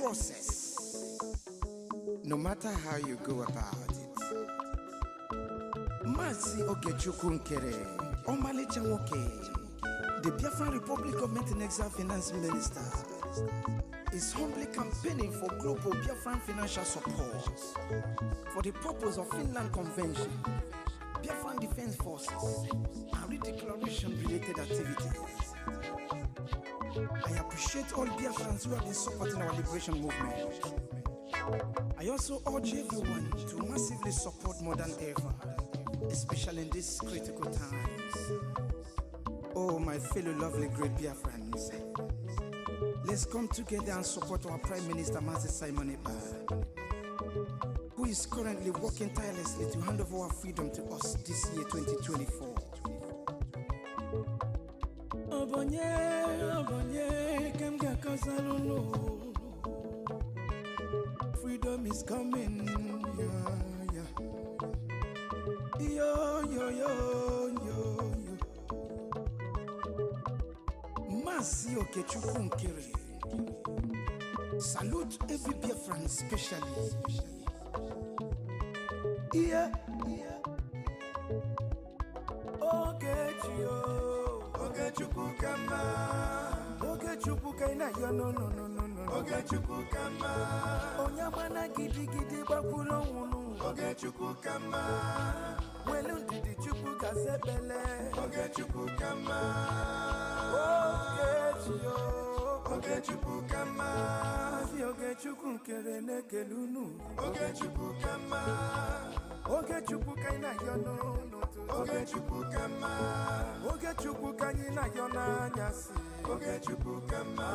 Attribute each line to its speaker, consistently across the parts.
Speaker 1: process, no matter how you go about it. Mazi Ogechukwu Nkere, Omalicha Nwoke, the Biafran Republic Government and Exile Finance Minister, is humbly campaigning for global Biafran financial support for the purpose of Finland Convention, Biafran Defense Forces, and redeclaration-related activities. I appreciate all Biafrans who have been supporting our liberation movement. I also urge everyone to massively support more than ever, especially in these critical times. Oh, my fellow lovely great Biafrans, let's come together and support our Prime Minister, Mazi Simon Ekpa, who is currently working tirelessly to hand over our freedom to us this year, 2024. Freedom is coming, yeah. Yo. Mazi Ogechukwu Nkere. Salute every Biafran especially. Yeah. Ogechukwu kama. Ogechukwu kaina yo no. Ogechukwu kama. Onyamana gidi bakulo wunu. Ogechukwu kama. Welu didi chukwu kazebele. Ogechukwu kama. Ogechukwu kama. Mazi Ogechukwu Nkere nekelunu. Ogechukwu kama. Ogechukwu kaina yo no. Ogechukwu kama. Ogechukwu kaina yo na nyasi. Ogechukwu kama.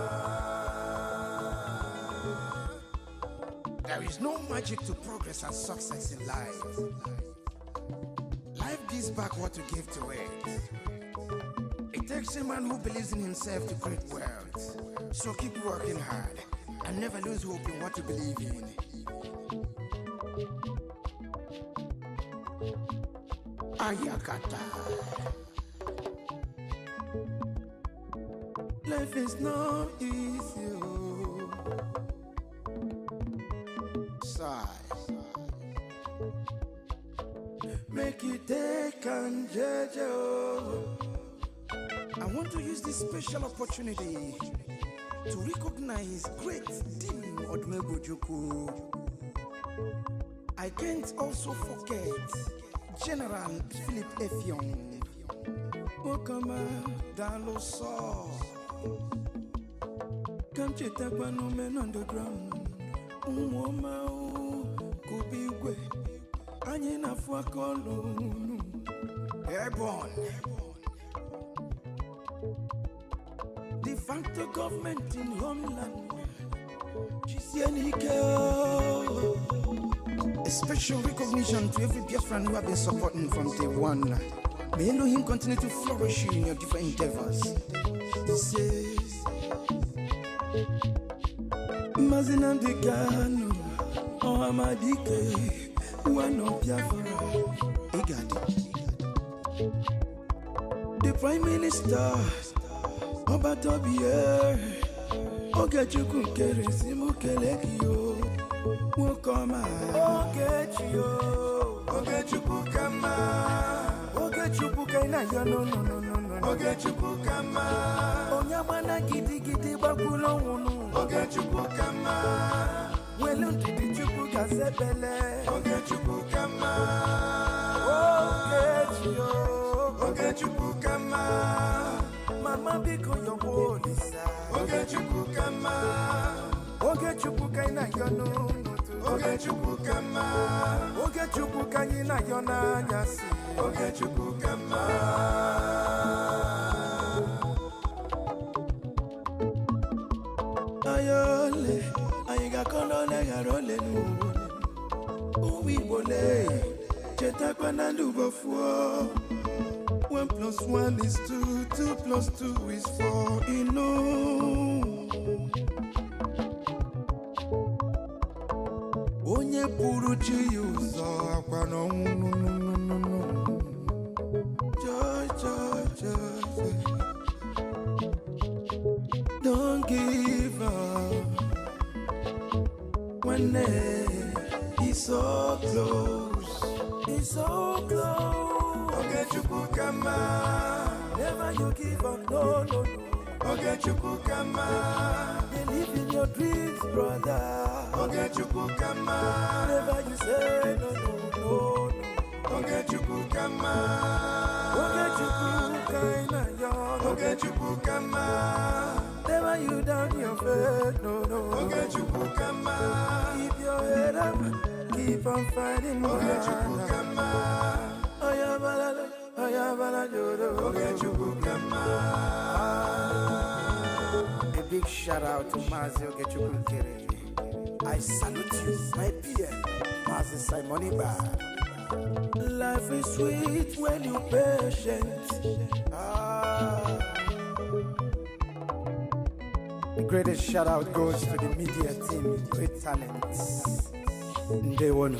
Speaker 1: There is no magic to progress and success in life. Life gives back what you give to it. It takes a man who believes in himself to create wealth. So keep working hard and never lose hope in what you believe in. Ayakata. Life is not easy. Sigh. Make it take and judge. I want to use this special opportunity to recognize great Dim Odumegwu. I can't also forget General Philip Effiong, Okama Daloso, Kamchetakwa men underground, Umoma Kubigwe, Anyena Fuakolu, Airborne. De facto government in homeland, a special recognition to every Biafran who have been supporting from day one. May Elohim continue to flourish you in your different endeavors. He says, Mazina de Gano, Ohamadike, one of Biafra, EKID. The Prime Minister, Obatobie, Ogechukwu Nkere Simukelekio, Wokoma, Ogechukwu kama, Ogechukwu kaina yo no. Ogechukwu kama, Onyamana gidi bakulo wunu. Ogechukwu kama, Welu didi chukwu kazebele. Ogechukwu kama, Ogechukwu kama. Mama biko yobo lisa. Ogechukwu kama. Ogechukwu kaina yo no. Ogechukwu kama. Ogechukwu kaina yo na nyasi. Ogechukwu kama. Ayole, ayiga kono negarole nu. Uwi bole, chetakwa na ndubo fuo. 1 + 1 is 2, 2 + 2 is 4, Onye puru chi uzo akwa no. Joy. Don't give up. When he's so close, he's so close. Okay, Chukukama, never you give up, no, no, no. Okay, Chukukama, believe in your dreams, brother. Okay, Chukukama, never you say no, no, no, no. Okay, Chukukama, okay, Chukukama, okay, Chukukama. Never you down your faith, no, no. Okay, Chukukama. Keep your head up, keep on fighting. Okay, Chukukama. Oyabala, okay, Chukukama. A big shout out to Mazi Ogechukukere. I salute you, my peer, Mazi Simoni Bar. Life is sweet when you're patient. The greatest shout out goes to the media team, great talents. They won.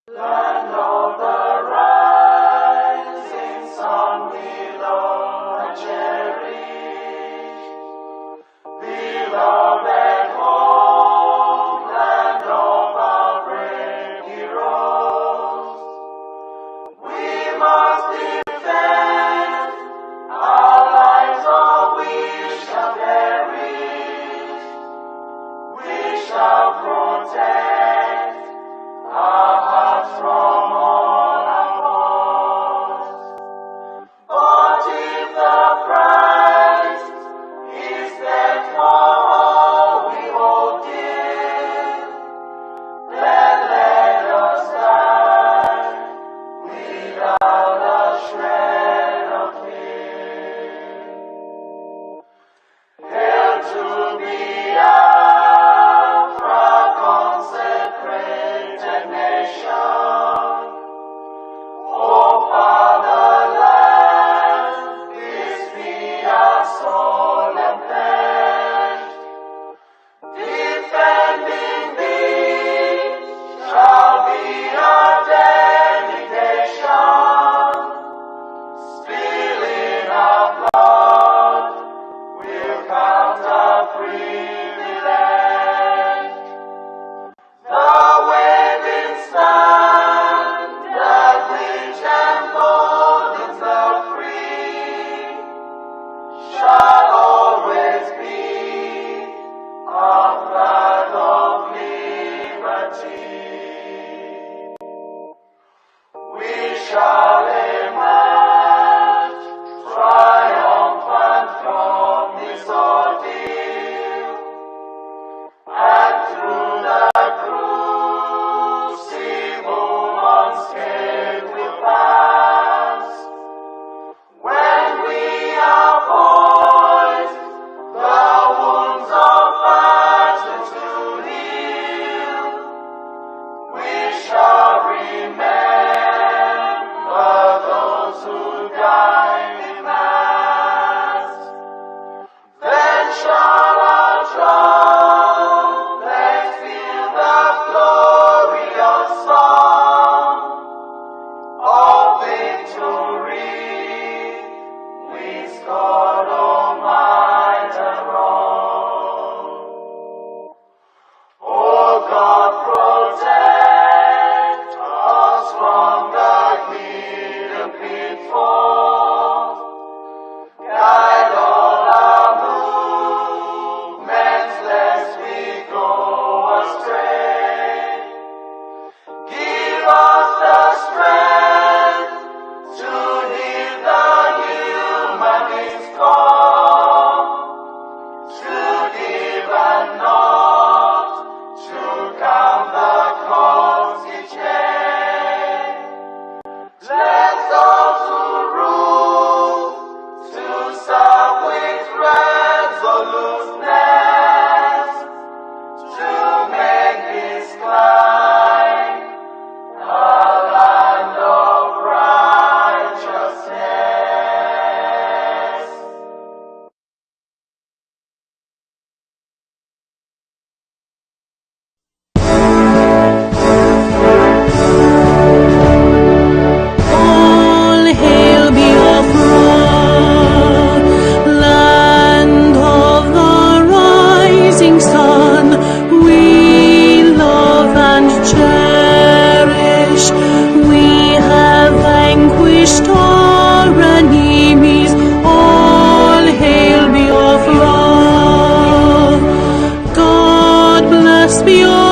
Speaker 2: Land of the rising sun, we love and cherish. Beloved home, land of our brave heroes. We must defend our lives, or we shall perish. We shall protect our hearts from all our foes. But if the price is that for all we hold dear, then let us die without a shred of fear. Hail to Biafra,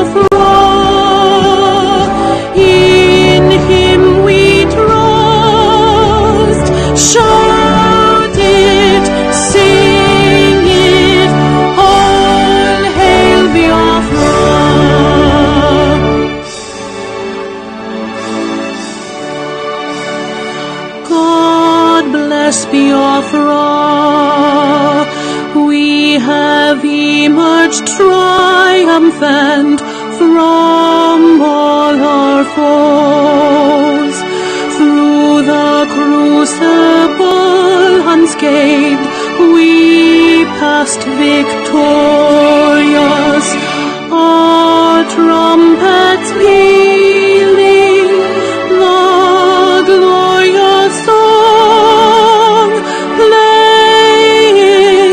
Speaker 3: Biafra, in him we trust. Shout it, sing it, all hail Biafra. God bless Biafra. We have emerged triumphant from all our foes. Through the crucible unscathed, we passed victorious. Our trumpets pealing, the glorious song, play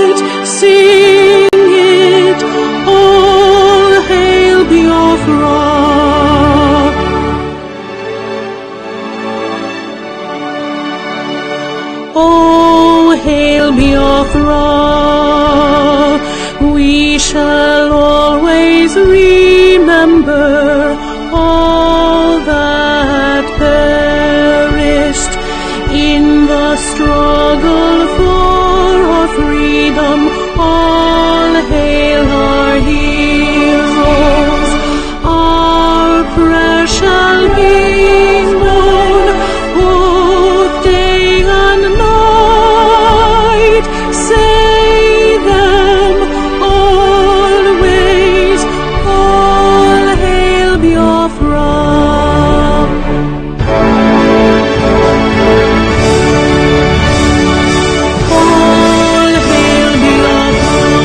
Speaker 3: it, sing it, all hail Biafra. Oh, hail Biafra, we shall always remember all that perished in the struggle for our freedom. All hail our heroes, our prayers shall be known both day and night. Say them always, all hail Biafra. All hail Biafra.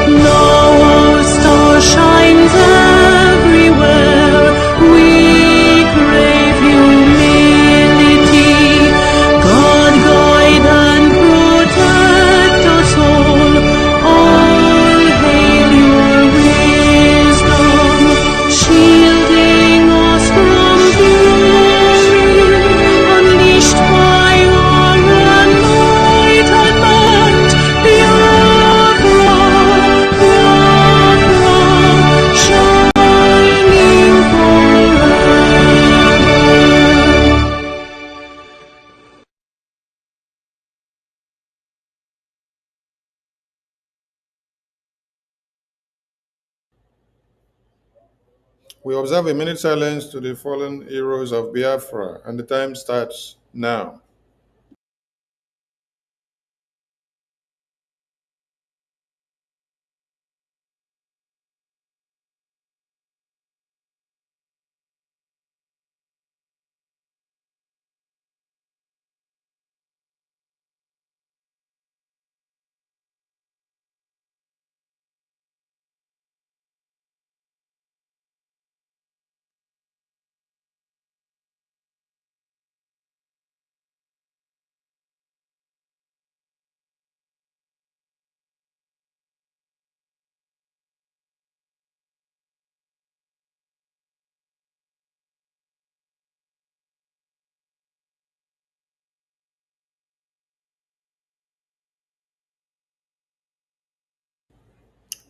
Speaker 3: Now our star shines everywhere. We crave humility. God guide and protect us all. All hail your wisdom, shielding us from fury, unleashed by our enlightenment. Biafra, Biafra, shining forever.
Speaker 4: We observe a minute silence to the fallen heroes of Biafra, and the time starts now.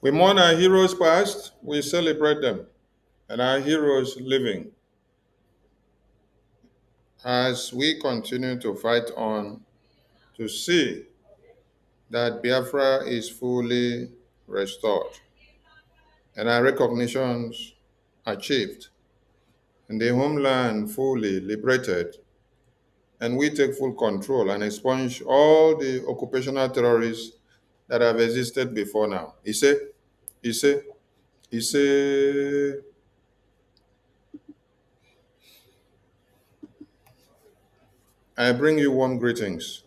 Speaker 4: We mourn our heroes past, we celebrate them, and our heroes living as we continue to fight on to see that Biafra is fully restored and our recognitions achieved and the homeland fully liberated, and we take full control and expunge all the occupational terrorists that have existed before now. He said, I bring you warm greetings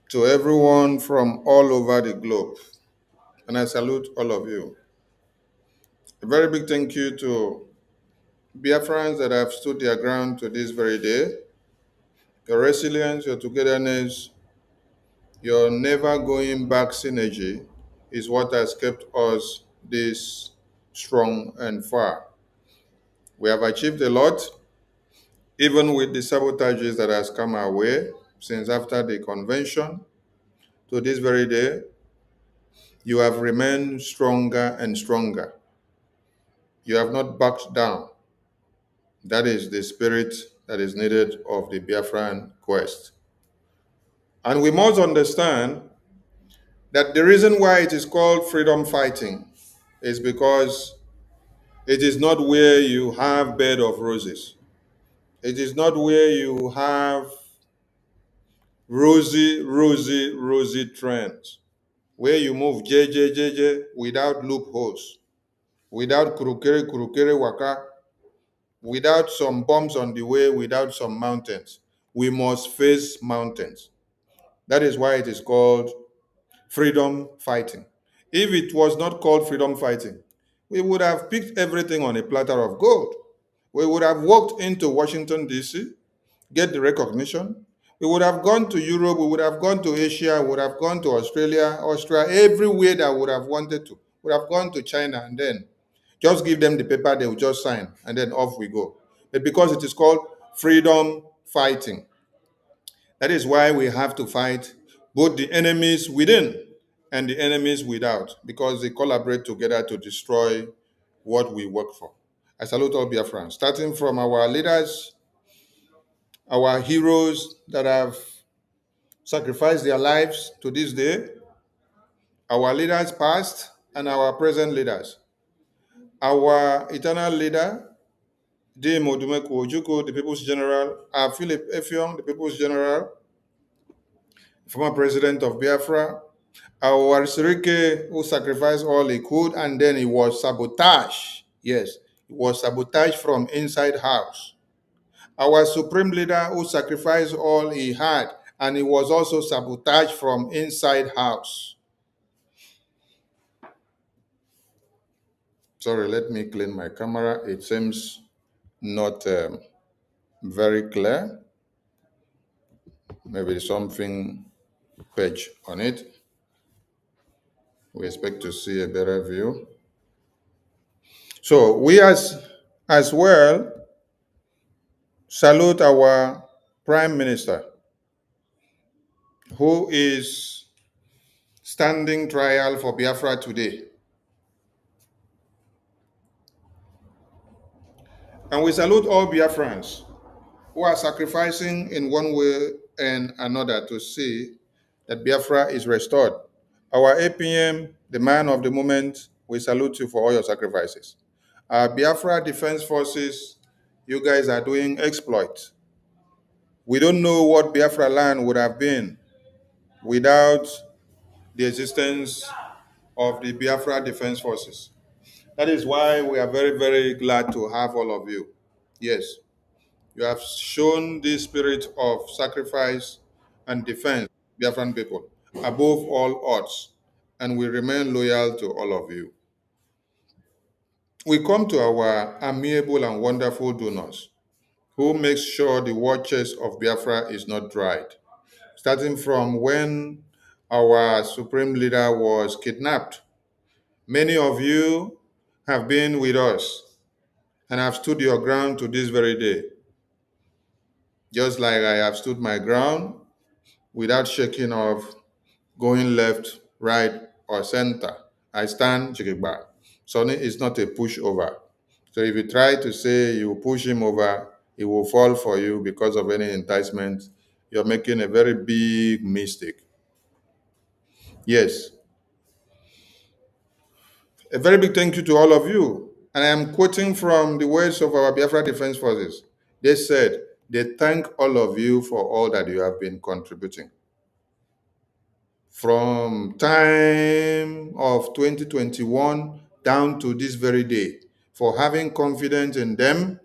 Speaker 4: to everyone from all over the globe, and I salute all of you. A very big thank you to Biafrans that have stood their ground to this very day. Your resilience, your togetherness, your never going back synergy is what has kept us this strong and far. We have achieved a lot, even with the sabotages that has come our way since after the convention to this very day. You have remained stronger and stronger. You have not backed down. That is the spirit that is needed of the Biafran quest. And we must understand that the reason why it is called freedom fighting is because it is not where you have bed of roses. It is not where you have rosy trends, where you move JJJJ without loopholes, without kurukere waka, without some bumps on the way, without some mountains. We must face mountains. That is why it is called freedom fighting. If it was not called freedom fighting, we would have picked everything on a platter of gold. We would have walked into Washington, D.C., get the recognition. We would have gone to Europe, we would have gone to Asia, we would have gone to Australia, everywhere that would have wanted to. We would have gone to China and then just give them the paper, they will just sign, and then off we go. But because it is called freedom fighting, that is why we have to fight both the enemies within and the enemies without, because they collaborate together to destroy what we work for. I salute all Biafrans, starting from our leaders, our heroes that have sacrificed their lives to this day, our leaders past and our present leaders. Our eternal leader, D. Modumeku Ojukwu, the People's General, Philip Effiong, the People's General, former president of Biafra, our Sirike, who sacrificed all he could, and then he was sabotaged. Yes, he was sabotaged from inside house. Our supreme leader, who sacrificed all he had, and he was also sabotaged from inside house. Sorry, let me clean my camera. It seems not very clear. Maybe something page on it. We expect to see a better view. So we as well salute our Prime Minister, who is standing trial for Biafra today. And we salute all Biafrans who are sacrificing in one way and another to see that Biafra is restored. Our APM, the man of the moment, we salute you for all your sacrifices. Our Biafra Defense Forces, you guys are doing exploits. We don't know what Biafra land would have been without the existence of the Biafra Defense Forces. That is why we are very, very glad to have all of you. Yes, you have shown the spirit of sacrifice and defense, Biafran people, above all odds, and we remain loyal to all of you. We come to our amiable and wonderful donors who makes sure the war chest of Biafra is not dried, starting from when our supreme leader was kidnapped. Many of you have been with us and have stood your ground to this very day, just like I have stood my ground without shaking off, going left, right, or center. I stand Jigba. Sonny is not a pushover. So if you try to say you push him over, he will fall for you because of any enticement. You're making a very big mistake. Yes. A very big thank you to all of you. And I am quoting from the words of our Biafra Defense Forces. They said, they thank all of you for all that you have been contributing. From time of 2021 down to this very day, for having confidence in them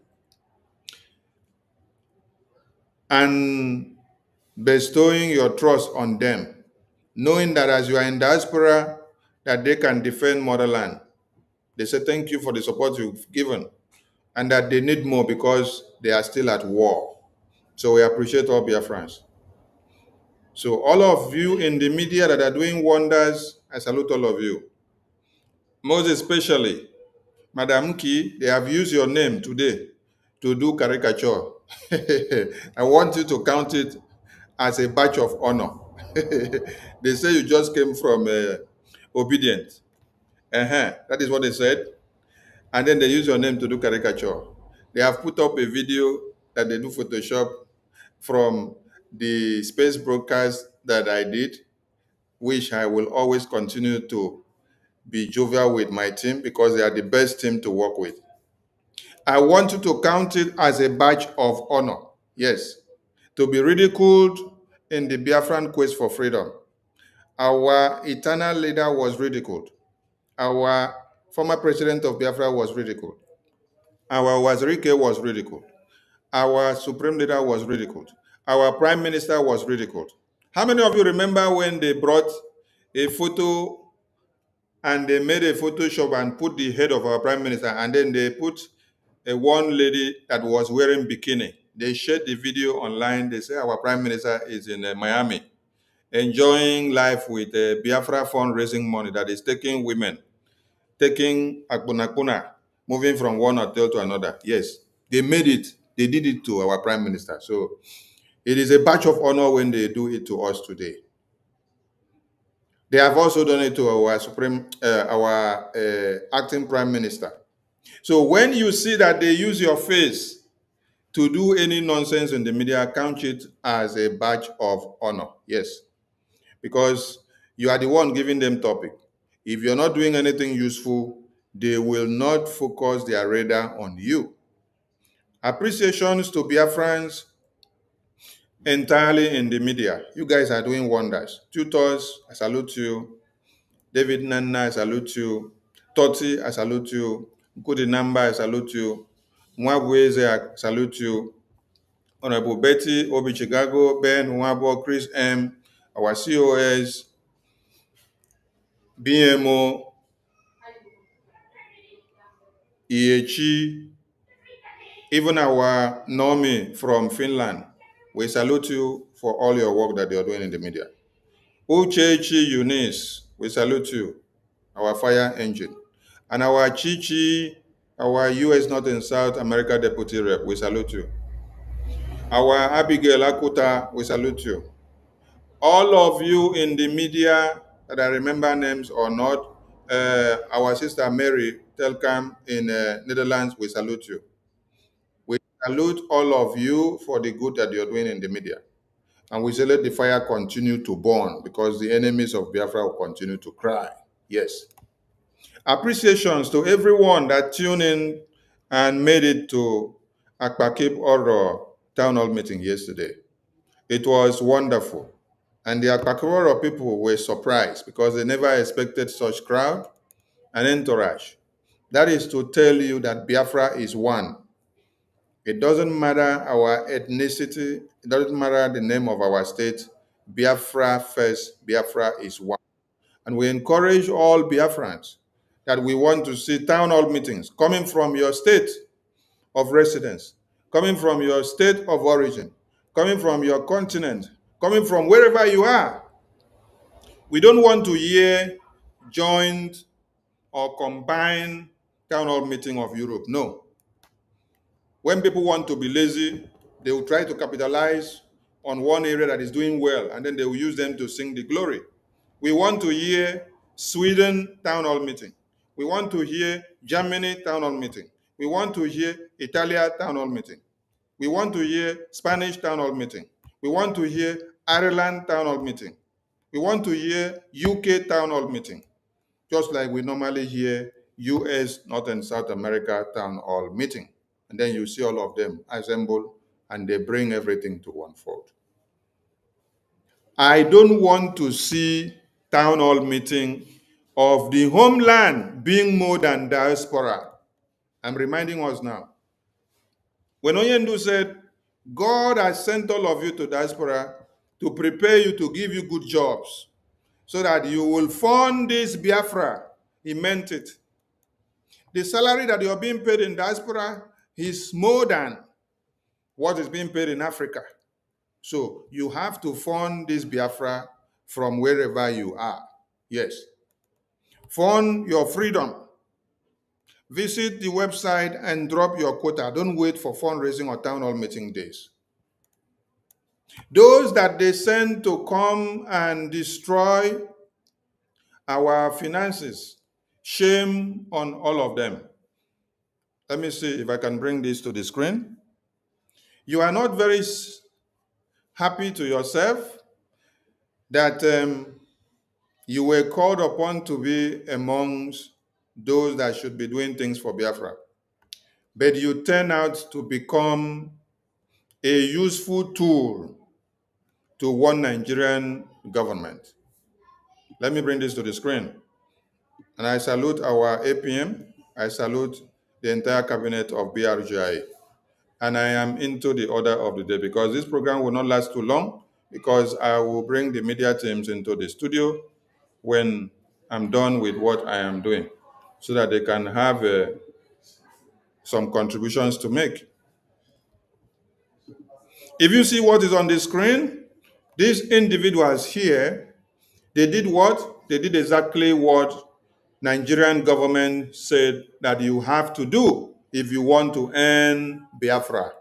Speaker 4: and bestowing your trust on them, knowing that as you are in diaspora, that they can defend motherland. They say thank you for the support you've given, and that they need more because they are still at war. So we appreciate all Biafrans. So all of you in the media that are doing wonders, I salute all of you. Most especially, Madam Ki, they have used your name today to do caricature. I want you to count it as a badge of honor. They say you just came from obedient. That is what they said. And then they use your name to do caricature. They have put up a video that they do Photoshop from the space broadcast that I did, which I will always continue to be jovial with my team because they are the best team to work with. I want you to count it as a badge of honor. Yes. To be ridiculed in the Biafran quest for freedom. Our eternal leader was ridiculed. Our former president of Biafra was ridiculed. Our Wazirike was ridiculed. Our supreme leader was ridiculed. Our prime minister was ridiculed. How many of you remember when they brought a photo and they made a Photoshop and put the head of our prime minister, and then they put a one lady that was wearing bikini? They shared the video online. They say our prime minister is in Miami, enjoying life with Biafra fundraising money that is taking women, taking akpunakpuna, moving from one hotel to another. Yes, they made it. They did it to our prime minister. So it is a badge of honor when they do it to us today. They have also done it to our acting prime minister. So when you see that they use your face to do any nonsense in the media, count it as a badge of honor. Yes, because you are the one giving them topic. If you're not doing anything useful, they will not focus their radar on you. Appreciations to Biafrans entirely in the media. You guys are doing wonders. Tutors, I salute you. David Nana, I salute you. Toti, I salute you. Good number, I salute you. Mwabweze, I salute you. Honorable Betty, Obi Chicago, Ben Nwabo, Chris M, our COS, BMO, EHE, even our Nomi from Finland. We salute you for all your work that you're doing in the media. Uchechi Eunice, we salute you, our fire engine. And our Chichi, our US North and South America Deputy Rep, we salute you. Our Abigail Akuta, we salute you. All of you in the media that I remember names or not, our sister Mary Telkam in Netherlands, we salute you. We salute all of you for the good that you're doing in the media. And we say let the fire continue to burn because the enemies of Biafra will continue to cry. Yes. Appreciations to everyone that tuned in and made it to Akpakip Oro town hall meeting yesterday. It was wonderful. And the Akpakip Oro people were surprised because they never expected such crowd and entourage. That is to tell you that Biafra is one. It doesn't matter our ethnicity, it doesn't matter the name of our state. Biafra first, Biafra is one. And we encourage all Biafrans that we want to see town hall meetings coming from your state of residence, coming from your state of origin, coming from your continent, coming from wherever you are. We don't want to hear joint or combined town hall meeting of Europe. No. When people want to be lazy, they will try to capitalize on one area that is doing well, and then they will use them to sing the glory. We want to hear Sweden town hall meeting. We want to hear Germany town hall meeting. We want to hear Italia town hall meeting. We want to hear Spanish town hall meeting. We want to hear Ireland town hall meeting. We want to hear UK town hall meeting, just like we normally hear US, North and South America town hall meeting. And then you see all of them assemble and they bring everything to one fold. I don't want to see town hall meeting of the homeland being more than diaspora. I'm reminding us now. When Oyendu said, God has sent all of you to diaspora to prepare you to give you good jobs so that you will fund this Biafra, he meant it. The salary that you're being paid in diaspora is more than what is being paid in Africa. So you have to fund this Biafra from wherever you are. Yes. Fund your freedom. Visit the website and drop your quota. Don't wait for fundraising or town hall meeting days. Those that they send to come and destroy our finances. Shame on all of them. Let me see if I can bring this to the screen. You are not very happy to yourself that you were called upon to be amongst those that should be doing things for Biafra. But you turn out to become a useful tool to one Nigerian government. Let me bring this to the screen. And I salute our APM. I salute the entire cabinet of BRGI. And I am into the order of the day because this program will not last too long because I will bring the media teams into the studio when I'm done with what I am doing so that they can have some contributions to make. If you see what is on the screen, these individuals here, they did what? They did exactly what Nigerian government said that you have to do if you want to end Biafra.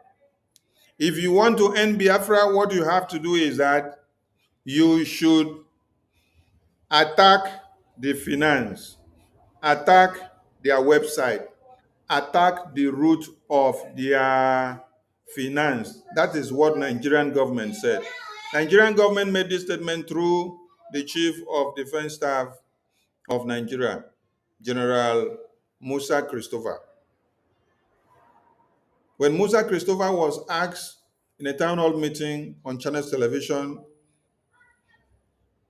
Speaker 4: If you want to end Biafra, what you have to do is that you should attack the finance, attack their website, attack the root of their finance. That is what Nigerian government said. Nigerian government made this statement through the Chief of Defense Staff of Nigeria, General Musa Christopher. When Musa Christopher was asked in a town hall meeting on Channels Television,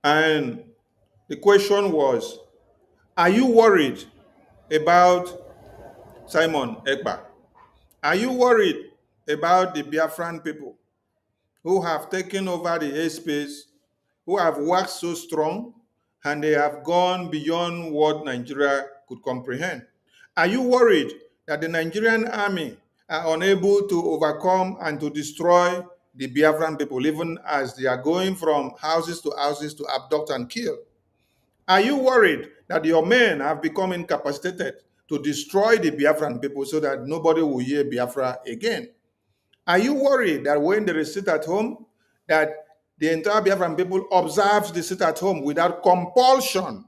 Speaker 4: and the question was, are you worried about Simon Ekpa? Are you worried about the Biafran people who have taken over the airspace, who have worked so strong, and they have gone beyond what Nigeria could comprehend? Are you worried that the Nigerian army are unable to overcome and to destroy the Biafran people, even as they are going from houses to abduct and kill? Are you worried that your men have become incapacitated to destroy the Biafran people so that nobody will hear Biafra again? Are you worried that when there is sit at home, that the entire Biafran people observes the sit at home without compulsion?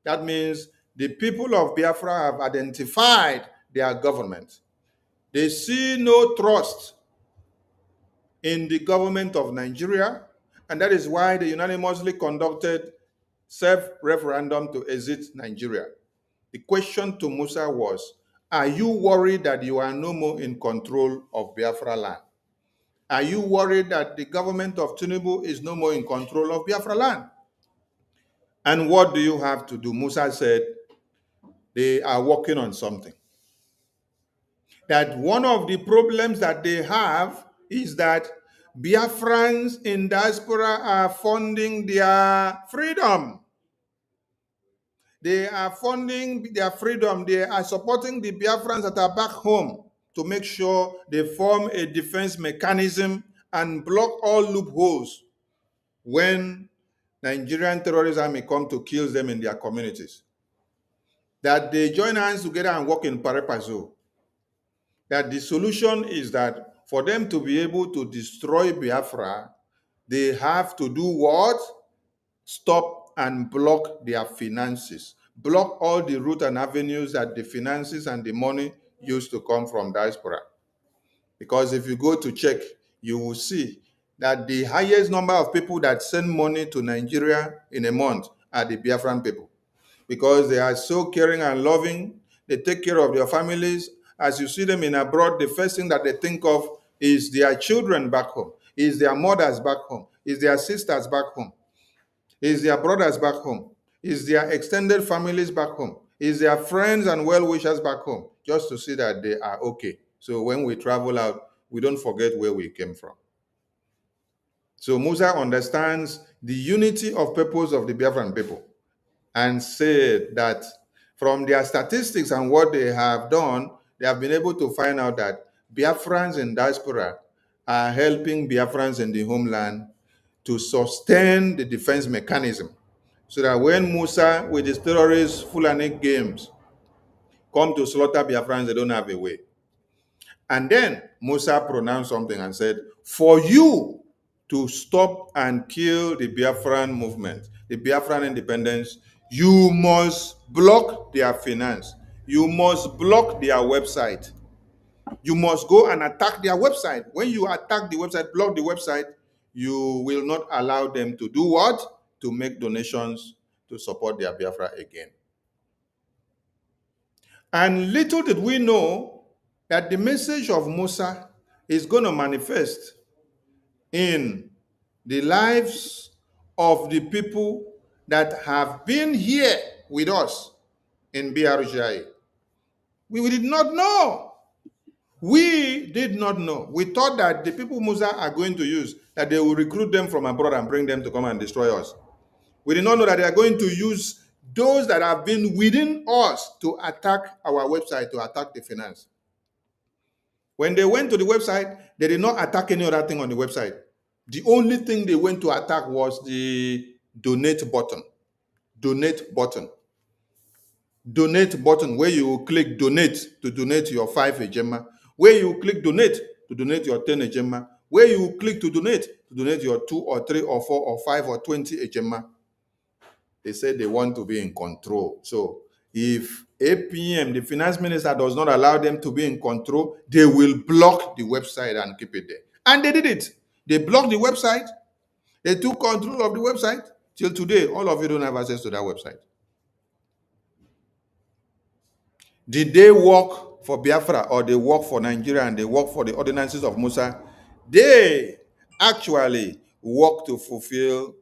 Speaker 4: That means the people of Biafra have identified their government. They see no trust in the government of Nigeria, and that is why they unanimously conducted self-referendum to exit Nigeria. The question to Musa was, are you worried that you are no more in control of Biafra land? Are you worried that the government of Tinubu is no more in control of Biafra land? And what do you have to do? Musa said they are working on something. That one of the problems that they have is that Biafrans in diaspora are funding their freedom. They are funding their freedom. They are supporting the Biafrans that are back home to make sure they form a defense mechanism and block all loopholes when Nigerian terrorism may come to kill them in their communities. That they join hands together and work in pari-passu. That the solution is that for them to be able to destroy Biafra, they have to do what? Stop and block their finances. Block all the route and avenues that the finances and the money used to come from diaspora. Because if you go to check, you will see that the highest number of people that send money to Nigeria in a month are the Biafran people. Because they are so caring and loving, they take care of their families. As you see them in abroad, the first thing that they think of is their children back home, is their mothers back home, is their sisters back home, is their brothers back home, is their extended families back home, is their friends and well-wishers back home, just to see that they are okay. So when we travel out, we don't forget where we came from. So Musa understands the unity of purpose of the Biafran people and said that from their statistics and what they have done, they have been able to find out that Biafrans in diaspora are helping Biafrans in the homeland to sustain the defense mechanism so that when Musa with his terrorist Fulani games come to slaughter Biafrans, they don't have a way. And then Musa pronounced something and said, for you to stop and kill the Biafran movement, the Biafran independence, You must block their finance. You must block their website. You must go and attack their website. When you attack the website, block the website, you will not allow them to do what? To make donations to support their Biafra again. And little did we know that the message of Musa is going to manifest in the lives of the people that have been here with us in BRGI. We did not know. We did not know. We thought that the people Musa are going to use, that they will recruit them from abroad and bring them to come and destroy us. We did not know that they are going to use those that have been within us to attack our website, to attack the finance. When they went to the website, they did not attack any other thing on the website. The only thing they went to attack was the donate button. Donate button. Donate button, where you click donate to donate your 5 ejema, where you click donate to donate your 10 ejema, where you click to donate your 2 or 3 or 4 or 5 or 20 ejema. They said they want to be in control. So if APM, the finance minister, does not allow them to be in control, they will block the website and keep it there. And they did it. They blocked the website. They took control of the website. Till today, all of you don't have access to that website. Did they work for Biafra, or they work for Nigeria and they work for the ordinances of Musa? They actually work to fulfill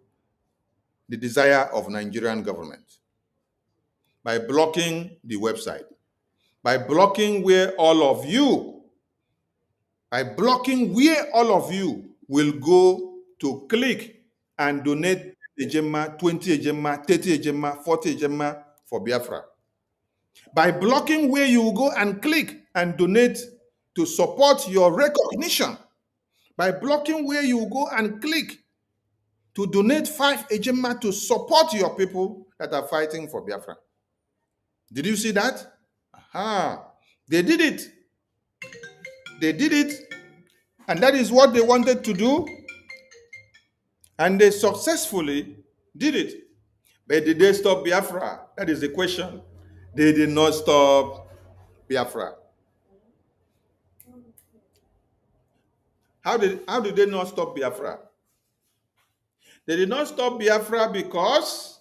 Speaker 4: the desire of Nigerian government by blocking the website, by blocking where all of you will go to click and donate ejema, 20 ejema, 30 ejema, 40 ejema for Biafra. By blocking where you go and click and donate to support your recognition. By blocking where you go and click to donate 5 ejema to support your people that are fighting for Biafra. Did you see that? Aha. They did it. They did it. And that is what they wanted to do. And they successfully did it. But did they stop Biafra? That is the question. They did not stop Biafra. How did they not stop Biafra? They did not stop Biafra because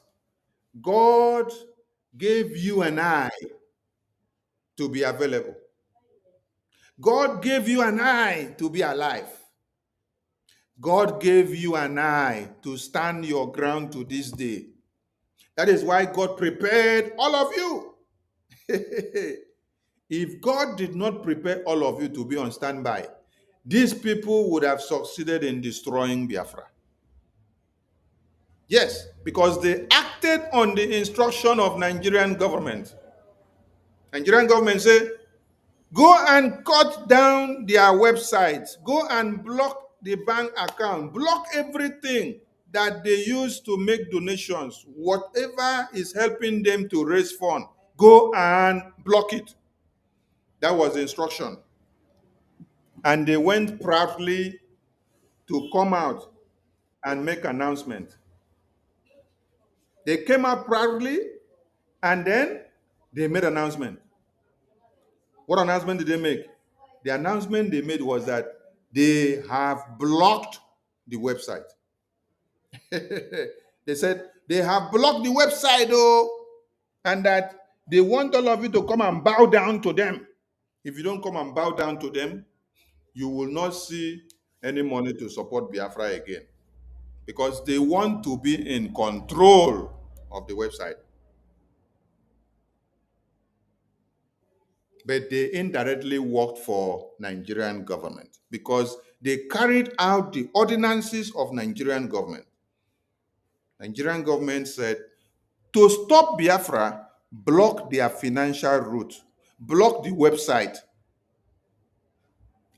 Speaker 4: God gave you and I to be available. God gave you and I to be alive. God gave you and I to stand your ground to this day. That is why God prepared all of you. If God did not prepare all of you to be on standby, these people would have succeeded in destroying Biafra. Yes, because they acted on the instruction of Nigerian government. Nigerian government said, go and cut down their websites, go and block the bank account, block everything that they use to make donations, whatever is helping them to raise funds, go and block it. That was the instruction. And they went proudly to come out and make announcement. They came out proudly and then they made announcement. What announcement did they make? The announcement they made was that they have blocked the website. They said they have blocked the website, and that they want all of you to come and bow down to them. If you don't come and bow down to them, you will not see any money to support Biafra again, because they want to be in control of the website. But they indirectly worked for Nigerian government because they carried out the ordinances of Nigerian government. Nigerian government said, to stop Biafra, block their financial route, block the website.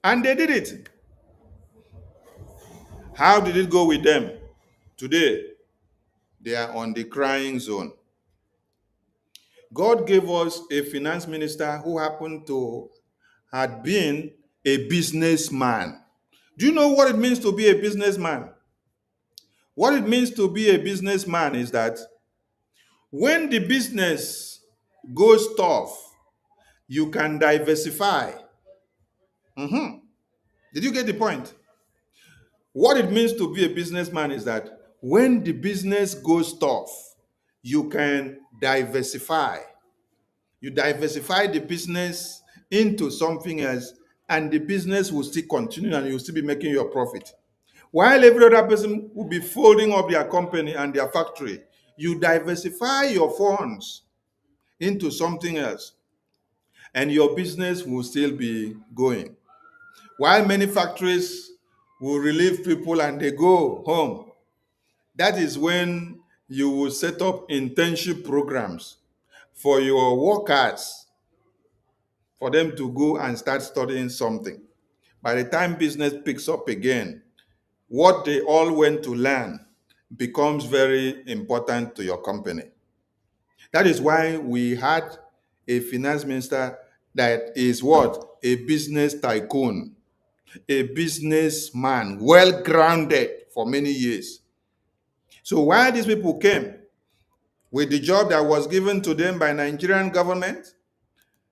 Speaker 4: And they did it. How did it go with them? Today, they are on the crying zone. God gave us a finance minister who happened to had been a businessman. Do you know what it means to be a businessman? What it means to be a businessman is that When the business goes tough, you can diversify. Did you get the point? What it means to be a businessman is that when the business goes tough, you can diversify. You diversify the business into something else, and the business will still continue and you'll still be making your profit. While every other person will be folding up their company and their factory, you diversify your funds into something else, and your business will still be going. While many factories will relieve people and they go home, that is when you will set up internship programs for your workers, for them to go and start studying something. By the time business picks up again, what they all went to learn becomes very important to your company. That is why we had a finance minister that is what? A business tycoon, a businessman, well grounded for many years. So while these people came with the job that was given to them by Nigerian government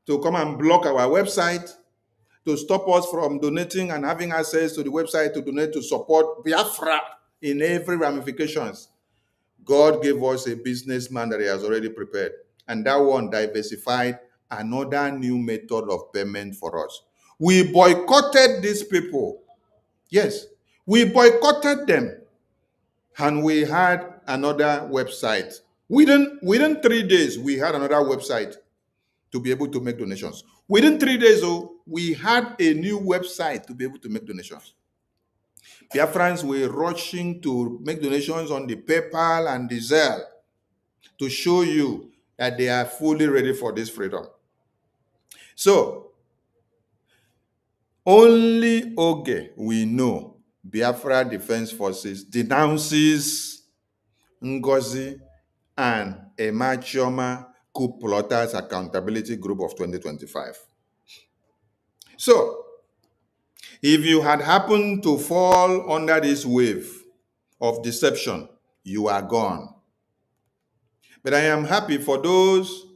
Speaker 4: to come and block our website, to stop us from donating and having access to the website to donate to support Biafra in every ramifications, God gave us a businessman that he has already prepared. And that one diversified another new method of payment for us. We boycotted these people. Yes, we boycotted them. And we had another website. Within 3 days, we had another website to be able to make donations. Within 3 days, we had a new website to be able to make donations. Biafrans were rushing to make donations on the PayPal and the Zelle to show you that they are fully ready for this freedom. So, only Oge we know, Biafra Defense Forces, denounces Ngozi and Chioma Coup Plotters Accountability Group of 2025. So, if you had happened to fall under this wave of deception, you are gone. But I am happy for those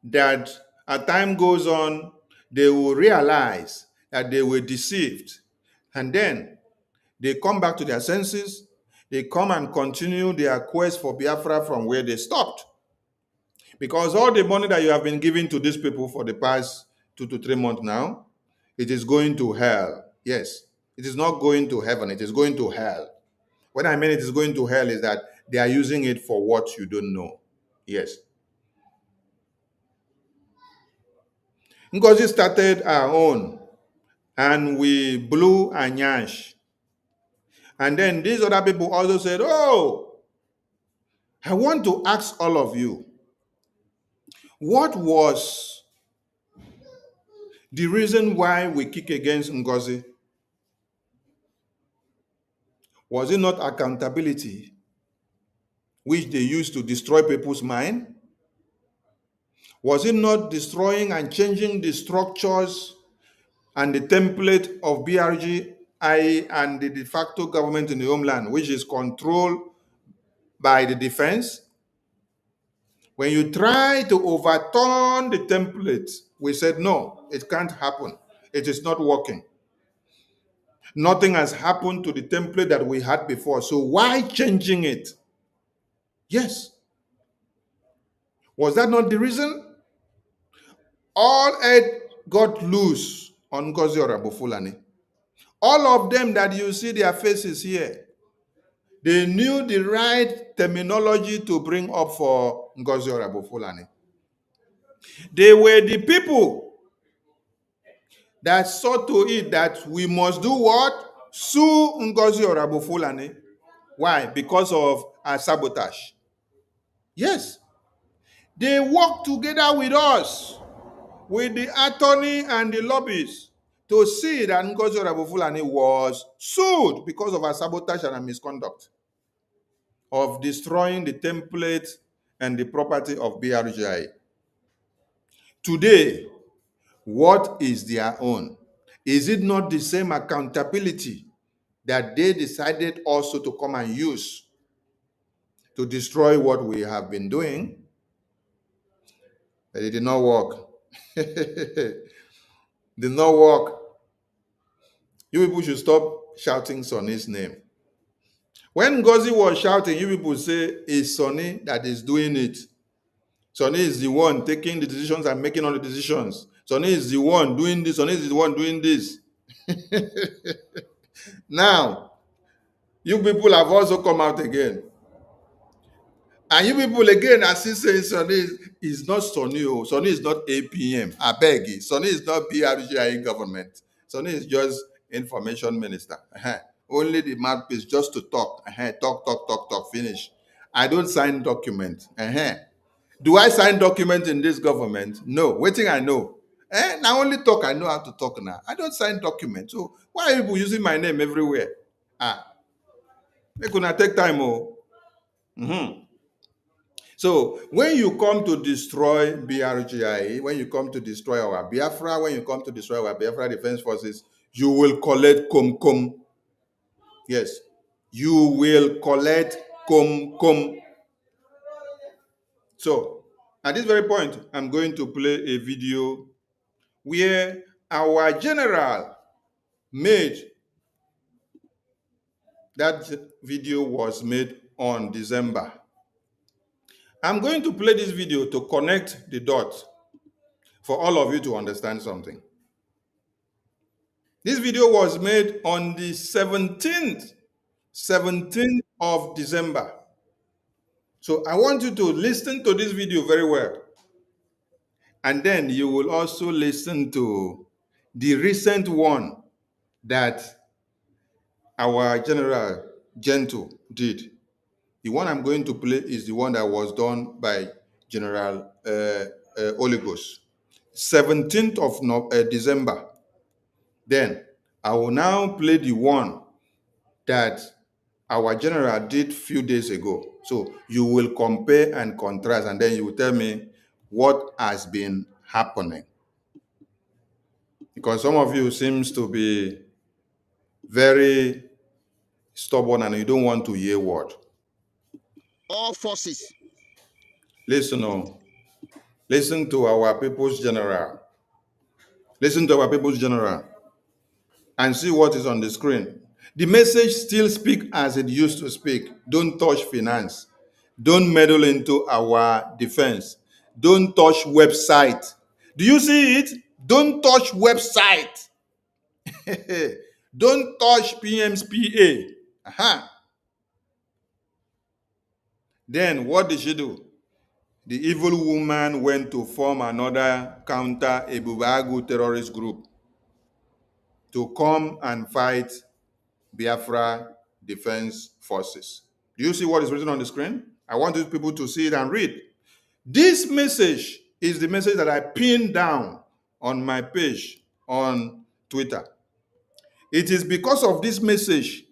Speaker 4: that as time goes on, they will realize that they were deceived. And then they come back to their senses. They come and continue their quest for Biafra from where they stopped. Because all the money that you have been giving to these people for the past 2 to 3 months now, it is going to hell. Yes, it is not going to heaven. It is going to hell. What I mean it is going to hell is that they are using it for what you don't know. Yes. Ngozi started our own, and we blew a nyash. And then these other people also said, oh, I want to ask all of you, what was the reason why we kick against Ngozi? Was it not accountability, which they used to destroy people's mind? Was it not destroying and changing the structures and the template of BRGI and the de facto government in the homeland, which is controlled by the defense? When you try to overturn the template, we said, no, it can't happen. It is not working. Nothing has happened to the template that we had before. So why changing it? Yes. Was that not the reason? All head got loose on Ngozi Orabofulani. All of them that you see their faces here, they knew the right terminology to bring up for Ngozi Orabofulani. They were the people that saw to it that we must do what? Sue Ngozi Orabofulani. Why? Because of our sabotage. Yes. They worked together with us, with the attorney and the lobbyists, to see that Ngozi Orabofulani was sued because of our sabotage and our misconduct of destroying the template and the property of BRGI. Today, what is their own? Is it not the same accountability that they decided also to come and use to destroy what we have been doing? But it did not work. Did not work. You people should stop shouting Sonny's name. When Ngozi was shouting, you people say it's Sonny that is doing it. Sonny is the one taking the decisions and making all the decisions. Sonny is the one doing this. Sonny is the one doing this. Now, you people have also come out again. And you people again are still saying Sonny is not Sonny. Sonny is not APM. I beg you. Sonny is not BRGI government. Sonny is just information minister. Only the mouthpiece just to talk. Talk, finish. I don't sign document. Do I sign document in this government? No. Waiting, I know. Now only talk, I know how to talk now. I don't sign document. So why are people using my name everywhere? They could not take time. So when you come to destroy BRGI, when you come to destroy our Biafra, when you come to destroy our Biafra Defense Forces, you will collect kom. Yes. You will collect kom. So at this very point, I'm going to play a video where our general made, that video was made on December. I'm going to play this video to connect the dots for all of you to understand something. This video was made on the 17th of December. So I want you to listen to this video very well. And then you will also listen to the recent one that our General Gentle did. The one I'm going to play is the one that was done by General Oligos, 17th of December. Then I will now play the one that our general did few days ago. So you will compare and contrast, and then you will tell me what has been happening. Because some of you seems to be very stubborn and you don't want to hear word.
Speaker 5: All forces.
Speaker 4: Listen to our people's general. Listen to our people's general and see what is on the screen. The message still speaks as it used to speak. Don't touch finance. Don't meddle into our defense. Don't touch website. Do you see it? Don't touch website. Don't touch PM's PA. Then what did she do? The evil woman went to form another counter Ebubagu terrorist group to come and fight Biafra Defense Forces. Do you see what is written on the screen? I want these people to see it and read. This message is the message that I pinned down on my page on Twitter. It is because of this message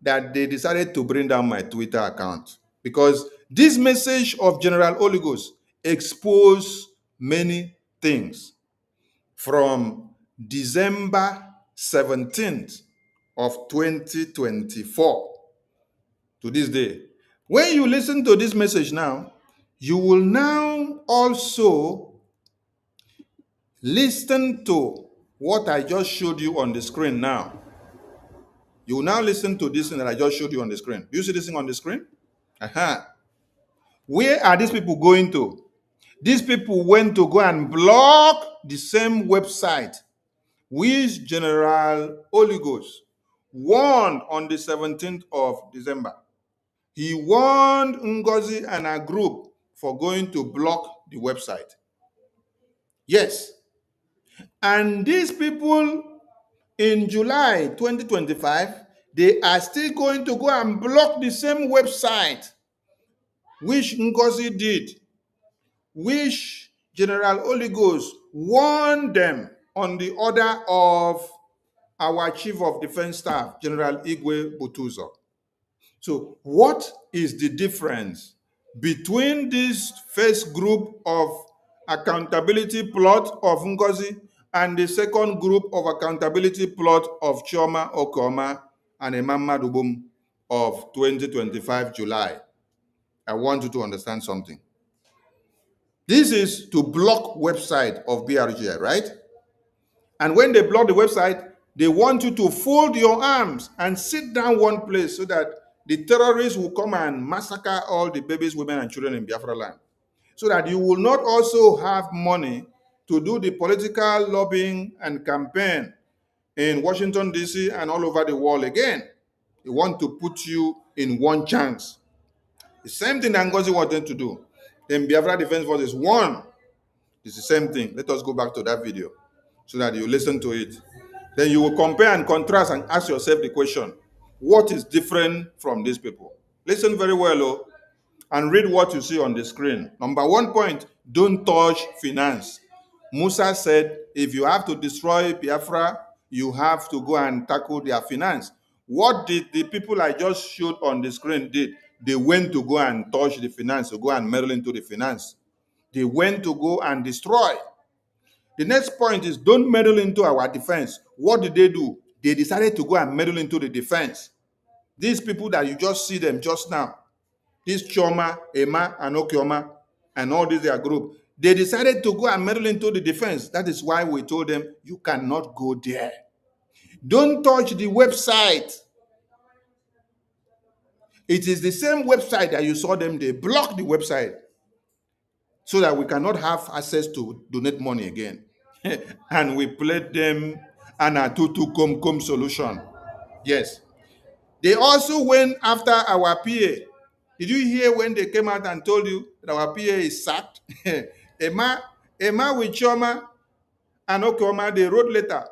Speaker 4: that they decided to bring down my Twitter account. Because this message of General Oligos exposed many things from December 17th of 2024 to this day. When you listen to this message now, you will now also listen to what I just showed you on the screen now. You will now listen to this thing that I just showed you on the screen. Do you see this thing on the screen? Where are these people going to? These people went to go and block the same website which General Oligos warned on the 17th of December. He warned Ngozi and her group for going to block the website. Yes. And these people in July 2025, they are still going to go and block the same website which Ngozi did, which General Oligos warned them on the order of our Chief of Defense Staff, General Igwe Butuzo. So what is the difference between this first group of accountability plot of Ngozi and the second group of accountability plot of Chioma Okoma and Imam Madubum of 2025 July? I want you to understand something. This is to block website of BRGI, right? And when they block the website, they want you to fold your arms and sit down one place so that the terrorists will come and massacre all the babies, women, and children in Biafra land. So that you will not also have money to do the political lobbying and campaign in Washington, D.C. and all over the world again. They want to put you in one chance. The same thing that Ngozi wanted to do. Then Biafra Defense Forces won. It's the same thing. Let us go back to that video so that you listen to it. Then you will compare and contrast and ask yourself the question, what is different from these people? Listen very well, oh, and read what you see on the screen. Number 1 point, don't touch finance. Musa said, if you have to destroy Biafra, you have to go and tackle their finance. What did the people I just showed on the screen did? They went to go and touch the finance, to go and meddle into the finance. They went to go and destroy. The next point is don't meddle into our defense. What did they do? They decided to go and meddle into the defense. These people that you just see them just now, this Chioma, Emma, and Okioma, and all this their group, they decided to go and meddle into the defense. That is why we told them, you cannot go there. Don't touch the website. It is the same website that you saw them, they blocked the website so that we cannot have access to donate money again. And we played them an atutu-kom-kom solution. Yes. They also went after our PA. Did you hear when they came out and told you that our PA is sacked? Emma with Chioma and Okioma, they wrote letter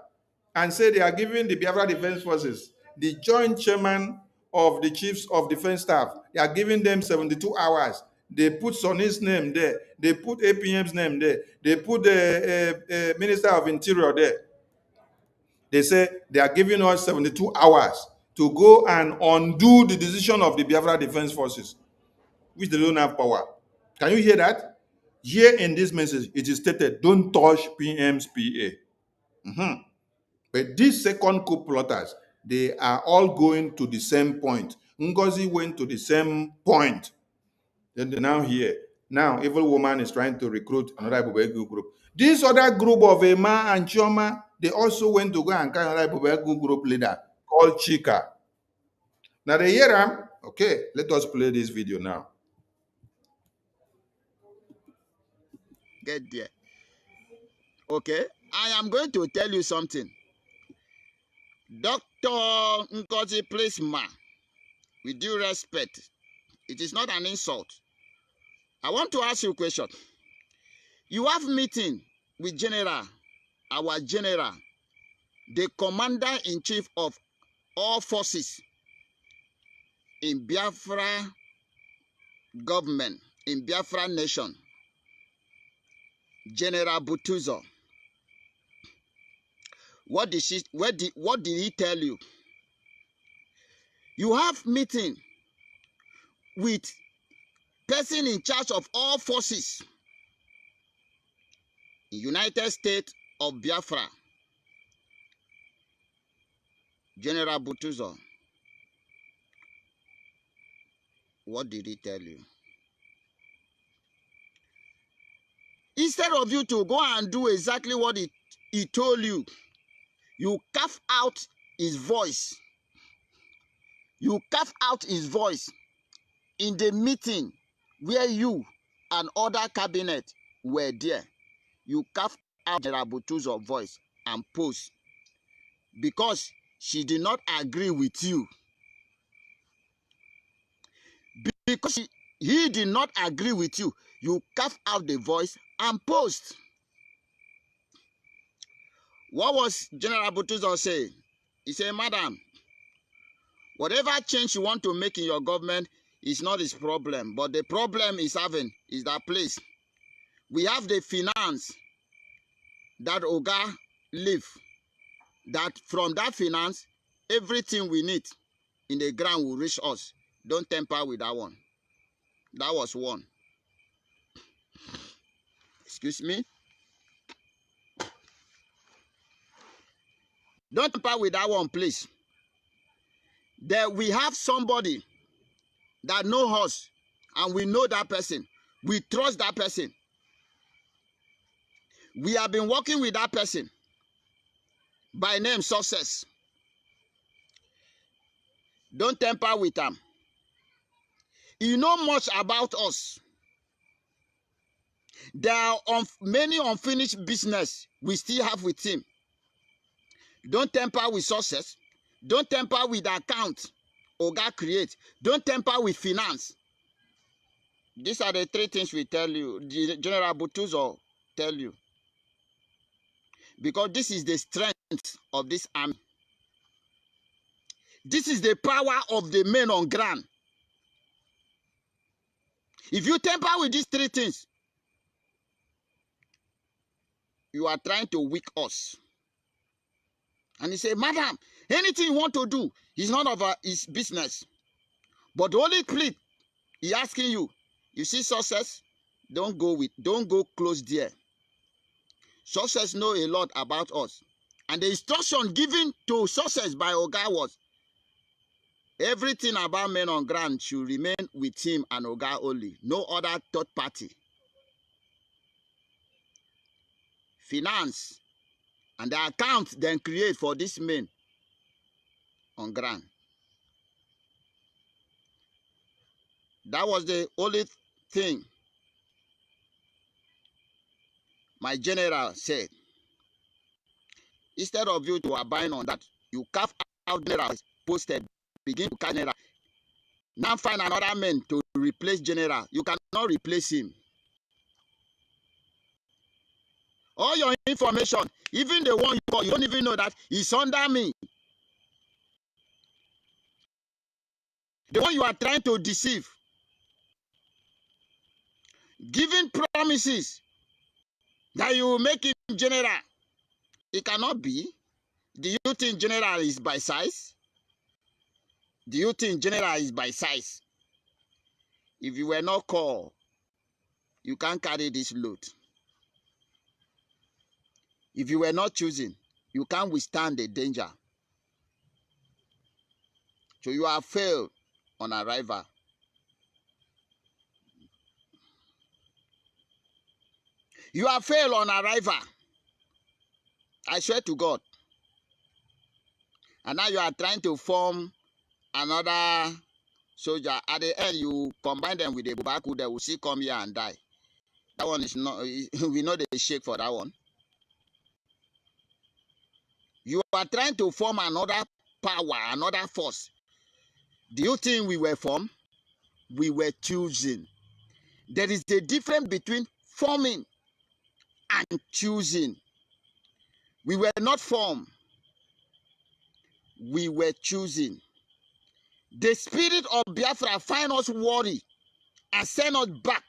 Speaker 4: and said they are giving the Biafra Defense Forces, the joint chairman of the Chiefs of Defense Staff, they are giving them 72 hours. They put Sonny's name there. They put APM's name there. They put the Minister of Interior there. They say they are giving us 72 hours to go and undo the decision of the Biafra Defense Forces, which they don't have power. Can you hear that? Here in this message, it is stated, don't touch PM's PA. But these second coup plotters, they are all going to the same point. Ngozi went to the same point. Then they're now here. Now, Evil Woman is trying to recruit another Ibibio group. This other group of Emma and Chioma, they also went to go and carry another Ibibio group leader called Chika. Now, they hear him. Okay, let us play this video now.
Speaker 5: Get there. Okay, I am going to tell you something. Dr. Ngozi, please, ma, with due respect, it is not an insult. I want to ask you a question. You have meeting with General, our General, the Commander-in-Chief of all forces in Biafra government, in Biafra nation, General Butuzo. What did he tell you? You have meeting with person in charge of all forces in United States of Biafra, General Butuzo. What did he tell you? Instead of you to go and do exactly what he told you, you carve out his voice. You carve out his voice in the meeting where you and other cabinet were there. You carve out General Butuzo's voice and post because she did not agree with you. Because he did not agree with you, you carve out the voice and post. What was General Butuzo saying? He said, Madam, whatever change you want to make in your government is not his problem. But the problem is having is that place. We have the finance that Oga leave. That from that finance, everything we need in the ground will reach us. Don't tamper with that one. That was one. Excuse me. Don't tamper with that one, please. There we have somebody that knows us, and we know that person. We trust that person. We have been working with that person by name Success. Don't tamper with him. You know much about us. There are many unfinished business we still have with him. Don't tamper with Success. Don't tamper with the account Oga create. Don't tamper with finance. These are the three things we tell you. General Butuzo tell you. Because this is the strength of this army. This is the power of the men on ground. If you tamper with these three things, you are trying to weak us. And he said, Madam, anything you want to do is none of his business. But the only plea he asking you, you see Success, don't go close there. Success know a lot about us. And the instruction given to Success by Oga was, everything about men on ground should remain with him and Oga only. No other third party. Finance and the account then create for this men on ground. That was the only thing my general said. Instead of you to abide on that, you carve out general posted, begin to carve general. Now find another man to replace general. You cannot replace him. All your information, even the one you call, you don't even know that he's under me. The one you are trying to deceive. Giving promises that you will make him general. It cannot be. Do you think general is by size? Do you think general is by size? If you were not called, you can't carry this load. If you were not chosen, you can't withstand the danger. So you have failed on arrival. You have failed on arrival. I swear to God. And now you are trying to form another soldier. At the end, you combine them with the Bubaku, they will see come here and die. That one is not, we know they shake for that one. You are trying to form another power, another force. Do you think we were formed? We were choosing. There is a difference between forming and choosing. We were not formed. We were choosing. The spirit of Biafra find us worry and send us back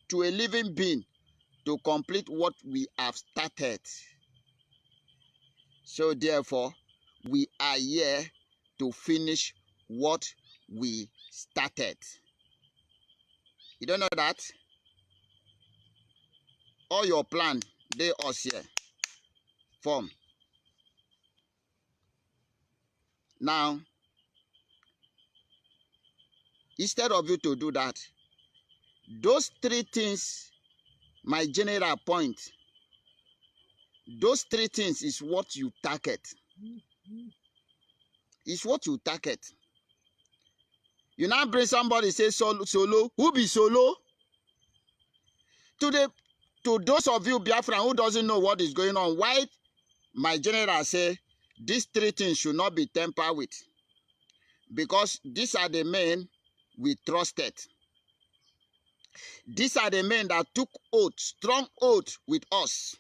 Speaker 5: to a living being to complete what we have started. So therefore, we are here to finish what we started. You don't know that? All your plan, they us here. Form. Now, instead of you to do that, those three things, my general point, those three things is what you target. It's what you target. You now bring somebody say solo. Who be solo? To those of you Biafran who doesn't know what is going on, why my general say these three things should not be tampered with? Because these are the men we trusted. These are the men that took oath, strong oath with us.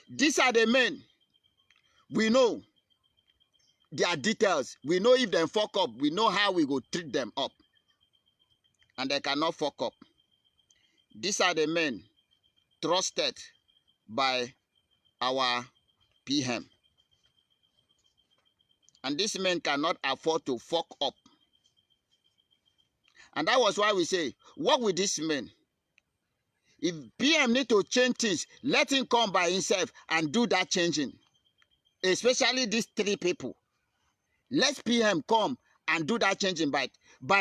Speaker 5: These are the men we know their details. We know if they fuck up, we know how we go treat them up. And they cannot fuck up. These are the men trusted by our PM. And these men cannot afford to fuck up. And that was why we say, work with these men. If PM need to change things, let him come by himself and do that changing. Especially these three people. Let PM come and do that changing by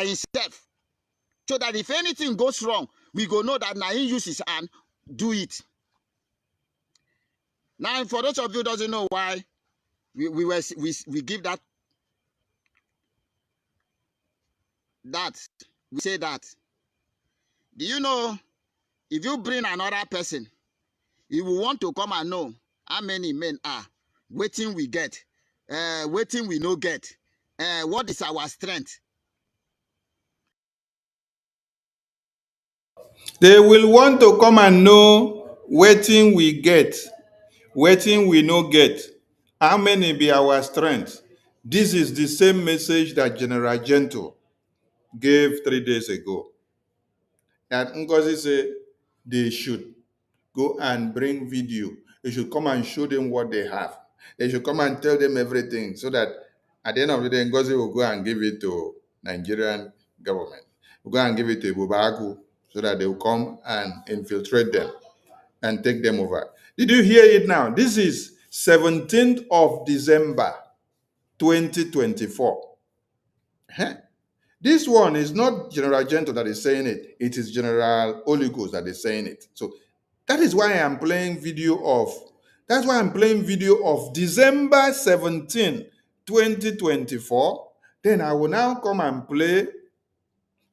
Speaker 5: himself. So that if anything goes wrong, we go know that now he use his hand, do it. Now, for those of you who doesn't know why we give that we say that. Do you know if you bring another person, he will want to come and know how many men are waiting we get, waiting we no get, what is our strength?
Speaker 4: They will want to come and know waiting we get, waiting we no get. How many be our strength? This is the same message that General Gento gave 3 days ago. And Ngozi said they should go and bring video. They should come and show them what they have. They should come and tell them everything so that at the end of the day, Ngozi will go and give it to Nigerian government. We'll go and give it to Bubaku so that they will come and infiltrate them and take them over. Did you hear it now? This is 17th of December, 2024. This one is not General Gento that is saying it. It is General Oligos that is saying it. So that is why I'm playing video of, that's why I'm playing video of December 17, 2024. Then I will now come and play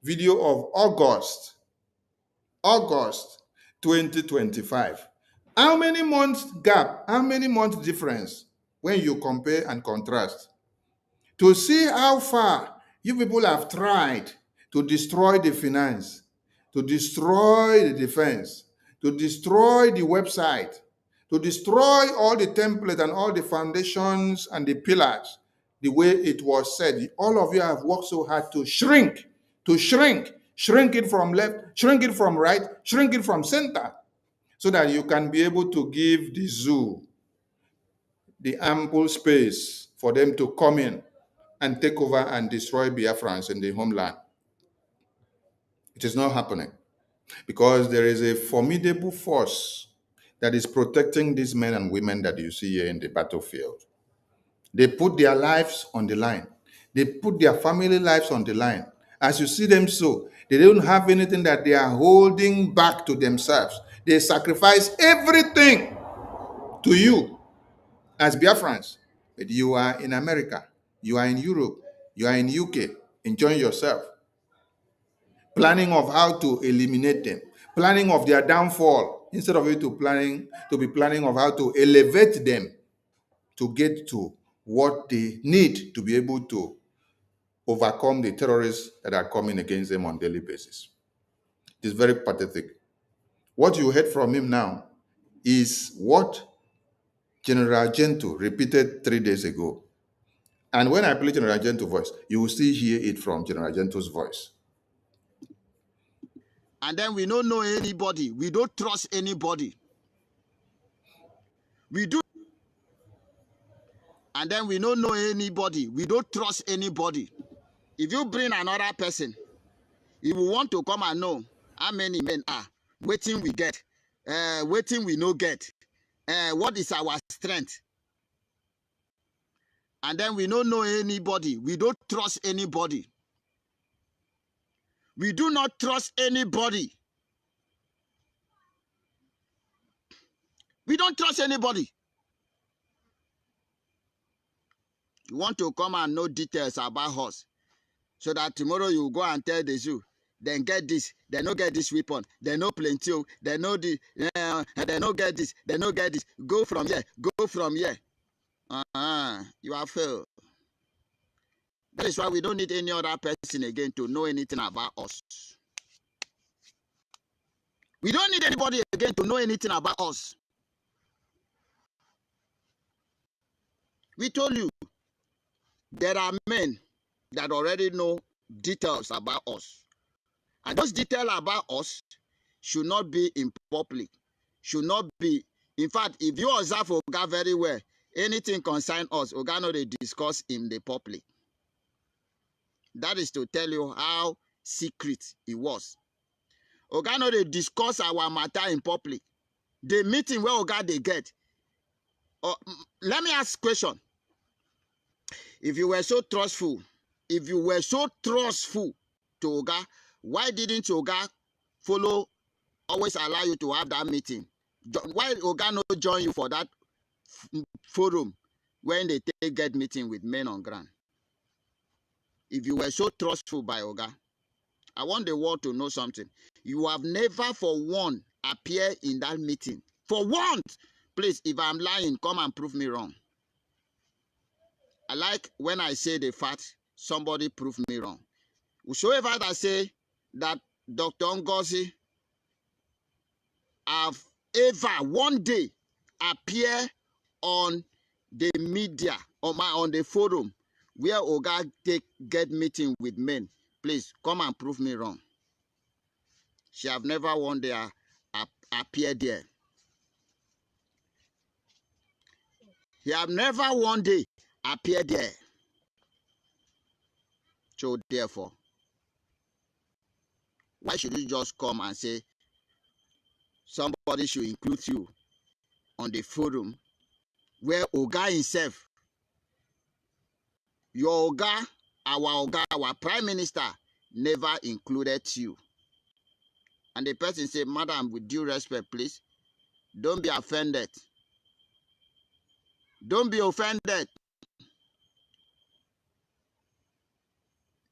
Speaker 4: video of August 2025. How many months gap? How many months difference when you compare and contrast? To see how far you people have tried to destroy the finance, to destroy the defense, to destroy the website, to destroy all the templates and all the foundations and the pillars, the way it was said. All of you have worked so hard to shrink it from left, shrink it from right, shrink it from center, so that you can be able to give the zoo the ample space for them to come in and take over and destroy Biafrans in the homeland. It is not happening because there is a formidable force that is protecting these men and women that you see here in the battlefield. They put their lives on the line. They put their family lives on the line. As you see them so, they don't have anything that they are holding back to themselves. They sacrifice everything to you as Biafrans. But you are in America, you are in Europe, you are in UK, enjoying yourself, planning of how to eliminate them, planning of their downfall, instead of you to be planning of how to elevate them to get to what they need to be able to overcome the terrorists that are coming against them on a daily basis. It is very pathetic. What you heard from him now is what General Gento repeated 3 days ago. And when I play General Gento's voice, you will still hear it from General Gento's voice.
Speaker 5: And then we don't know anybody. We don't trust anybody. We do. And then we don't know anybody. We don't trust anybody. If you bring another person, he will want to come and know how many men are waiting we get, waiting we no get, what is our strength. And then we don't know anybody. We don't trust anybody. We do not trust anybody. We don't trust anybody. You want to come and know details about us, so that tomorrow you go and tell the zoo, then get this, they no get this weapon, they no plenty, they no the, they no get this, they no get this. Go from here, go from here. You are failed. That is why we don't need any other person again to know anything about us. We don't need anybody again to know anything about us. We told you, there are men that already know details about us. And those details about us should not be in public. Should not be. In fact, if you observe Oga very well, anything concern us, Oga no they discuss in the public. That is to tell you how secret it was. Oga no they discuss our matter in public. The meeting where Oga they get. Let me ask a question. If you were so trustful, to Oga, why didn't Oga follow always allow you to have that meeting. Why Oga no join you for that forum when they get meeting with men on ground? If you were so trustful by Oga, I want the world to know something. You have never for one appeared in that meeting. For once. Please, if I'm lying, come and prove me wrong. I like when I say the fact, somebody prove me wrong. Whosoever that say that Dr. Ngozi have ever one day appear on the media, on the forum where Oga get meeting with men, please come and prove me wrong. She have never one day appeared there. He have never one day appeared there. So therefore, why should you just come and say somebody should include you on the forum where Oga himself, your Oga, our Prime Minister, never included you? And the person said, Madam, with due respect, please, don't be offended. Don't be offended.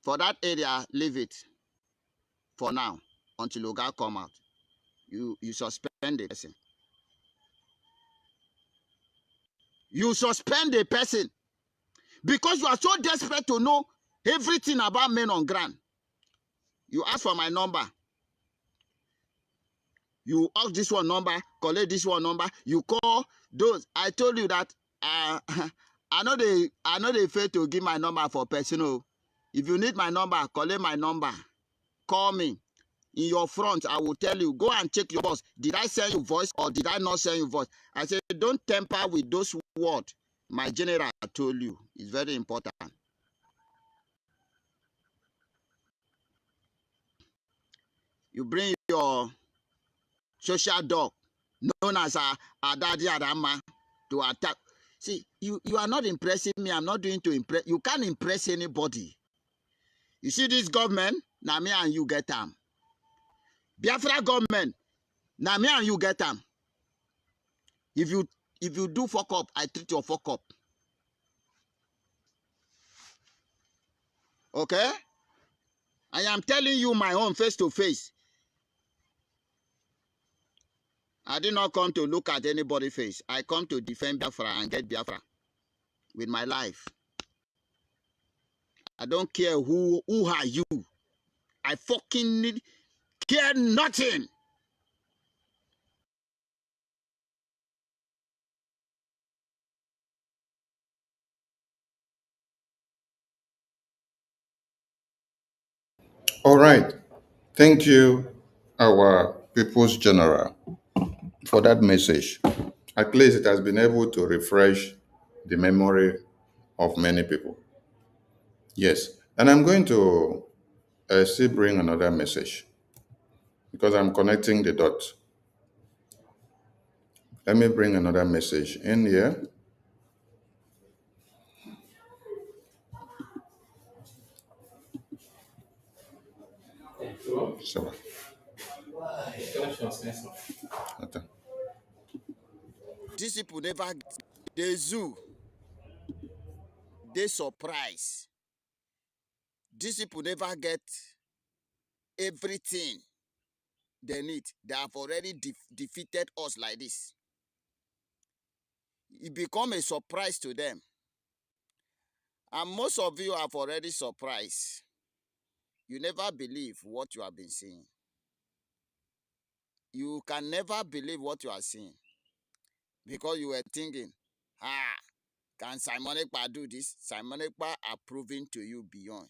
Speaker 5: For that area, leave it for now until Oga come out. You suspend the person. You suspend the person because you are so desperate to know everything about men on ground. You ask for my number. You ask this one number, collect this one number. You call those. I told you that I know they fail to give my number for personal. If you need my number, collect my number. Call me. In your front, I will tell you, go and check your voice. Did I send you voice or did I not send you voice? I said, don't temper with those words. My general told you. It's very important. You bring your social dog, known as a Daddy Adama, to attack. See, you are not impressing me. I'm not doing to impress. You can't impress anybody. You see this government, now me and you get them. Biafra government, now me and you get them. If you do fuck up, I treat your fuck up. Okay? I am telling you my own face to face. I did not come to look at anybody's face. I come to defend Biafra and get Biafra with my life. I don't care who are you. I fucking care nothing.
Speaker 4: All right. Thank you, our People's General, for that message. At least it has been able to refresh the memory of many people. Yes. And I'm going to still bring another message because I'm connecting the dots. Let me bring another message in here. So, okay.
Speaker 5: These people never, they zoo, they surprise. These people never get everything they need. They have already defeated us like this. It become a surprise to them. And most of you have already surprised. You never believe what you have been seeing. You can never believe what you are seeing. Because you were thinking, can Simon Ekpa do this? Simon Ekpa are proving to you beyond.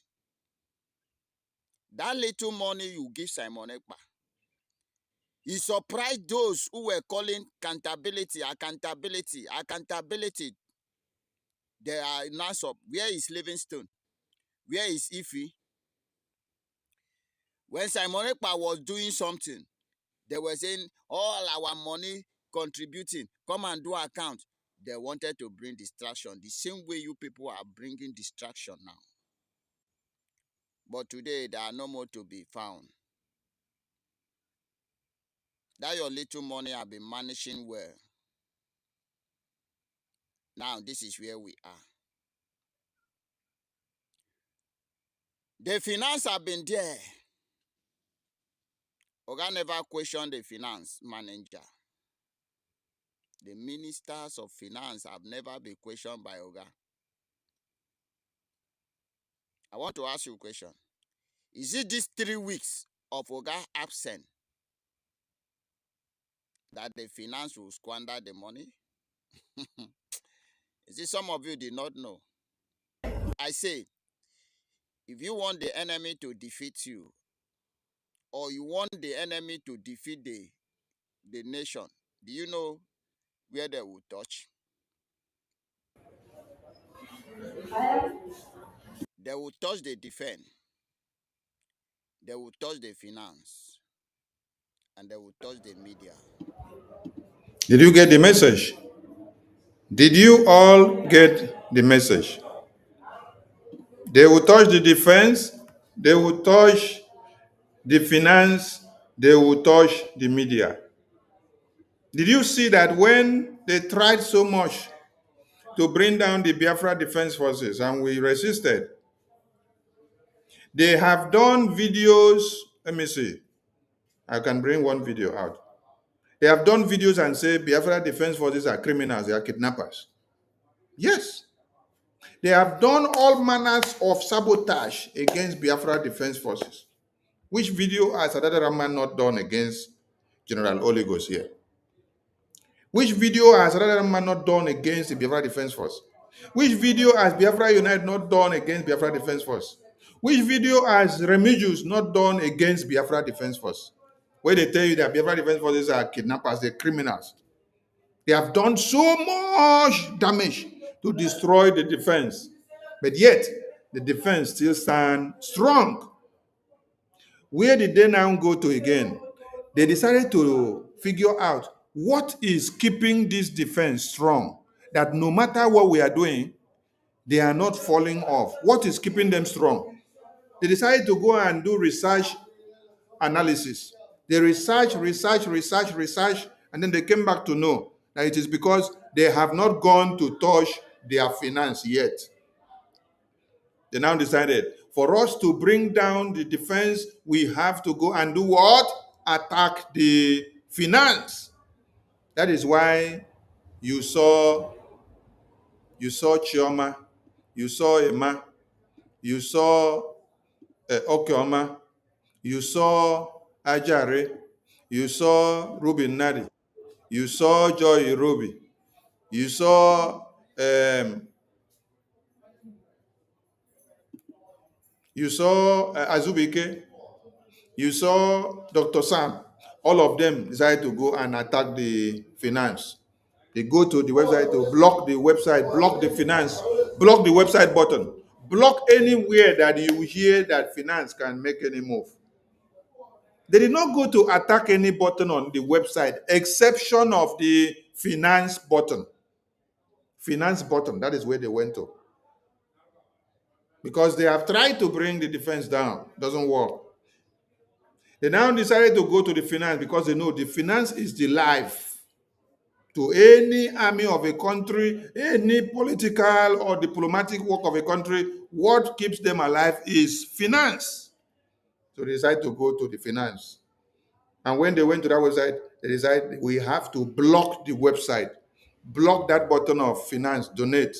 Speaker 5: That little money you give Simon Ekpa, he surprised those who were calling accountability. They are now up. Where is Livingstone? Where is Ifi? When Simon Ekpa was doing something, they were saying all our money contributing. Come and do account. They wanted to bring distraction. The same way you people are bringing distraction now. But today, they are no more to be found. That your little money have been managing well. Now this is where we are. The finance have been there. Oga never questioned the finance manager. The ministers of finance have never been questioned by Oga. I want to ask you a question. Is it these 3 weeks of Oga absent that the finance will squander the money? Is it some of you did not know? I say, if you want the enemy to defeat you, or you want the enemy to defeat the nation, do you know where they will touch? They will touch the defense, they will touch the finance, and they will touch the media.
Speaker 4: Did you get the message? Did you all get the message? They will touch the defense, they will touch the finance, they will touch the media. Did you see that when they tried so much to bring down the Biafra Defense Forces and we resisted, they have done videos? Let me see. I can bring one video out. They have done videos and say Biafra Defense Forces are criminals, they are kidnappers. Yes. They have done all manners of sabotage against Biafra Defense Forces. Which video has Adada Rahman not done against General Oligos here? Which video has Adada Rahman not done against the Biafra Defense Force? Which video has Biafra Unite not done against Biafra Defense Force? Which video has Remigius not done against Biafra Defense Force? Where they tell you that Biafra Defense Forces are kidnappers, they're criminals. They have done so much damage to destroy the defense. But yet, the defense still stands strong. Where did they now go to again? They decided to figure out what is keeping this defense strong, that no matter what we are doing, they are not falling off. What is keeping them strong? They decided to go and do research analysis. They research, and then they came back to know that it is because they have not gone to touch their finance yet. They now decided, for us to bring down the defense, we have to go and do what? Attack the finance. That is why you saw Chioma, you saw Emma, you saw Okeoma, you saw Ajare, you saw Ruben Nadi, you saw Joy Irobi, you saw Azubike, you saw Dr. Sam. All of them decided to go and attack the finance. They go to the website to block the website, block the finance, block the website button, block anywhere that you hear that finance can make any move. They did not go to attack any button on the website, exception of the finance button. Finance button, that is where they went to. Because they have tried to bring the defense down, doesn't work. They now decided to go to the finance because they know the finance is the life to any army of a country, any political or diplomatic work of a country. What keeps them alive is finance. So they decided to go to the finance. And when they went to that website, they decided we have to block the website, block that button of finance, donate,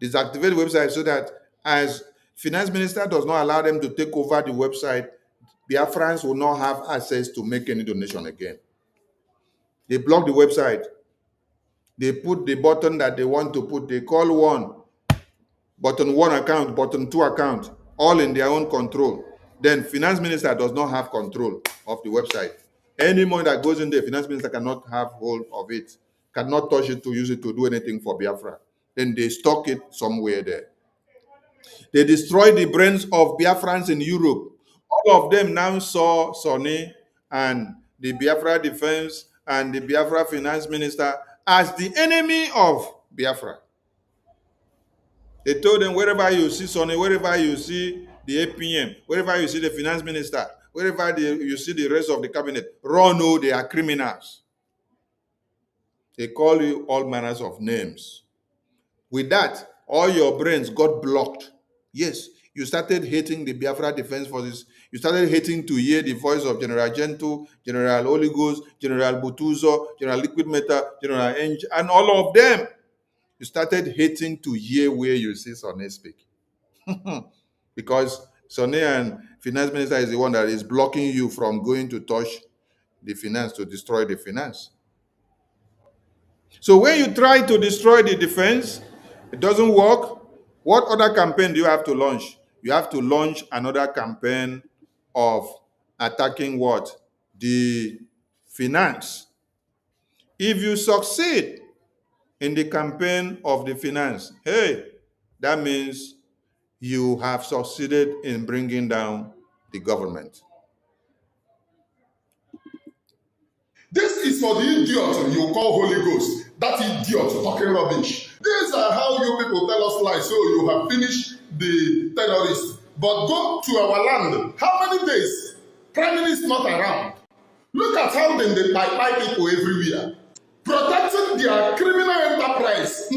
Speaker 4: deactivate the website so that as finance minister does not allow them to take over the website, Biafrans will not have access to make any donation again. They block the website. They put the button that they want to put. They call one, button 1 account, button 2 account, all in their own control. Then finance minister does not have control of the website. Any money that goes in there, finance minister cannot have hold of it, cannot touch it to use it to do anything for Biafra. Then they stock it somewhere there. They destroyed the brains of Biafrans in Europe. All of them now saw Sonny and the Biafra defense and the Biafra finance minister as the enemy of Biafra. They told them, wherever you see Sonny, wherever you see the APM, wherever you see the finance minister, wherever you see the rest of the cabinet, run, oh, they are criminals. They call you all manners of names. With that, all your brains got blocked. Yes, you started hating the Biafra Defense Forces. You started hating to hear the voice of General Gento, General Oligos, General Butuzo, General Liquid Metal, General Eng, and all of them. You started hating to hear where you see Sonny speak. Because Sonny and Finance Minister is the one that is blocking you from going to touch the finance, to destroy the finance. So when you try to destroy the defense, it doesn't work. What other campaign do you have to launch? You have to launch another campaign of attacking what? The finance. If you succeed in the campaign of the finance, hey, that means you have succeeded in bringing down the government.
Speaker 6: This is for the idiot you call Holy Ghost. That idiot talking rubbish. These are how you people tell us lies. So you have finished the terrorists. But go to our land. How many days? Prime Minister not around. Look at how they buy people everywhere. Protecting their criminal enterprise.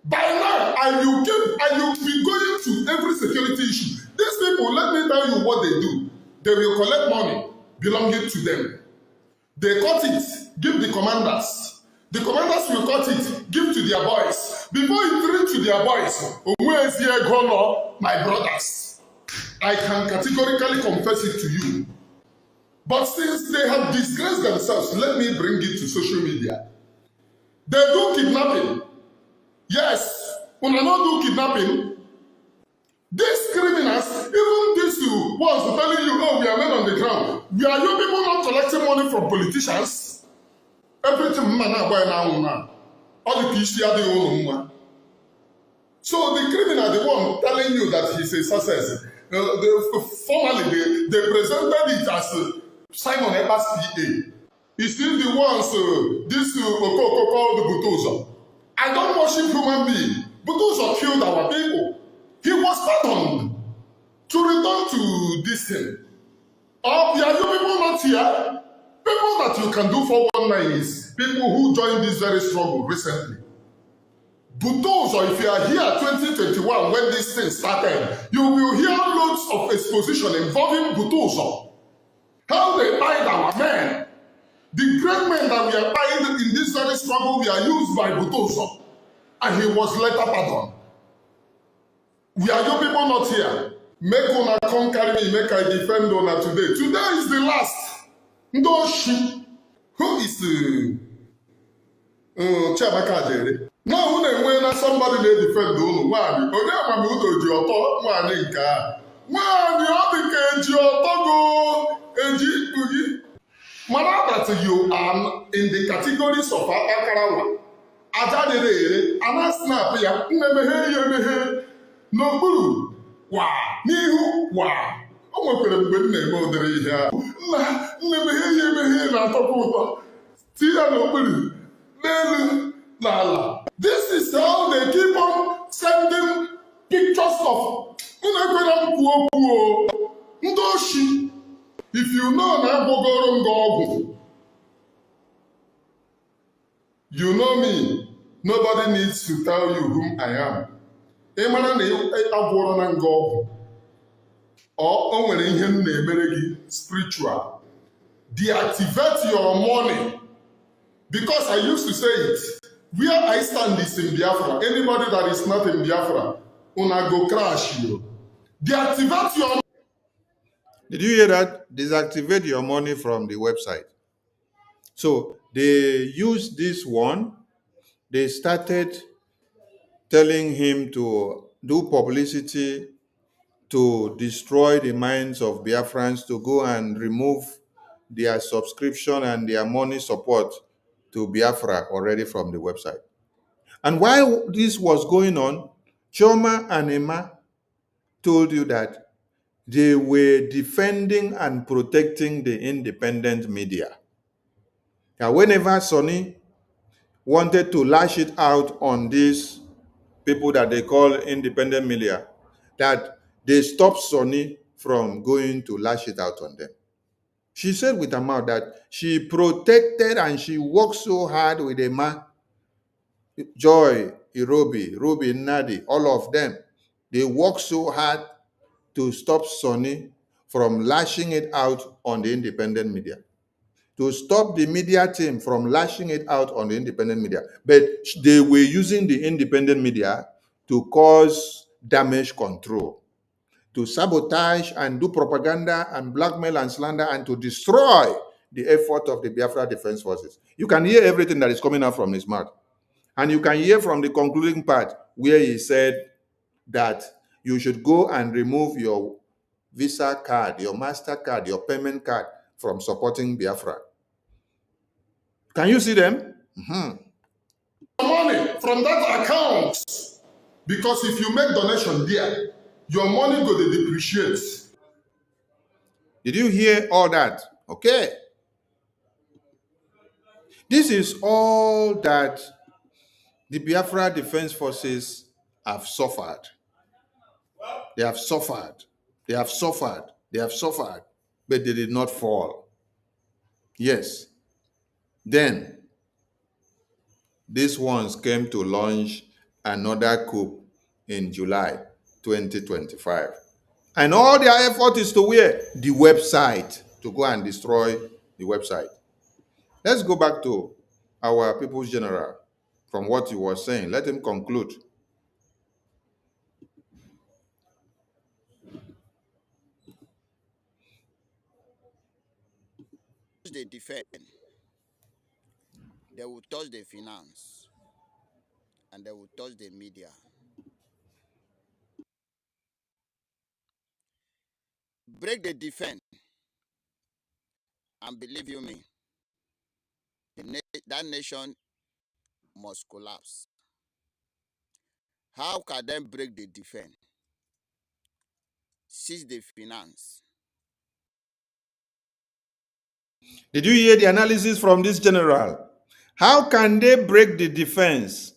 Speaker 6: By now, and you be going to every security issue. These people, let me tell you what they do. They will collect money belonging to them. They cut it, give the commanders. The commanders will cut it, give to their boys. Before it reach to their boys, where is here gone, my brothers? I can categorically confess it to you. But since they have disgraced themselves, let me bring it to social media. They do kidnapping. Yes, when I not do kidnapping, these criminals, even these ones telling you, oh, we are men on the ground. We are you people not collecting money from politicians? Everything man now. All the PC are the own. So the criminal, the one telling you that he's a success, formally they presented it as Simon Eber's PA. He's still the ones, this Okoko called the Butuzo. I don't worship human being. Butuzo killed our people. He was pardoned to return to this thing. Are you people not here? People that you can do for 1 night is people who joined this very struggle recently. Butuzo, if you are here 2021 when this thing started, you will hear loads of exposition involving Butuzo. How they bind our men. The great men that we are buying in this very struggle we are used by Butuzo. And he was later pardoned. We are you people not here. Make una come carry me, make I defend una today. Today is the last. Ndoshi. Who is Chiamaka Jere? Now when somebody they defend unu, nwani. Onye amami udo ji oto nwani nke a. Nwani ọ dị ka eji oto go eji ikpugi. Mana that you are in the categories of Akarawa. Ajadere, ana snap ya, emeghe. N'okpuru wa n'ihu wa o nwekwara mgbe m na-eme ụdịrị ihe ahụ emeghe na-atọkwa ụtọ tinye ya n'okpuru n'elu n'ala. This is how they keep on sending pictures of ekwere m kwuo okwu ndị oshi. If you know na agbogoro m gị ọgwụ, you know me. Nobody needs to tell you whom I am. Ịmara na agwụrụ na nga ọgwụ o nwere ihe m na-emere gị spiritual. Deactivate your money. Because I used to say it. Where I stand is in Biafra. Anybody that is not in Biafra, una go crash you. Deactivate your money.
Speaker 4: Did you hear that? Deactivate your money from the website. So they used this one. They started telling him to do publicity to destroy the minds of Biafrans, to go and remove their subscription and their money support to Biafra already from the website. And while this was going on, Chioma and Emma told you that they were defending and protecting the independent media. Now, whenever Sonny wanted to lash it out on these people that they call independent media, that they stopped Sonny from going to lash it out on them. She said with her mouth that she protected and she worked so hard with Emma, Joy, Irobi, Ruby, Nadi, all of them. They worked so hard to stop Sonny from lashing it out on the independent media, to stop the media team from lashing it out on the independent media. But they were using the independent media to cause damage control, to sabotage and do propaganda and blackmail and slander and to destroy the effort of the Biafra Defense Forces. You can hear everything that is coming out from his mouth. And you can hear from the concluding part where he said that you should go and remove your Visa card, your MasterCard, your payment card from supporting Biafra. Can you see them?
Speaker 6: Money from that account. Because if you make donation there, your money go to depreciate.
Speaker 4: Did you hear all that? Okay. This is all that the Biafra Defense Forces have suffered. They have suffered. They have suffered. They have suffered. But they did not fall. Yes. Then, these ones came to launch another coup in July 2025. And all their effort is to where? The website, to go and destroy the website. Let's go back to our People's General from what he was saying. Let him conclude.
Speaker 5: They defend, they will touch the finance, and they will touch the media. Break the defense, and believe you me, that nation must collapse. How can they break the defense? Seize the finance.
Speaker 4: Did you hear the analysis from this general? How can they break the defense?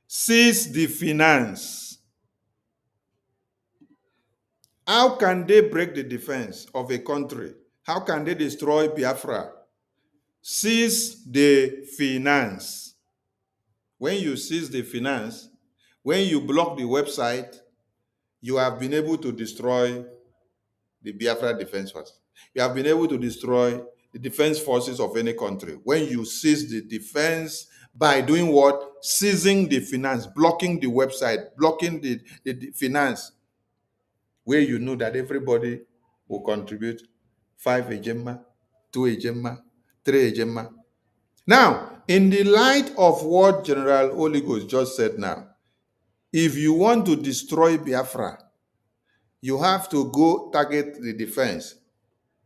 Speaker 4: Seize the finance. How can they break the defense of a country? How can they destroy Biafra? Seize the finance. When you seize the finance, when you block the website, you have been able to destroy the Biafra Defense Force. You have been able to destroy the defense forces of any country. When you seize the defense by doing what? Seizing the finance, blocking the website, blocking the finance, where you know that everybody will contribute 5 ejema, 2 ejema, 3 ejema. Now, in the light of what General Oligos just said now, if you want to destroy Biafra, you have to go target the defense.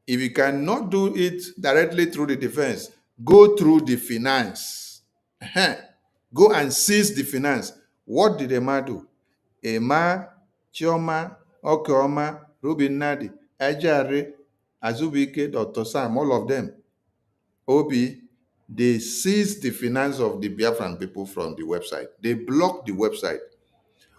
Speaker 4: If you cannot do it directly through the defense, go through the finance. Go and seize the finance. What did Emma do? Emma, Chioma, Okeoma, Ruben Nadi, Ajare, Azubike, Dr. Sam, all of them, Obi, they seized the finance of the Biafran people from the website. They blocked the website.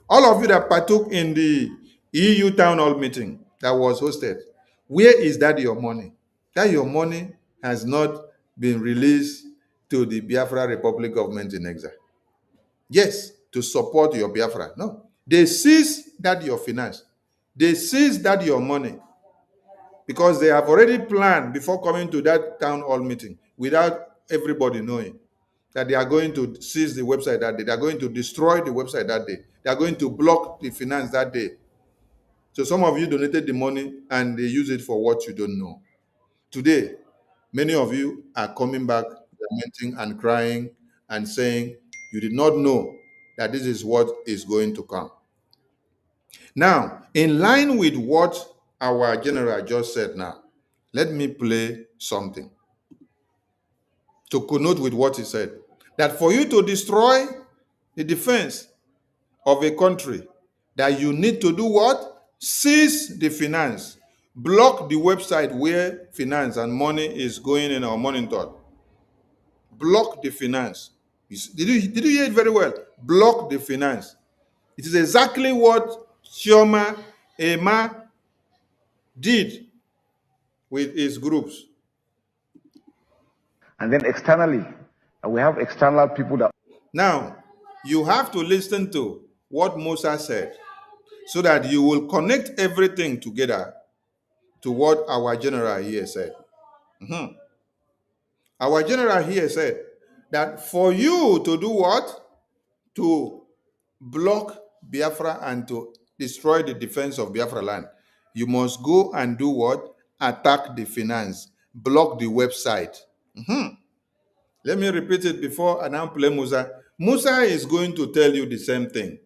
Speaker 4: All of you that partook in the EU town hall meeting that was hosted, where is that your money? That your money has not been released to the Biafra Republic government in exile. Yes, to support your Biafra. No. They seized that your finance. They seized that your money because they have already planned before coming to that town hall meeting without everybody knowing that they are going to seize the website that day. They are going to destroy the website that day. They are going to block the finance that day. So some of you donated the money and they use it for what you don't know. Today, many of you are coming back, lamenting and crying and saying you did not know that this is what is going to come. Now, in line with what our general just said now, let me play something to connote with what he said. That for you to destroy the defense of a country, that you need to do what? Seize the finance. Block the website where finance and money is going in our monitor. Block the finance. Did you hear it very well? Block the finance. It is exactly what Chioma, Emma, did with his groups.
Speaker 7: And then externally, we have external people that.
Speaker 4: Now, you have to listen to what Musa said so that you will connect everything together to what our general here said. Our general here said that for you to do what? To block Biafra and to destroy the defense of Biafra land, you must go and do what? Attack the finance, block the website. Let me repeat it before I now play Musa. Musa is going to tell you the same thing.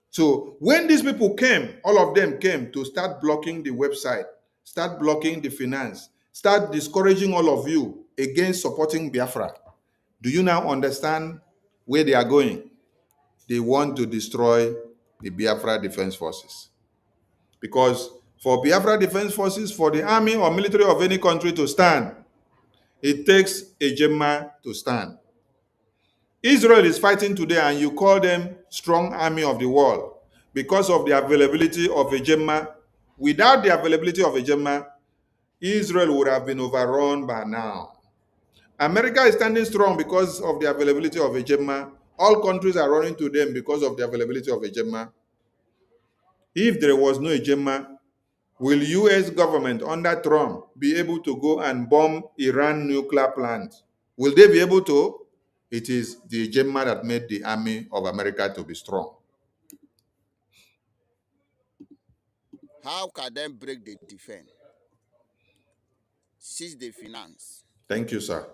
Speaker 4: So when these people came, all of them came to start blocking the website, start blocking the finance, start discouraging all of you against supporting Biafra. Do you now understand where they are going? They want to destroy the Biafra Defense Forces. Because for Biafra Defense Forces, for the army or military of any country to stand, it takes a Gemma to stand. Israel is fighting today and you call them strong army of the world because of the availability of a Gemma. Without the availability of a Gemma, Israel would have been overrun by now. America is standing strong because of the availability of a Gemma. All countries are running to them because of the availability of a Gemma. If there was no Gemma, will U.S. government under Trump be able to go and bomb Iran nuclear plant? Will they be able to? It is the Gemma that made the army of America to be strong.
Speaker 5: How can they break the defense? Seize the finance.
Speaker 4: Thank you, sir.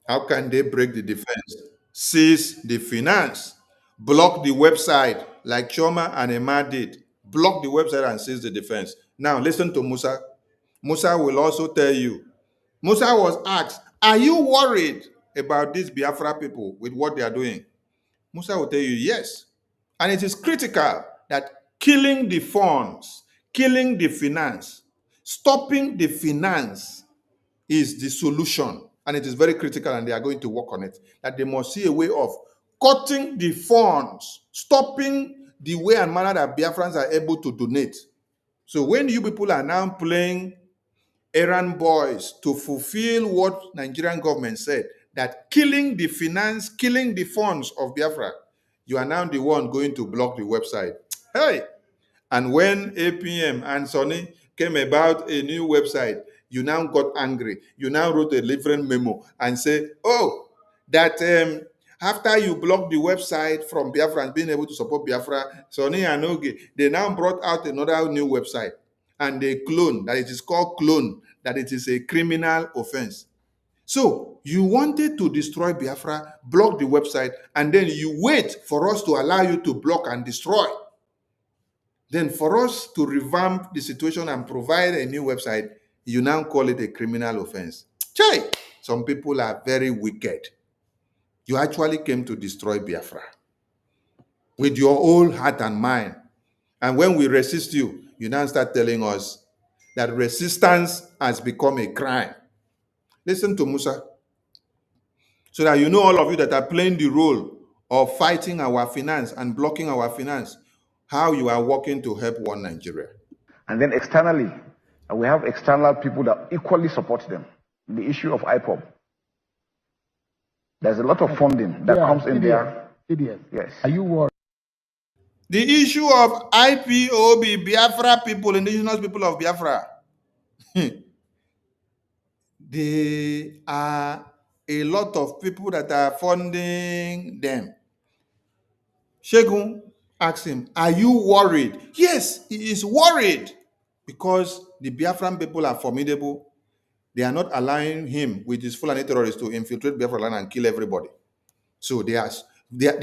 Speaker 4: How can they break the defense? Seize the finance. Block the website like Chioma and Emma did. Block the website and seize the defense. Now listen to Musa. Musa will also tell you. Musa was asked, are you worried about these Biafra people with what they are doing? Musa will tell you yes. And it is critical that killing the funds, killing the finance, stopping the finance is the solution. And it is very critical and they are going to work on it. That they must see a way of cutting the funds, stopping the way and manner that Biafrans are able to donate. So when you people are now playing errand boys to fulfill what Nigerian government said, that killing the finance, killing the funds of Biafra, you are now the one going to block the website. Hey! And when APM and Sonny came about a new website, you now got angry. You now wrote a different memo and say, oh, that after you blocked the website from Biafra and being able to support Biafra, Sonny and Oge, they now brought out another new website. And they clone, that it is called clone, that it is a criminal offense. So you wanted to destroy Biafra, block the website, and then you wait for us to allow you to block and destroy. Then for us to revamp the situation and provide a new website, you now call it a criminal offense. Chai! Some people are very wicked. You actually came to destroy Biafra with your whole heart and mind. And when we resist you, you now start telling us that resistance has become a crime. Listen to Musa. So that you know, all of you that are playing the role of fighting our finance and blocking our finance, how you are working to help one Nigeria.
Speaker 7: And then externally, we have external people that equally support them. The issue of IPOB. There's a lot of funding that comes in there. Yes. Are you worried?
Speaker 4: The issue of IPOB, Biafra people, indigenous people of Biafra, there are a lot of people that are funding them. Shegun asked him, are you worried? Yes, he is worried because the Biafran people are formidable. They are not allowing him with his Fulani terrorists to infiltrate Biafra land and kill everybody. So they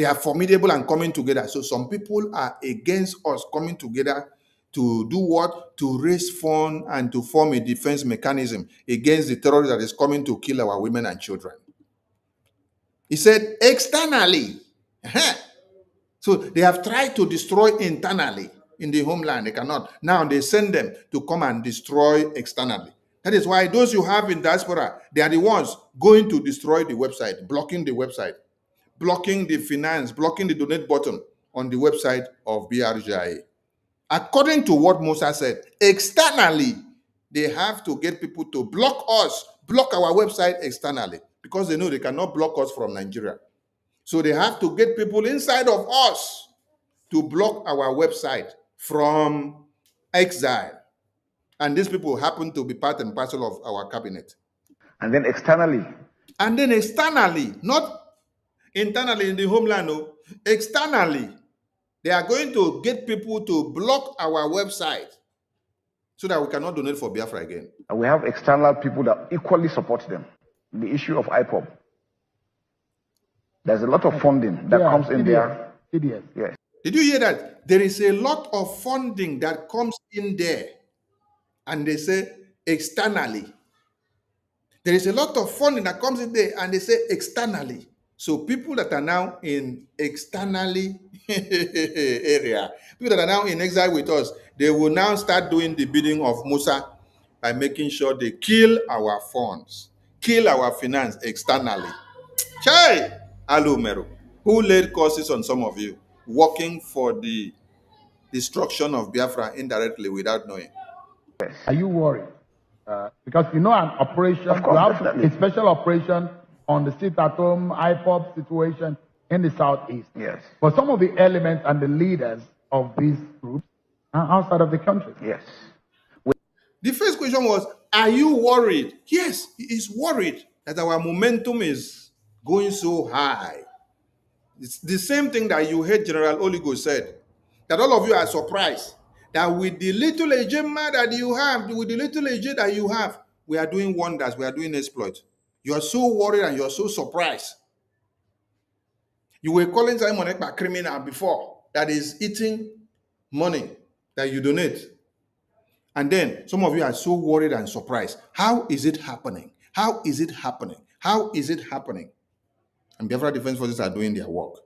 Speaker 4: are formidable and coming together. So some people are against us coming together to do what? To raise funds and to form a defense mechanism against the terrorist that is coming to kill our women and children. He said externally. So they have tried to destroy internally in the homeland. They cannot. Now they send them to come and destroy externally. That is why those you have in diaspora, they are the ones going to destroy the website, blocking the website, blocking the finance, blocking the donate button on the website of BRGIA. According to what Musa said, externally, they have to get people to block us, block our website externally, because they know they cannot block us from Nigeria. So they have to get people inside of us to block our website from exile. And these people happen to be part and parcel of our cabinet.
Speaker 7: And then externally.
Speaker 4: And then externally, not internally in the homeland, no, externally, they are going to get people to block our website so that we cannot donate for Biafra again.
Speaker 7: And we have external people that equally support them. The issue of IPOB. There's a lot of funding that comes in there.
Speaker 8: Yes.
Speaker 4: Did you hear that? There is a lot of funding that comes in there. And they say externally. There is a lot of funding that comes in there and they say externally. So people that are now in externally area, people that are now in exile with us, they will now start doing the bidding of Musa by making sure they kill our funds, kill our finance externally. Chai! Alumeru, who laid curses on some of you, working for the destruction of Biafra indirectly without knowing.
Speaker 8: Are you worried? Because an operation,
Speaker 7: of course,
Speaker 8: you have
Speaker 7: definitely.
Speaker 8: a special operation on the sit-at-home IPOB situation in the southeast.
Speaker 7: Yes.
Speaker 8: But some of the elements and the leaders of these groups are outside of the country.
Speaker 7: Yes.
Speaker 4: The first question was, are you worried? Yes, he is worried that our momentum is going so high. It's the same thing that you heard General Oligo said, that all of you are surprised that with the little agenda that you have, with the little agenda that you have, we are doing wonders, we are doing exploits. You are so worried and you are so surprised. You were calling Simon Ekpa criminal before, that is eating money that you donate. And then some of you are so worried and surprised. How is it happening? How is it happening? How is it happening? And Biafra Defense Forces are doing their work.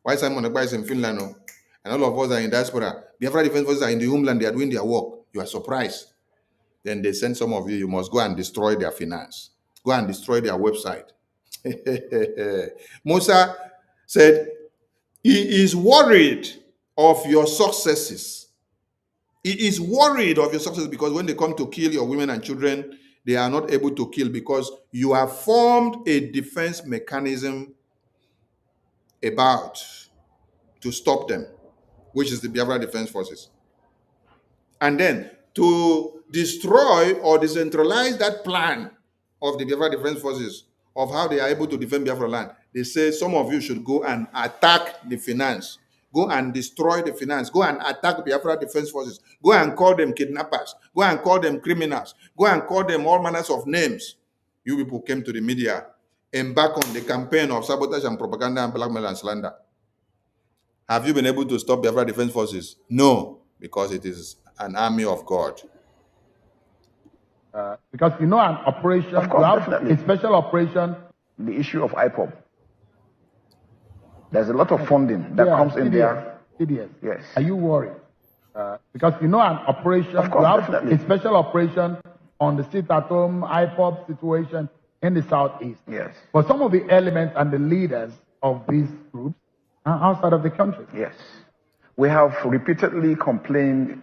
Speaker 4: Why Simon Ekpa is in Finland, and all of us are in diaspora? Biafra Defense Forces are in the homeland, they are doing their work. You are surprised. Then they send some of you, you must go and destroy their finance. Go and destroy their website. Musa said, he is worried of your successes. He is worried of your success because when they come to kill your women and children, they are not able to kill because you have formed a defense mechanism about to stop them, which is the Biafra Defense Forces. And then to destroy or decentralize that plan of the Biafra Defense Forces of how they are able to defend Biafra land, they say some of you should go and attack the finance. Go and destroy the finance. Go and attack Biafra Defense Forces. Go and call them kidnappers. Go and call them criminals. Go and call them all manners of names. You people came to the media, embark on the campaign of sabotage and propaganda and blackmail and slander. Have you been able to stop Biafra Defense Forces? No, because it is an army of God.
Speaker 8: Because an operation,
Speaker 7: Of course,
Speaker 8: you have
Speaker 7: definitely.
Speaker 8: a special operation.
Speaker 7: The issue of IPOB. There's a lot of funding that comes in there.
Speaker 8: Yes. Are you worried? Because an operation,
Speaker 7: Of course,
Speaker 8: you have
Speaker 7: definitely.
Speaker 8: a special operation on the sit-at-home IPOB situation in the southeast.
Speaker 7: Yes.
Speaker 8: But some of the elements and the leaders of these groups are outside of the country.
Speaker 7: Yes. We have repeatedly complained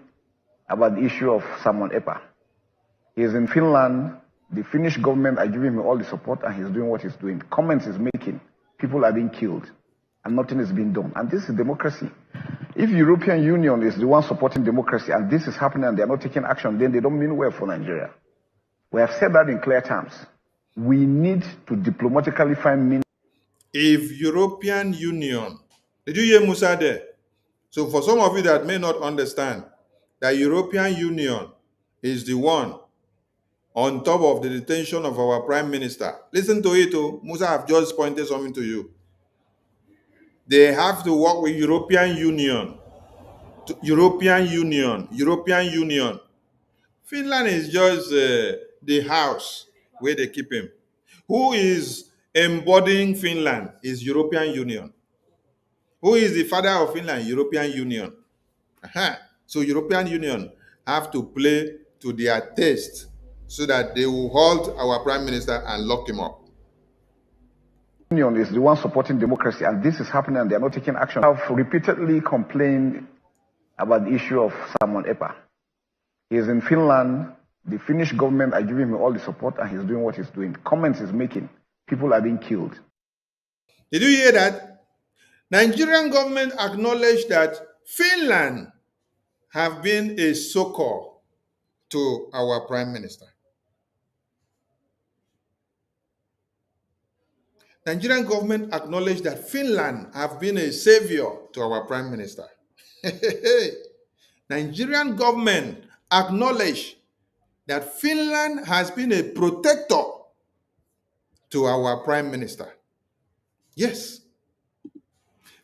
Speaker 7: about the issue of Simon Ekpa. He is in Finland. The Finnish government are giving him all the support and he's doing what he's doing. Comments he's making. People are being killed and nothing is being done. And this is democracy. If European Union is the one supporting democracy and this is happening and they're not taking action, then they don't mean well for Nigeria. We have said that in clear terms. We need to diplomatically find means.
Speaker 4: If European Union, did you hear Musa there? So for some of you that may not understand, that European Union is the one on top of the detention of our Prime Minister. Listen to it, Musa have just pointed something to you. They have to work with European Union. European Union. Finland is just the house where they keep him. Who is embodying Finland is European Union. Who is the father of Finland? European Union. So European Union have to play to their taste so that they will hold our Prime Minister and lock him up.
Speaker 7: Union is the one supporting democracy and this is happening and they're not taking action. I have repeatedly complained about the issue of Simon Epa. He is in Finland. The Finnish government are giving him all the support, and he's doing what he's doing. Comments he's making. People are being killed.
Speaker 4: Did you hear that? Nigerian government acknowledged that Finland have been a succor to our prime minister. Nigerian government acknowledged that Finland have been a savior to our prime minister. Nigerian government acknowledged that Finland has been a protector to our prime minister. Yes.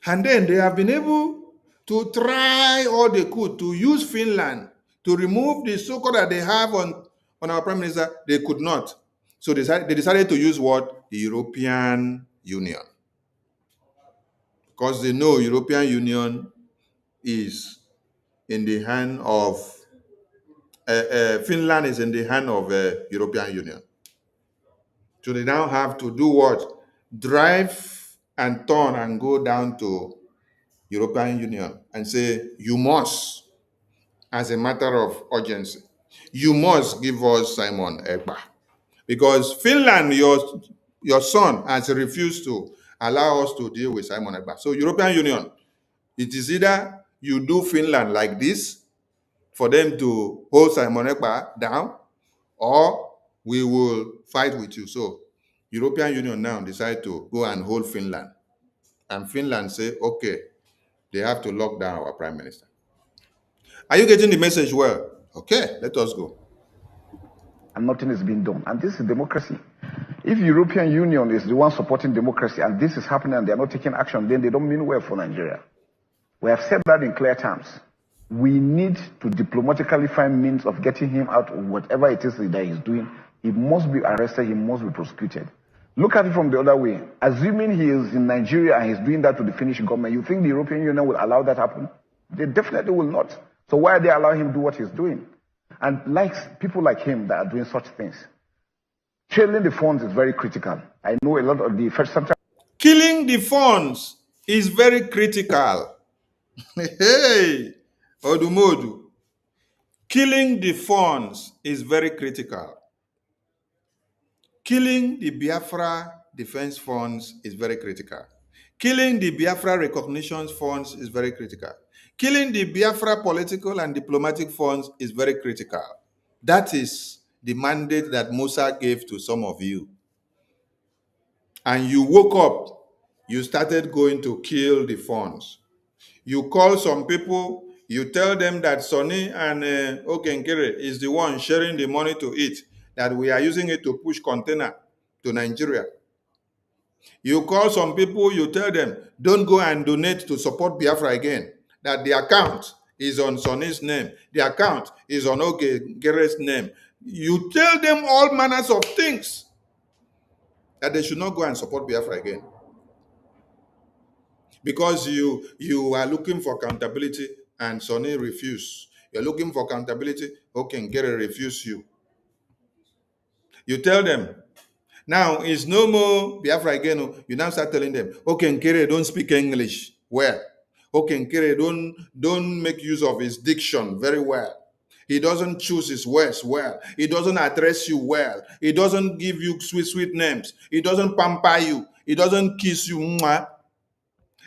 Speaker 4: And then they have been able to try all they could to use Finland to remove the so-called that they have on our prime minister. They could not. So they decided to use what? The European Union. Because they know European Union is in the hand of, Finland is in the hand of European Union. So they now have to do what? Drive and turn and go down to European Union and say, you must, as a matter of urgency, you must give us Simon Ekpa. Because Finland, your son, has refused to allow us to deal with Simon Ekpa. So European Union, it is either you do Finland like this for them to hold Simon Ekpa down, or we will fight with you. So European Union now decide to go and hold Finland. And Finland say, okay, they have to lock down our prime minister. Are you getting the message well? Okay, let us go.
Speaker 7: And nothing is being done. And this is democracy. If European Union is the one supporting democracy and this is happening and they're not taking action, then they don't mean well for Nigeria. We have said that in clear terms. We need to diplomatically find means of getting him out of whatever it is that he's doing. He must be arrested. He must be prosecuted. Look at it from the other way. Assuming he is in Nigeria and he's doing that to the Finnish government, you think the European Union will allow that happen? They definitely will not. So why are they allowing him to do what he's doing? And people like him that are doing such things. Trailing the funds is very critical. I know a lot of the first central.
Speaker 4: Killing the funds is very critical. Hey, Odumodu. Killing the funds is very critical. Killing the Biafra Defense Funds is very critical. Killing the Biafra Recognition Funds is very critical. Killing the Biafra Political and Diplomatic Funds is very critical. That is the mandate that Musa gave to some of you. And you woke up, you started going to kill the funds. You call some people, you tell them that Sonny and Okenkere is the one sharing the money to it, that we are using it to push container to Nigeria. You call some people, you tell them, don't go and donate to support Biafra again, that the account is on Sonny's name, the account is on Okenkere's name. You tell them all manners of things, that they should not go and support Biafra again. Because you are looking for accountability and Sonny refused. You're looking for accountability, Okenkere refuse you. You tell them, now it's no more Biafra again. You now start telling them, Okenkere don't speak English well. Okenkere don't make use of his diction very well. He doesn't choose his words well. He doesn't address you well. He doesn't give you sweet names. He doesn't pamper you. He doesn't kiss you. Mwah.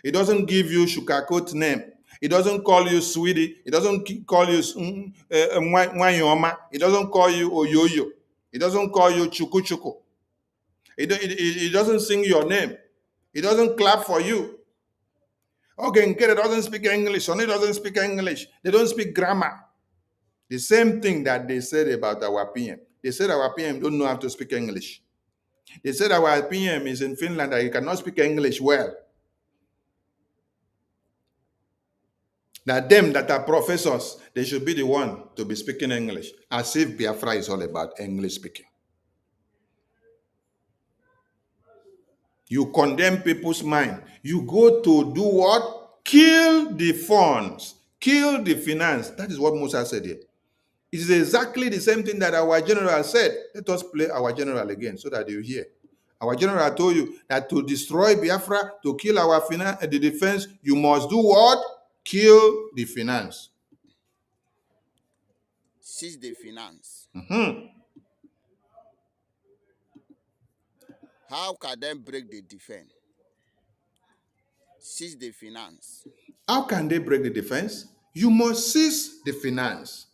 Speaker 4: He doesn't give you sugarcoat name. He doesn't call you sweetie. He doesn't call you mwanyoma. He doesn't call you oyoyo. He doesn't call you chuku chuku. He doesn't sing your name. He doesn't clap for you. Okay, Nkere doesn't speak English. Sonny doesn't speak English. They don't speak grammar. The same thing that they said about our PM. They said our PM don't know how to speak English. They said our PM is in Finland that he cannot speak English well. That them that are professors, they should be the one to be speaking English, as if Biafra is all about English speaking. You condemn people's mind. You go to do what? Kill the funds, kill the finance. That is what Musa said here. It is exactly the same thing that our general said. Let us play our general again so that you hear. Our general told you that to destroy Biafra, to kill our finance, the defense, you must do what? Kill the finance.
Speaker 5: seize the finance. How can they break the defense? Seize the finance.
Speaker 4: How can they break the defense? You must seize the finance.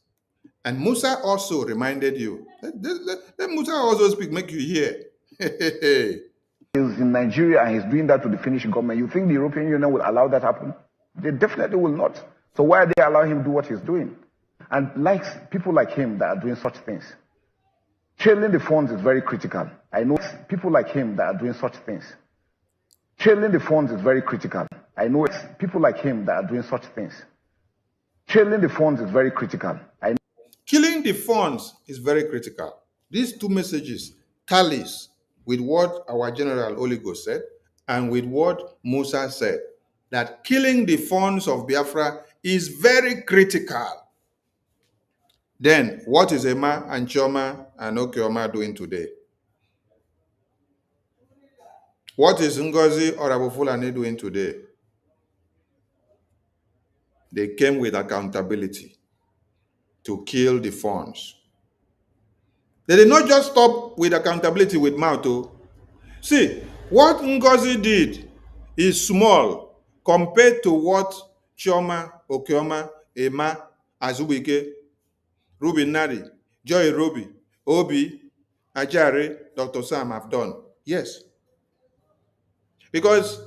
Speaker 4: And Musa also reminded you. Let Musa also speak, make you hear.
Speaker 7: He's in Nigeria and he's doing that to the Finnish government. You think the European Union will allow that happen? They definitely will not. So why are they allowing him to do what he's doing? And people like him that are doing such things. Channeling the funds is very critical. I know people like him that are doing such things. Channeling the funds is very critical. I know people like him that are doing such things. Channeling the funds is very critical.
Speaker 4: Killing the funds is very critical. These two messages tallies with what our General Oligo said and with what Musa said, that killing the funds of Biafra is very critical. Then, what is Emma and Chioma and Okeoma doing today? What is Ngozi or Abu Fulani doing today? They came with accountability to kill the funds. They did not just stop with accountability with mouth. See, what Ngozi did is small compared to what Chioma, Okeoma, Emma, Azubike, Ruby Nari, Joy Ruby, Obi, Ajare, Dr. Sam have done. Yes. Because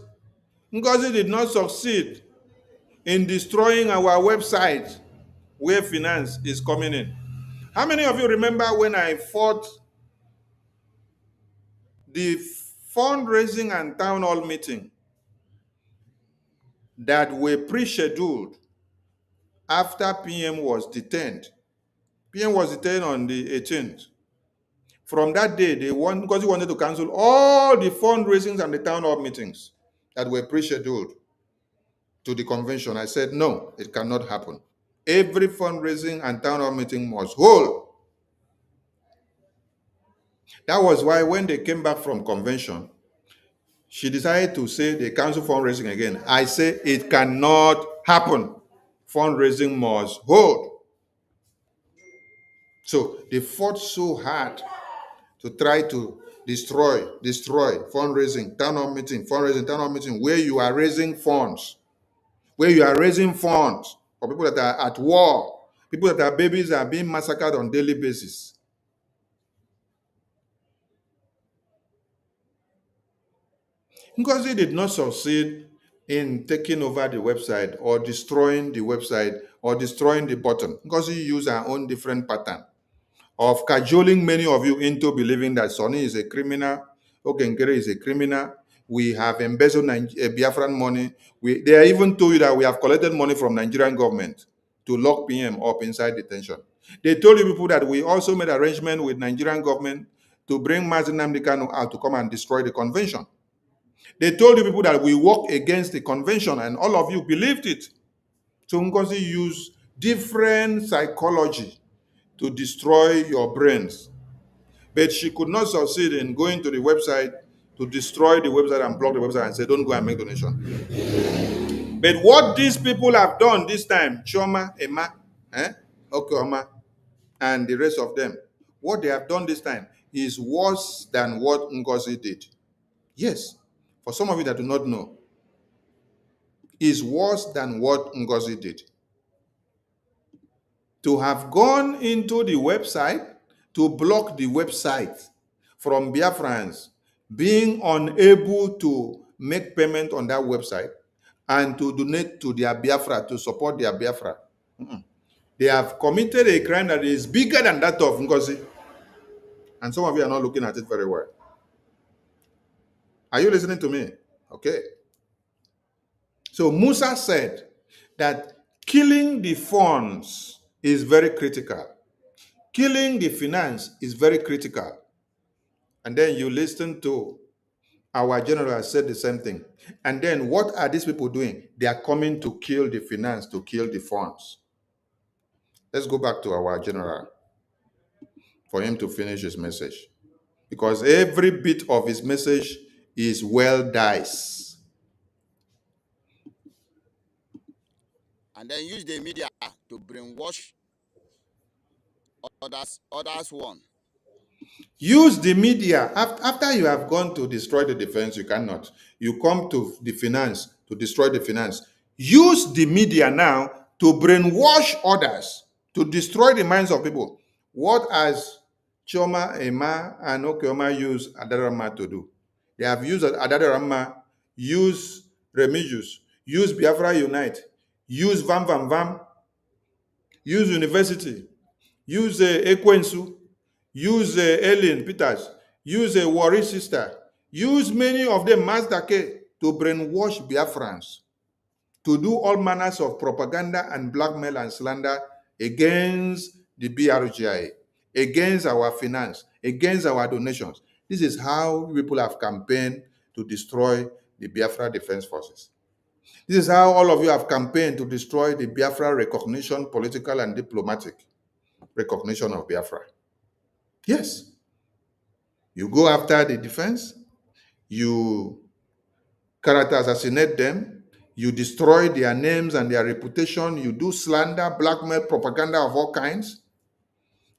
Speaker 4: Ngozi did not succeed in destroying our website where finance is coming in. How many of you remember when I fought the fundraising and town hall meeting that were pre-scheduled after PM was detained? PM was detained on the 18th. From that day, because he wanted to cancel all the fundraisings and the town hall meetings that were pre-scheduled to the convention. I said, no, it cannot happen. Every fundraising and town hall meeting must hold. That was why when they came back from convention, she decided to say they cancel fundraising again. I say it cannot happen. Fundraising must hold. So they fought so hard to try to destroy fundraising, town hall meeting, fundraising, town hall meeting, where you are raising funds, for people that are at war, people that are babies are being massacred on a daily basis. Ngozi did not succeed in taking over the website or destroying the website or destroying the button. Ngozi used her own different pattern of cajoling many of you into believing that Sonny is a criminal, Ogengere is a criminal, we have embezzled Biafran money. They even told you that we have collected money from Nigerian government to lock PM up inside detention. They told you people that we also made arrangement with Nigerian government to bring Mazi Nnamdi Kanu out to come and destroy the convention. They told you people that we work against the convention, and all of you believed it. So Ngozi used different psychology to destroy your brains. But she could not succeed in going to the website to destroy the website and block the website and say, don't go and make donation. But what these people have done this time, Chioma, Emma, Okeoma, and the rest of them, what they have done this time is worse than what Ngozi did. Yes, for some of you that do not know, is worse than what Ngozi did. To have gone into the website to block the website from Biafrans being unable to make payment on that website and to donate to their Biafra, to support their Biafra. They have committed a crime that is bigger than that of Ngozi. And some of you are not looking at it very well. Are you listening to me? Okay. So Musa said that killing the funds is very critical. Killing the finance is very critical. And then you listen to our general said the same thing. And then what are these people doing? They are coming to kill the finance, to kill the funds. Let's go back to our general for him to finish his message. Because every bit of his message is well diced.
Speaker 5: And then use the media to brainwash Others won.
Speaker 4: Use the media. After you have gone to destroy the defense, you cannot. You come to the finance to destroy the finance. Use the media now to brainwash others, to destroy the minds of people. What has Chioma, Emma, and Okeoma used Adarama to do? They have used Adarama, use Remigius, use Biafra Unite, use Vam Vam Vam, use University, use Ekwensu, use Ellen Peters, use a Warri sister, use many of them, Mazdake, to brainwash Biafrans, to do all manners of propaganda and blackmail and slander against the BRGI, against our finance, against our donations. This is how people have campaigned to destroy the Biafra Defense Forces. This is how all of you have campaigned to destroy the Biafra recognition, political and diplomatic recognition of Biafra. Yes. You go after the defense, you character assassinate them, you destroy their names and their reputation, you do slander, blackmail, propaganda of all kinds.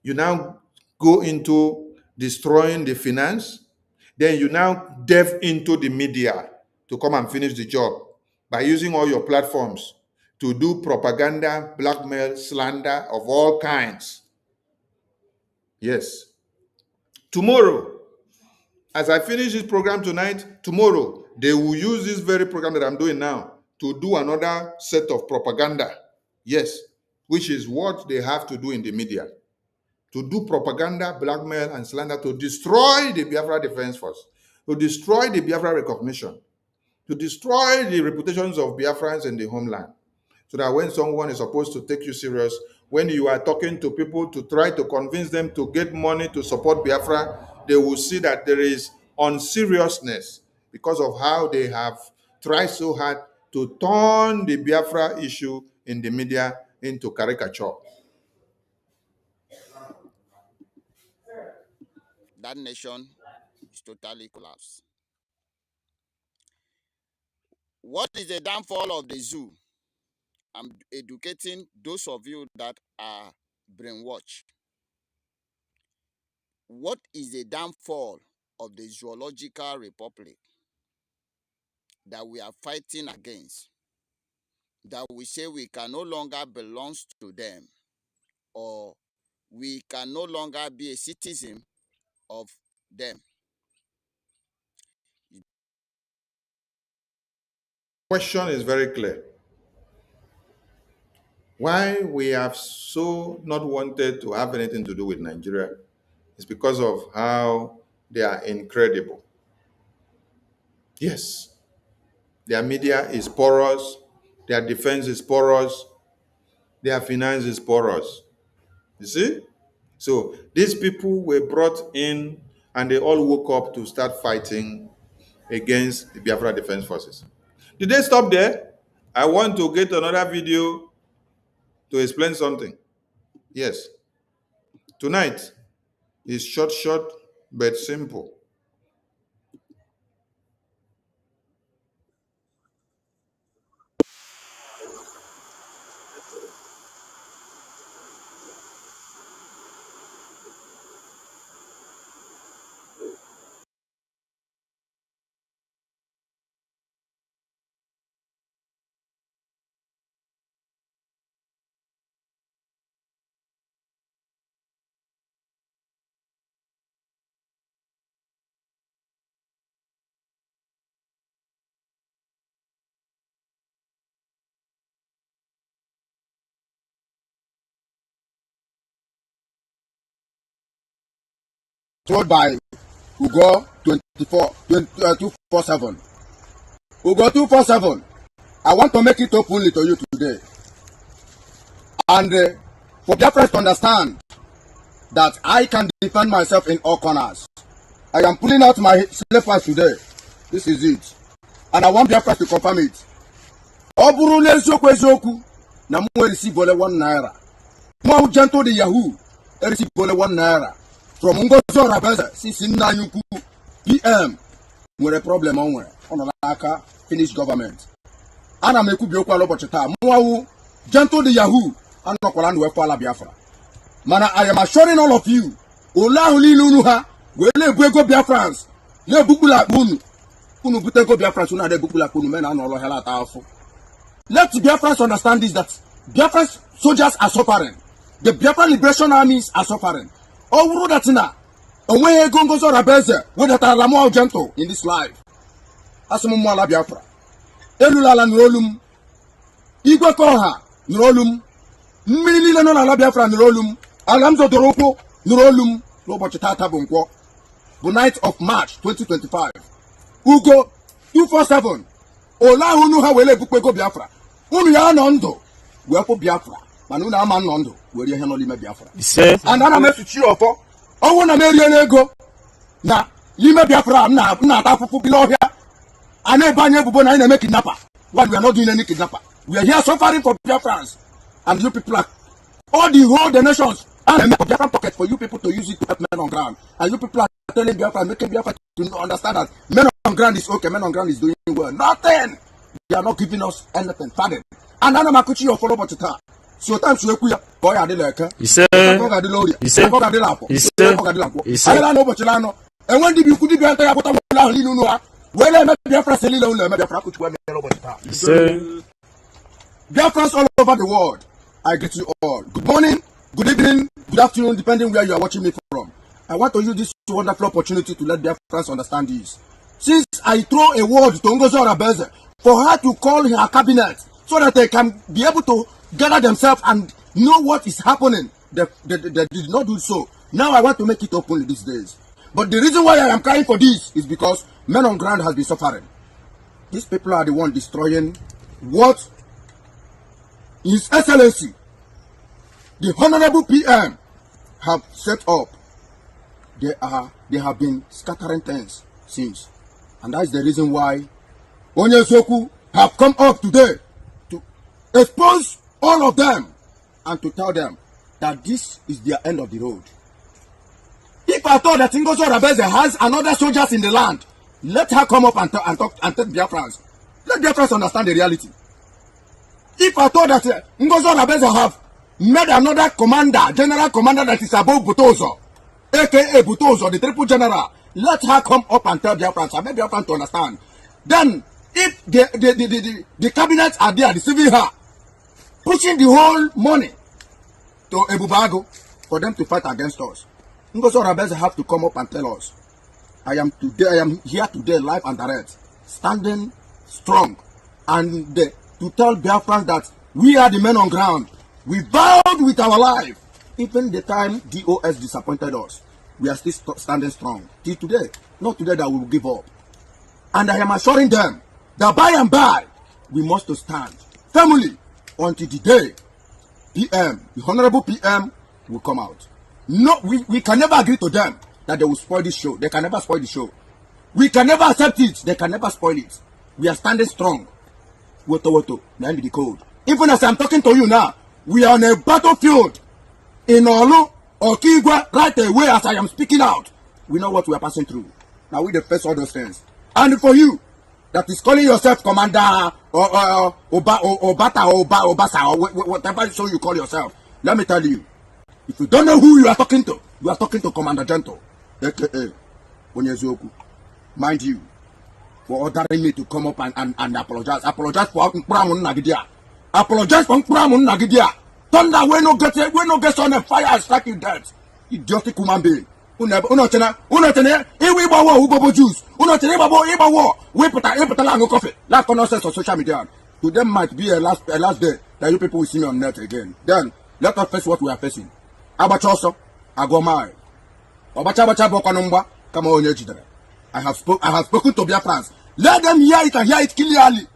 Speaker 4: You now go into destroying the finance. Then you now delve into the media to come and finish the job by using all your platforms to do propaganda, blackmail, slander of all kinds. Yes. Tomorrow, as I finish this program tonight, tomorrow, they will use this very program that I'm doing now to do another set of propaganda. Yes, which is what they have to do in the media. To do propaganda, blackmail, and slander to destroy the Biafra Defense Force, to destroy the Biafra recognition, to destroy the reputations of Biafrans in the homeland. So that when someone is supposed to take you serious, when you are talking to people to try to convince them to get money to support Biafra, they will see that there is unseriousness because of how they have tried so hard to turn the Biafra issue in the media into caricature.
Speaker 5: That nation is totally collapsed. What is the downfall of the zoo? I'm educating those of you that are brainwashed. What is the downfall of the zoological republic that we are fighting against? That we say we can no longer belong to them, or we can no longer be a citizen of them.
Speaker 4: Question is very clear. Why we have so not wanted to have anything to do with Nigeria is because of how they are incredible. Yes, their media is porous, their defense is porous, their finance is porous. You see? So these people were brought in and they all woke up to start fighting against the Biafra Defense Forces. Did they stop there? I want to get another video to explain something. Yes. Tonight is short, but simple.
Speaker 9: Told by Ugo 247. Ugo 247. I want to make it openly to you today. And for Biafrans to understand that I can defend myself in all corners. I am pulling out my slippers today. This is it. And I want Biafrans to confirm it. Oburule eziokwu eziokwu na mu receive only 1 naira. Mo gentle the Yahoo receive only 1 naira. From Ngozi Rabeza, since Nanyuku, PM, nwere problem onwe, ono n'aka Finnish government. Ana meku bi okwa lobochita, mwawu, gentle the Yahoo, anokwala nwe kwala Biafra. Mana, I am assuring all of you, Ola Unu ha, wele bwego Biafrans, le bukula unu. Unu butego Biafrans, una de bukula unu, men and all hela tafu. Let Biafrans understand this, that Biafrans soldiers are suffering. The Biafran Liberation Armies are suffering. All that na, onwe gongo so rabeze, we that are more gentle in this life. Asumu mwala Biafra. Elulala nurolum, Igwe koha nurolum, mmiri no na Biafra nurolum, alamzo doropo nurolum, n'ụbọchị tata bụ nkwọ, bụ 9th of March 2025. Ugo 247, ola unu ha wele bukpego Biafra. Unu ya nọ ndụ wee kwụ Biafra, mana unu ama nọ ndụ were ihe nọ n'ime Biafra. And ana m esuchi ọfọ, ọnwụ na m erie n'ego na n'ime Biafra na-ata afụfụ bi n'ọhịa. A na-ebe anyị ebubo na anyị na-eme kidnapper. While we are not doing any kidnapper. We are here suffering for Biafrans. And you people are all the nations and a Biafran pocket for you people to use it to help men on ground. And you people are telling Biafra, making Biafra to understand that men on ground is okay, men on ground is doing well. Nothing. They are not giving us anything. Pardon. And I'm a your follow but so times you boy I did like
Speaker 10: he said and
Speaker 9: when did you could be enter well, I met Biafra Biafrans all over the world. I greet you all. Good morning, good evening, good afternoon, depending where you are watching me from. I want to use this wonderful opportunity to let Biafrans understand this. Since I throw a word to Ngozi Orabeze for her to call her cabinet so that they can be able to gather themselves and know what is happening, they did not do so. Now I want to make it open these days. But the reason why I am crying for this is because men on ground has been suffering. These people are the ones destroying what His Excellency, the Honorable PM, have set up. They have been scattering things since. And that is the reason why Onyesoku have come up today to expose all of them and to tell them that this is their end of the road. If I thought that Ngozi Orabeze has another soldiers in the land, let her come up and talk and tell Biafrans. Let Biafrans understand the reality. If I thought that Ngozi Orabeze have made another commander, general commander that is above Butozo, aka Butozo, the triple general, let her come up and tell Biafrans. I make Biafrans to understand. Then, if the cabinets are there deceiving her, pushing the whole money to Ebubago for them to fight against us, Ngozi Orabeze have to come up and tell us, I am here today, live and direct, standing strong, and to tell Biafrans that we are the men on ground. We vowed with our life. Even the time DOS disappointed us, we are still standing strong. Till today, not today that we will give up. And I am assuring them that by and by, we must stand firmly until the day PM, the Honorable PM, will come out. No, we can never agree to them that they will spoil this show. They can never spoil the show. We can never accept it. They can never spoil it. We are standing strong. Woto, name the code. Even as I'm talking to you now, we are on a battlefield in Olu or Kigwa right away as I am speaking out. We know what we are passing through. Now we face all those things. And for you, that is calling yourself commander or Obata or Obasa or whatever show you call yourself, let me tell you, if you don't know who you are talking to Commander Gentle, aka Onyezoku. Mind you, for ordering me to come up and apologize. Apologize for Nkuramun Nagidia. Apologize for Nkuramun Nagidia. Thunder, we no get on a fire and strike you dead. Idiotic human being. Unotene, iwi bawo ubobo juice. Unotene babo ibawo. We put a lang coffee. Lack of nonsense on social media. To them might be a last day that you people will see me on net again. Then let us face what we are facing. Abachoso, Agomai. Obacha bokanumba, kama onyejidere. I have spoken to Biafrans. Let them hear it and hear it clearly.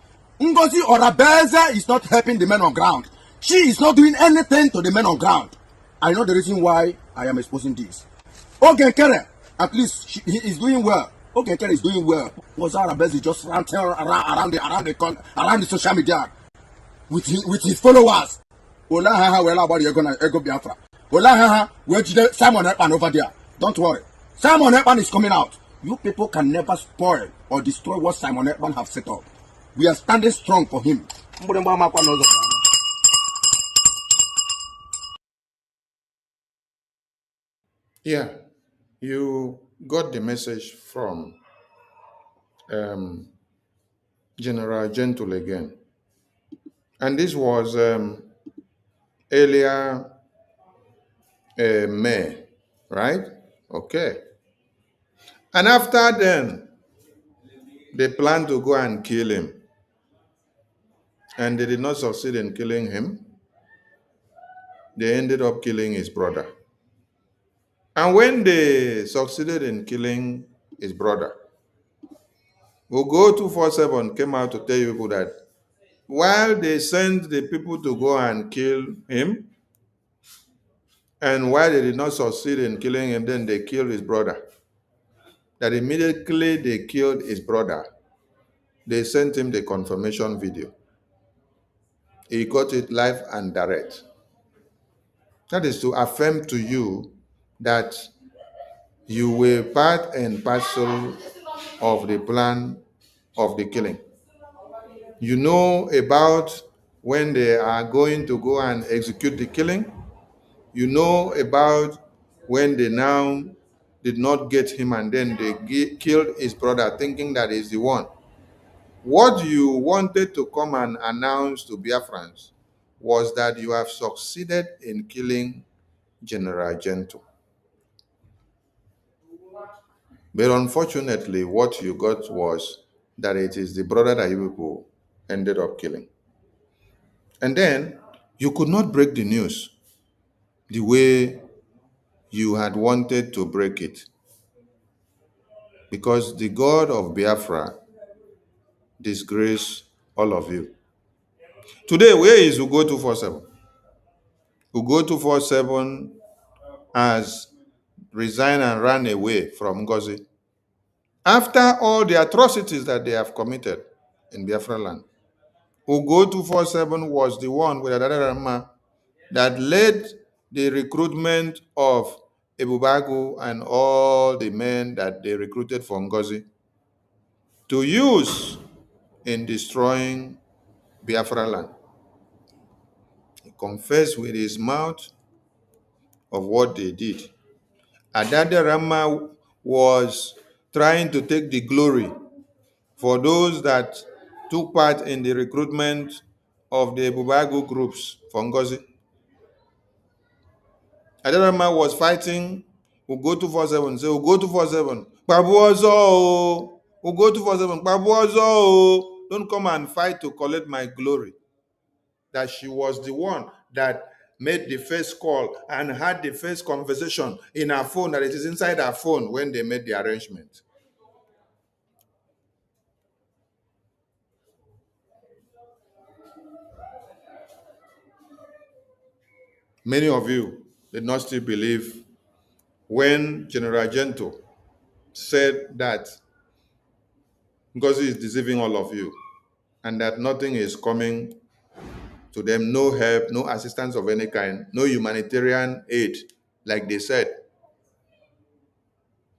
Speaker 9: Ngozi Orabeze is not helping the men on ground. She is not doing anything to the men on ground. I know the reason why I am exposing this. Ogenkere, at least he is doing well. Ogenkere is doing well. Ngozi Orabeze just ranting around the social media with his followers. Ola haha, well about you're gonna ego Biafra. Ola haha, where Simon Ekpan over there. Don't worry. Simon Ekpan is coming out. You people can never spoil or destroy what Simon Ekpan have set up. We are standing strong for him.
Speaker 4: Yeah, you got the message from um, General Gentle again. And this was earlier May, right? Okay. And after then, they planned to go and kill him. And they did not succeed in killing him. They ended up killing his brother. And when they succeeded in killing his brother, Ugo 247 came out to tell you people that while they sent the people to go and kill him, and while they did not succeed in killing him, then they killed his brother. That immediately they killed his brother, they sent him the confirmation video. He got it live and direct. That is to affirm to you that you were part and parcel of the plan of the killing. You know about when they are going to go and execute the killing. You know about when they now did not get him and then they killed his brother thinking that he's the one. What you wanted to come and announce to Biafrans was that you have succeeded in killing General Gentle. But unfortunately, what you got was that it is the brother that you people ended up killing. And then you could not break the news the way you had wanted to break it, because the God of Biafra disgraced all of you. Today, where is Ugo 247? Ugo 247 has resigned and ran away from Ngozi. After all the atrocities that they have committed in Biafra land, Ugo 247 was the one with Adadarama that led the recruitment of Ebubagu and all the men that they recruited for Ngozi to use in destroying Biafra land. He confessed with his mouth of what they did. Adadarama was trying to take the glory for those that took part in the recruitment of the Ebubagu groups for Ngozi. Adarama was fighting Ugo 247. Say, Ugo 247, Pabuozo, Ugo 247, Pabuozo, don't come and fight to collect my glory. That she was the one that made the first call and had the first conversation in her phone, that it is inside her phone when they made the arrangement. Many of you did not still believe when General Gento said that Ngozi is deceiving all of you and that nothing is coming to them, no help, no assistance of any kind, no humanitarian aid, like they said.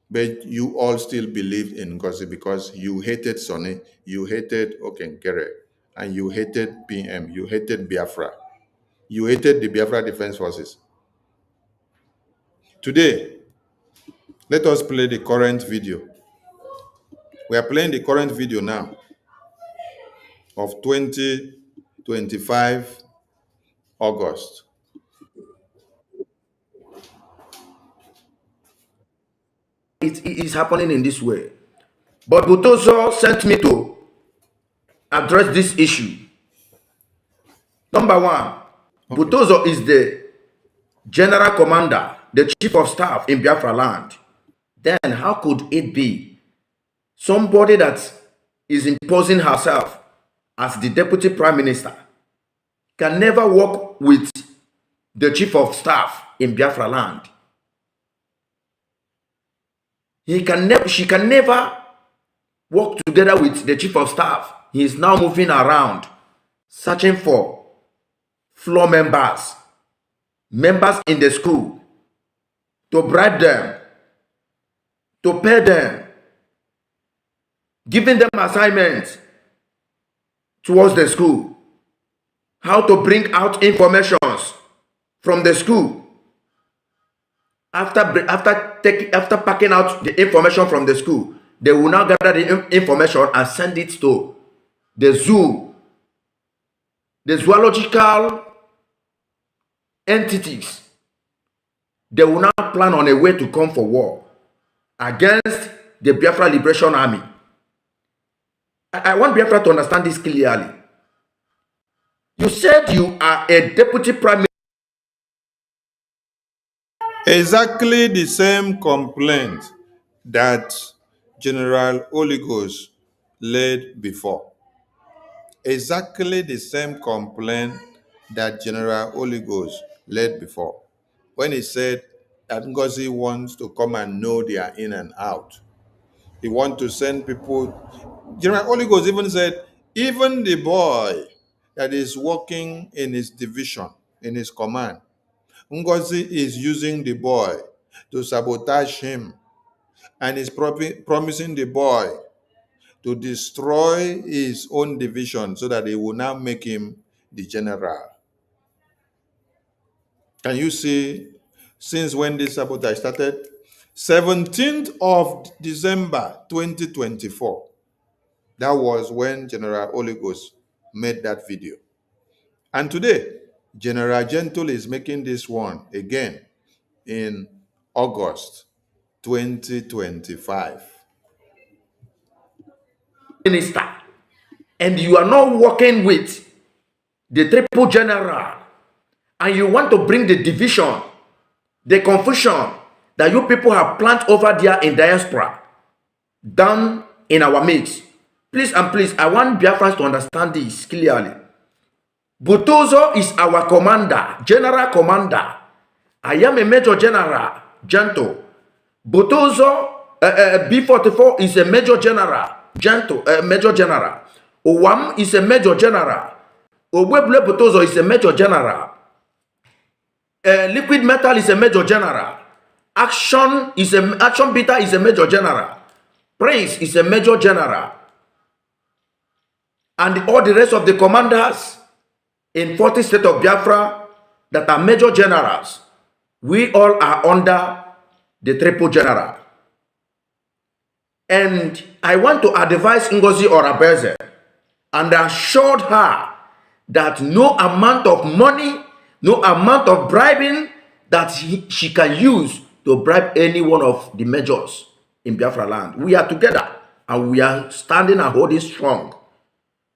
Speaker 4: But you all still believed in Ngozi because you hated Sonny, you hated Okenkere, and you hated PM, you hated Biafra. You hated the Biafra Defense Forces. Today, let us play the current video. We are playing the current video now of 2025 August.
Speaker 10: It is happening in this way. But Butoso sent me to address this issue. Number one, okay. Butoso is the general commander, the chief of staff in Biafra land. Then how could it be somebody that is imposing herself as the deputy prime minister can never work with the chief of staff in Biafra land? She can never work together with the chief of staff. He is now moving around, searching for floor members in the school, to bribe them, to pay them, giving them assignments towards the school, how to bring out informations from the school. After packing out the information from the school, they will now gather the information and send it to the zoo, the zoological entities. They will now plan on a way to come for war against the Biafra Liberation Army. I want Biafra to understand this clearly. You said you are a deputy prime minister.
Speaker 4: Exactly the same complaint that General Oligos laid before. Exactly the same complaint that General Oligos laid before. When he said that Ngozi wants to come and know their in and out. He wants to send people. General Oligos even said, even the boy that is working in his division, in his command, Ngozi is using the boy to sabotage him and is promising the boy to destroy his own division so that they will now make him the general. Can you see, since when this sabotage started? 17th of December 2024. That was when General Oligos made that video. And today, General Gentle is making this one again in August 2025.
Speaker 10: Minister, and you are not working with the triple general, and you want to bring the division, the confusion that you people have planted over there in diaspora down in our midst. Please and please, I want Biafrans to understand this clearly. Butozo is our commander, general commander. I am a major general, gentle. Butozo B44 is a major general, gentle, major general. Owam is a major general. Oweble Butozo is a major general. Liquid metal is a major general. Action Beta is a major general. Prince is a major general. And all the rest of the commanders in 40 state of Biafra that are major generals, we all are under the triple general. And I want to advise Ngozi Orabeze and assured her that no amount of money, no amount of bribing that she can use to bribe any one of the majors in Biafra land. We are together and we are standing and holding strong.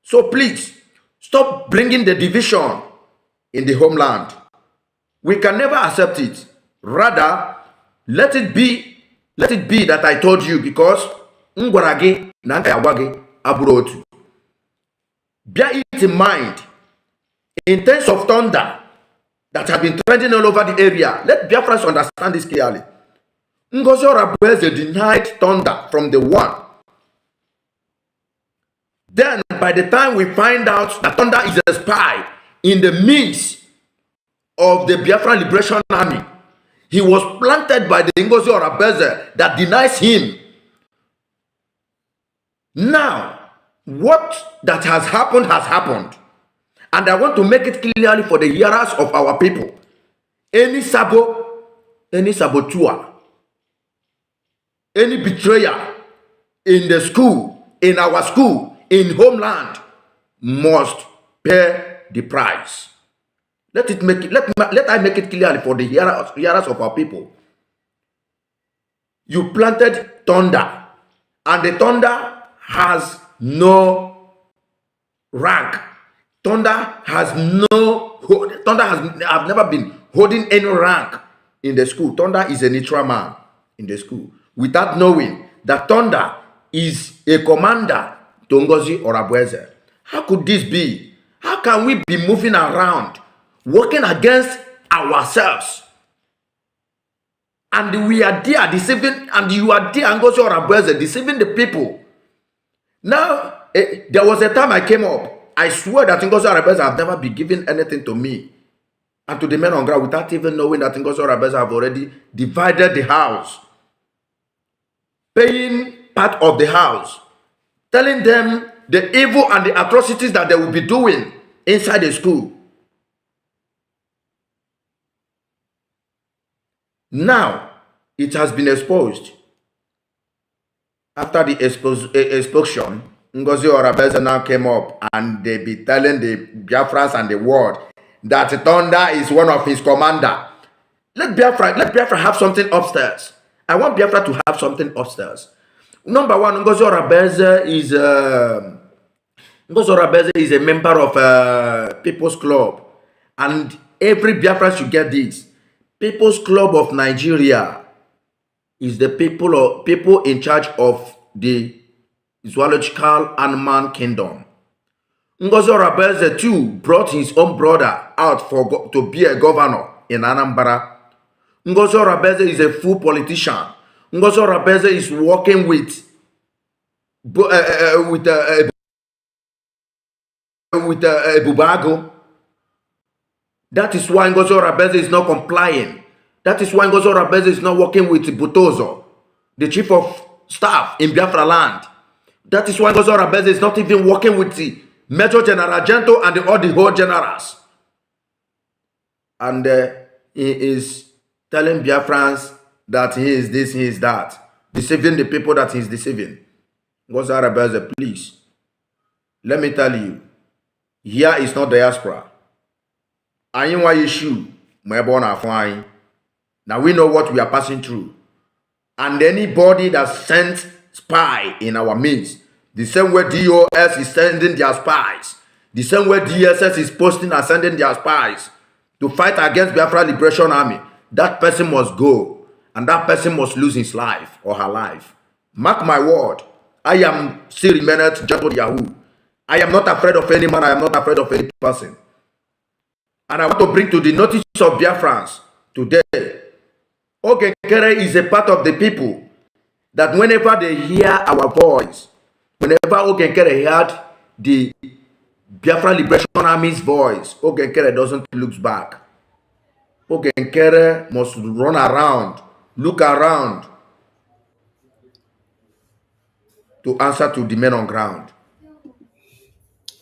Speaker 10: So please, stop bringing the division in the homeland. We can never accept it. Rather, let it be that I told you, because Ngwaragi Nankayawagi Aburotu. Bear it in mind, in terms of thunder that have been trending all over the area. Let Biafrans understand this clearly. Ngozi Orabeze denied thunder from the one. Then, by the time we find out that thunder is a spy in the midst of the Biafra Liberation Army, he was planted by the Ngozi Orabeze that denies him. Now, what that has happened has happened. And I want to make it clearly for the hearers of our people. Any saboteur, any betrayer in the school, in our school, in homeland, must pay the price. Let I make it clearly for the hearers of our people. You planted thunder, and the thunder has no rank. Thunder has never been holding any rank in the school. Thunder is a neutral man in the school, without knowing that Thunder is a commander to Ngozi Orabeze. How could this be? How can we be moving around, working against ourselves? And we are there deceiving, and you are there, Ngozi Orabeze, deceiving the people. Now, there was a time I came up. I swear that Ngozi Orabeze have never been giving anything to me and to the men on ground without even knowing that Ngozi Orabeze have already divided the house, paying part of the house, telling them the evil and the atrocities that they will be doing inside the school. Now, it has been exposed. After the explosion, Ngozi Orabeze now came up and they be telling the Biafrans and the world that Thunder is one of his commander. Let Biafra have something upstairs. I want Biafra to have something upstairs. Number one, Ngozi Orabeze is a member of People's Club, and every Biafra should get this. People's Club of Nigeria is the people in charge of the zoological animal kingdom. Ngozi Orabeze too brought his own brother out to be a governor in Anambra. Ngozi Orabeze is a full politician. Ngozi Orabeze is working with Bubago. That is why Ngozi Orabeze is not complying. That is why Ngozi Orabeze is not working with Butozo, the chief of staff in Biafra land. That is why Ngozi Orabeze is not even working with the Major General Gento and all the whole generals. And he is telling Biafrans that he is this, he is that, deceiving the people that he is deceiving. Ngozi Orabeze, please, let me tell you, here is not diaspora. Ayin wa issue, now we know what we are passing through. And anybody that sends spy in our midst, the same way DOS is sending their spies, the same way DSS is posting and sending their spies to fight against Biafra Liberation Army, that person must go. And that person must lose his life or her life. Mark my word, I am still remaining gentle Yahoo. I am not afraid of any man, I am not afraid of any person. And I want to bring to the notice of Biafrans today, Ogenkere is a part of the people that whenever they hear our voice, whenever Ogenkere heard the Biafra Liberation Army's voice, Ogenkere doesn't look back. Ogenkere must run around, look around to answer to the men on ground.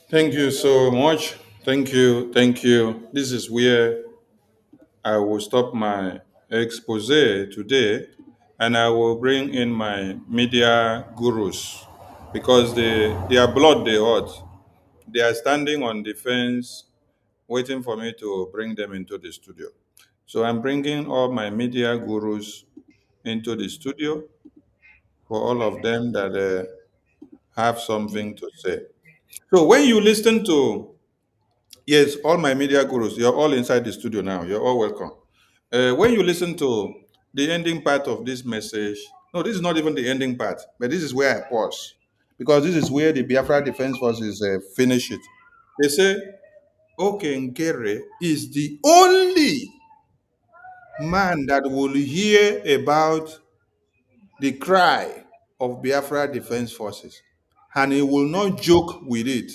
Speaker 4: Thank you so much. Thank you. Thank you. This is where I will stop my expose today, and I will bring in my media gurus because their blood they hot. They are standing on the fence waiting for me to bring them into the studio. So I'm bringing all my media gurus into the studio for all of them that have something to say. So when you listen to, yes, all my media gurus, you're all inside the studio now. You're all welcome. When you listen to the ending part of this message, no, this is not even the ending part, but this is where I pause because this is where the Biafra Defense Forces finish it. They say, Okenkere is the only man that will hear about the cry of Biafra Defense Forces, and he will not joke with it.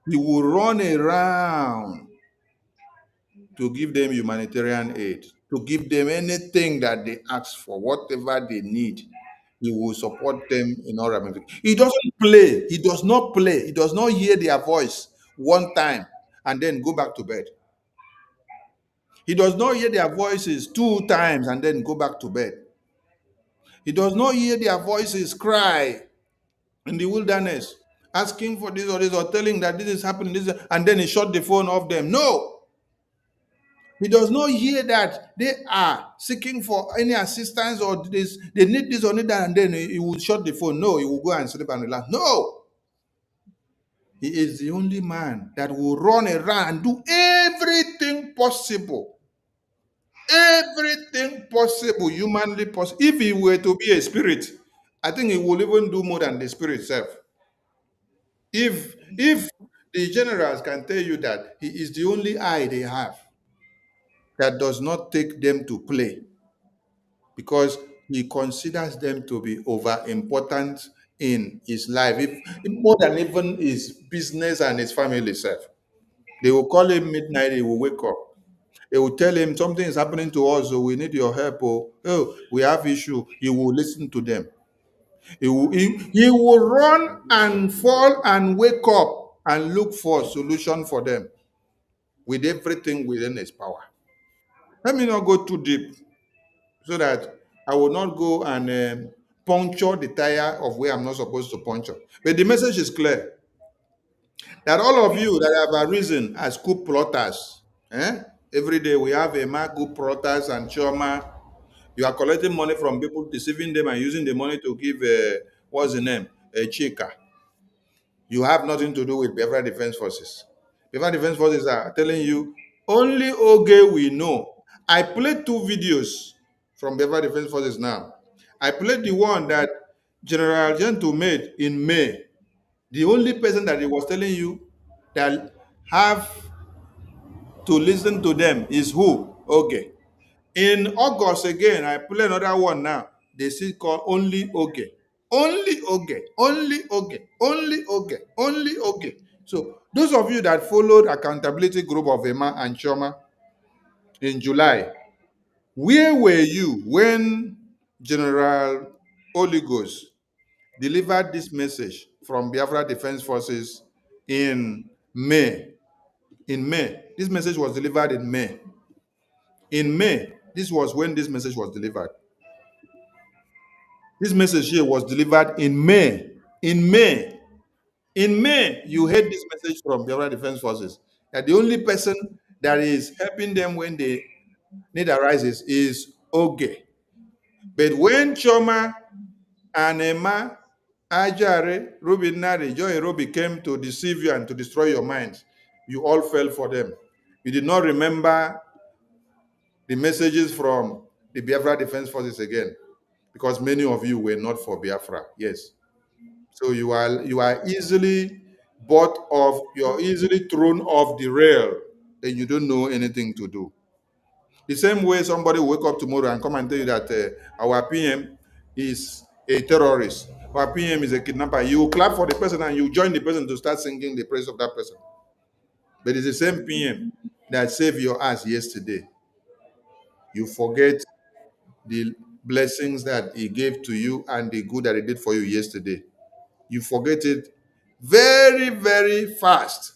Speaker 4: He will run around to give them humanitarian aid, to give them anything that they ask for, whatever they need. He will support them in all ramifications. He doesn't play. He does not play. He does not hear their voice one time and then go back to bed. He does not hear their voices 2 times and then go back to bed. He does not hear their voices cry in the wilderness, asking for this or telling that this is happening, and then he shut the phone off them. No. He does not hear that they are seeking for any assistance or this, they need this or need that, and then he will shut the phone. No, he will go and sleep and relax. No. He is the only man that will run around and do everything possible. Everything possible, humanly possible. If he were to be a spirit, I think he will even do more than the spirit itself. If the generals can tell you that he is the only eye they have that does not take them to play, because he considers them to be over important in his life, more than even his business and his family self. They will call him midnight, he will wake up. They will tell him something is happening to us, so we need your help. Oh, we have issue. He will listen to them. He will run and fall and wake up and look for a solution for them with everything within his power. Let me not go too deep so that I will not go and puncture the tire of where I'm not supposed to puncture. But the message is clear that all of you that have arisen as coup plotters, every day we have a man coup plotters and Chioma. You are collecting money from people, deceiving them, and using the money to give, what's the name? A Chika. You have nothing to do with Biafra Defense Forces. Biafra Defense Forces are telling you, only Oge we know. I played 2 videos from Biafra Defense Forces now. I played the one that General Gento made in May. The only person that he was telling you that have to listen to them is who? Okay. In August again, I play another one now. They still call only Oge. Only Oge. Only Oge. Only Oge. Only Oge. So those of you that followed accountability group of Emma and Chioma in July, where were you when General Oligos delivered this message from Biafra Defense Forces in May? In May. This message was delivered in May. In May, this was when this message was delivered. This message here was delivered in May. In May. In May, you heard this message from Biafra Defense Forces that the only person that is helping them when they need arises is Oge. But when Choma and Emma, Ajare, Ruby Nari, Joy Ruby came to deceive you and to destroy your minds, you all fell for them. You did not remember the messages from the Biafra Defense Forces again, because many of you were not for Biafra. Yes. So you are easily bought off, you're easily thrown off the rail, and you don't know anything to do. The same way somebody will wake up tomorrow and come and tell you that our PM is a terrorist, our PM is a kidnapper. You clap for the person and you join the person to start singing the praise of that person. But it's the same PM that saved your ass yesterday. You forget the blessings that he gave to you and the good that he did for you yesterday. You forget it very, very fast.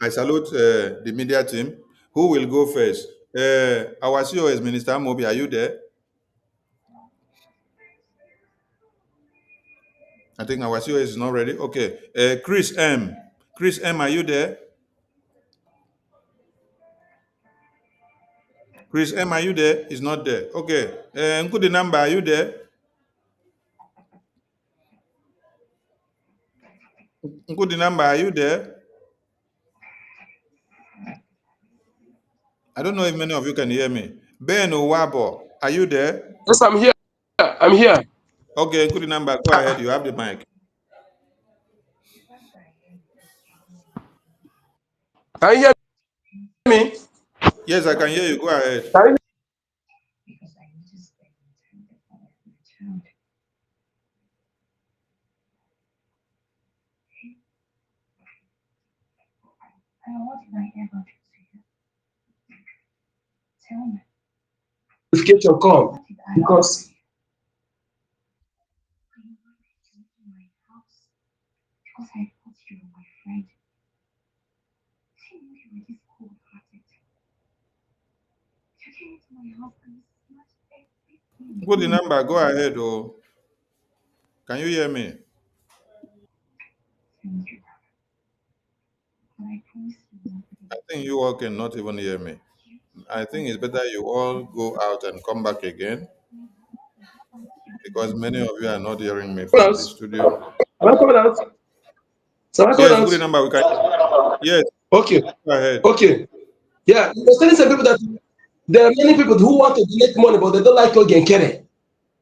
Speaker 4: I salute the media team. Who will go first? Our COS, Minister Mobi, are you there? I think our COS is not ready. Okay. Chris M. Chris M, are you there? Chris M, are you there? He's not there. Okay. Nkudi Number, are you there? Nkudi Number, are you there? I don't know if many of you can hear me. Ben Owabo, are you there?
Speaker 11: Yes, I'm here. I'm here.
Speaker 4: Okay, Nkudi Number, go ahead. You have the mic.
Speaker 11: Can you hear me?
Speaker 4: Yes, I can hear you. Go ahead.
Speaker 11: Can you notification come? Because
Speaker 4: Nkudi Number, go ahead. Oh, can you hear me? I think you all cannot even hear me. I think it's better you all go out and come back again, because many of you are not hearing me from the studio.
Speaker 11: am I coming out? So am I coming
Speaker 4: Yes,
Speaker 11: out?
Speaker 4: Nkudi Number, we can. Yes,
Speaker 11: Okay.
Speaker 4: go ahead.
Speaker 11: Okay. Yeah, you're telling some people that there are many people who want to donate money, but they don't like Oge and Kere.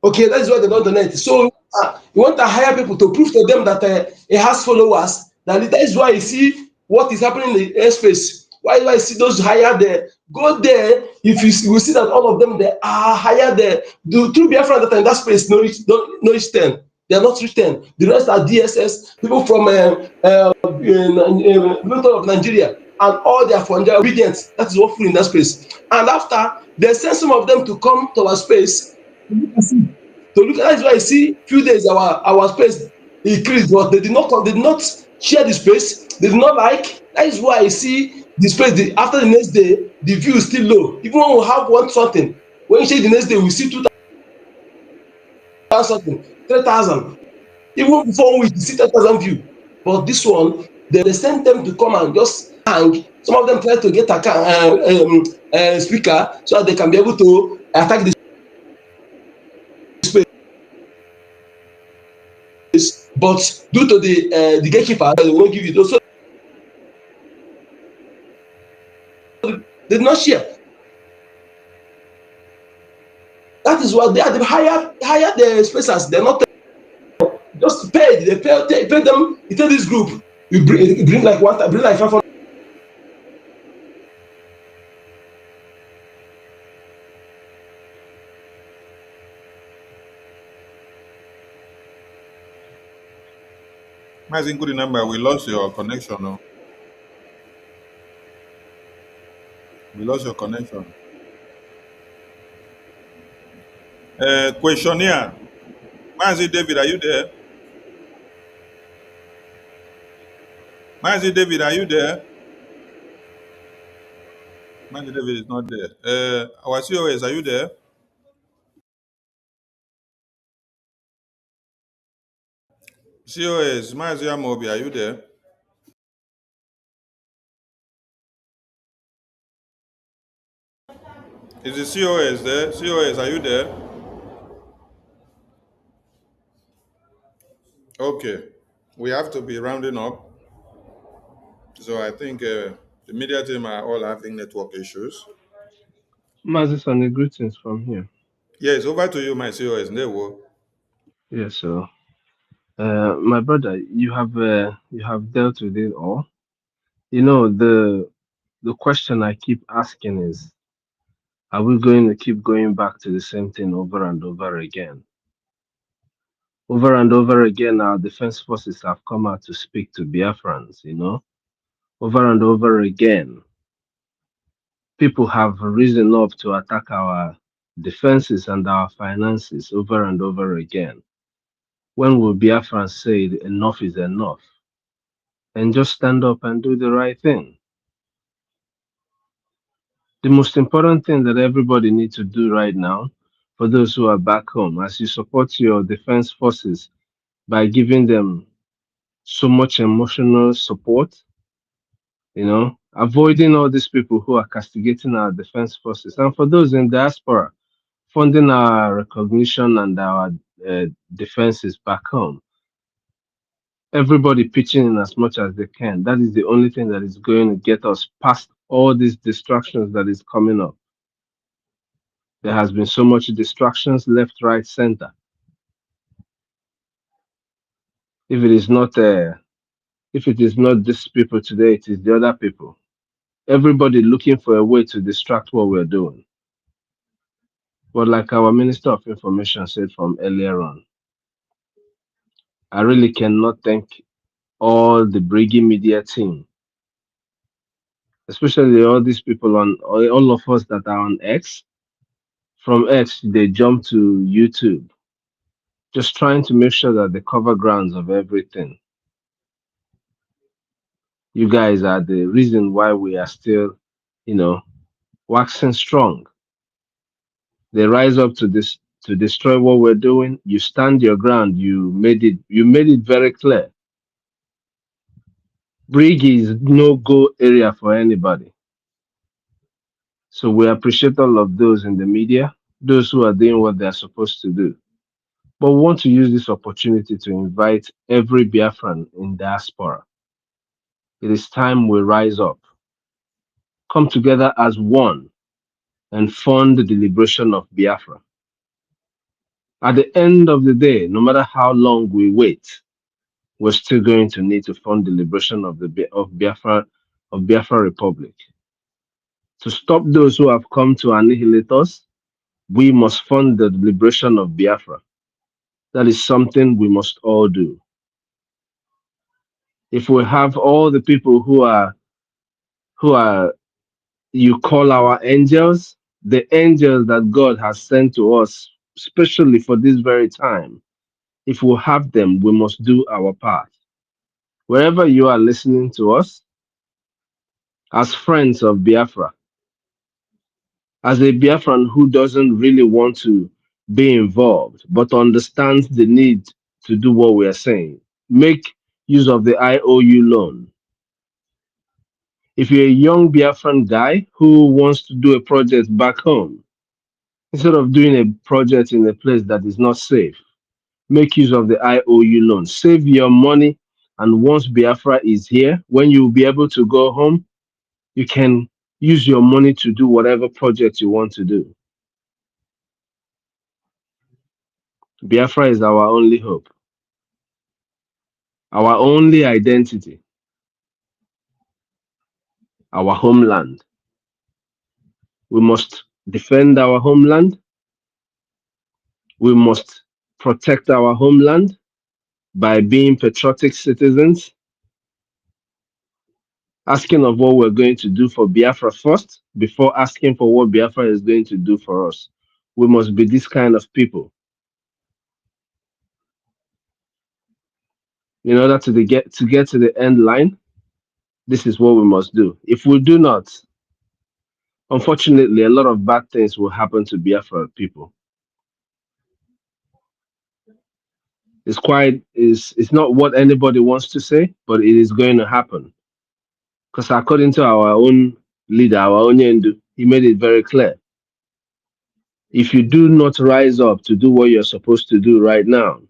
Speaker 11: Okay, that's why they don't donate. So you want to hire people to prove to them that it has followers. That is why you see what is happening in the airspace. Why do I see those hired there? Go there. If you will see that all of them they are hired there. The true Biafra that are in that space no reach 10. They are not reach 10. The rest are DSS people from of Nigeria, and all their from their obedience. That is what full in that space. And after they send some of them to come to our space. To look at that's why I see few days our space increased, but they did not share the space. They did not like. That is why I see the space. After the next day, the view is still low. Even when we have one something, when you check the next day, we see 2,000. something, 3,000. Even before we see 10,000 view. But this one, they send them to come and just hang. Some of them try to get a speaker so that they can be able to attack the space. But due to the gatekeeper, they won't give you those. So they did not share. That is why they are the higher the spacers. They're not just paid. They pay them. You tell this group, you bring like what? Bring like 500.
Speaker 4: Mazin, good number. We lost your connection. No? We lost your connection. Questionnaire. Mazin David, are you there? Mazin David, are you there? Mazin David is not there. Our COS, are you there? COS, Mazin Amobi, are you there? Is the COS there? COS, are you there? Okay. We have to be rounding up. So I think the media team are all having network issues.
Speaker 12: Mazis and greetings from here.
Speaker 4: Yes, over to you, my COS. Newo.
Speaker 12: Yes, so my brother, you have dealt with it all. You know, the question I keep asking is, are we going to keep going back to the same thing over and over again? Over and over again, our defense forces have come out to speak to Biafrans, you know. Over and over again, people have risen up to attack our defenses and our finances over and over again. When will Biafrans say enough is enough and just stand up and do the right thing? The most important thing that everybody needs to do right now, for those who are back home, as you support your defense forces by giving them so much emotional support, you know, avoiding all these people who are castigating our defense forces. And for those in diaspora, funding our recognition and our defenses back home. Everybody pitching in as much as they can. That is the only thing that is going to get us past all these distractions that is coming up. There has been so much distractions left, right, center. If it is not these people today, it is the other people. Everybody looking for a way to distract what we're doing. But like our Minister of Information said from earlier on, I really cannot thank all the Brgie media team, especially all these people on all of us that are on X. From X, they jump to YouTube, just trying to make sure that they cover grounds of everything. You guys are the reason why we are still, you know, waxing strong. They rise up to this to destroy what we're doing. You stand your ground. You made it very clear. Brigi is no go area for anybody. So we appreciate all of those in the media, those who are doing what they're supposed to do. But we want to use this opportunity to invite every Biafran in diaspora. It is time we rise up, come together as one, and fund the liberation of Biafra. At the end of the day, no matter how long we wait, we're still going to need to fund the liberation of Biafra Republic. To stop those who have come to annihilate us, we must fund the liberation of Biafra. That is something we must all do. If we have all the people who are you call our angels, the angels that God has sent to us, especially for this very time, if we have them, we must do our part. Wherever you are listening to us, as friends of Biafra, as a Biafran who doesn't really want to be involved, but understand the need to do what we are saying. Make use of the IOU loan. If you're a young Biafran guy who wants to do a project back home, instead of doing a project in a place that is not safe, make use of the IOU loan. Save your money, and once Biafra is here, when you will be able to go home, you can use your money to do whatever project you want to do. Biafra is our only hope, our only identity, our homeland. We must defend our homeland. We must protect our homeland by being patriotic citizens, asking of what we're going to do for Biafra first before asking for what Biafra is going to do for us. We must be this kind of people. In order to get to the end line, this is what we must do. If we do not, unfortunately, a lot of bad things will happen to Biafra people. It's not what anybody wants to say, but it is going to happen. Because according to our own leader, our own Yendu, he made it very clear. If you do not rise up to do what you're supposed to do right now,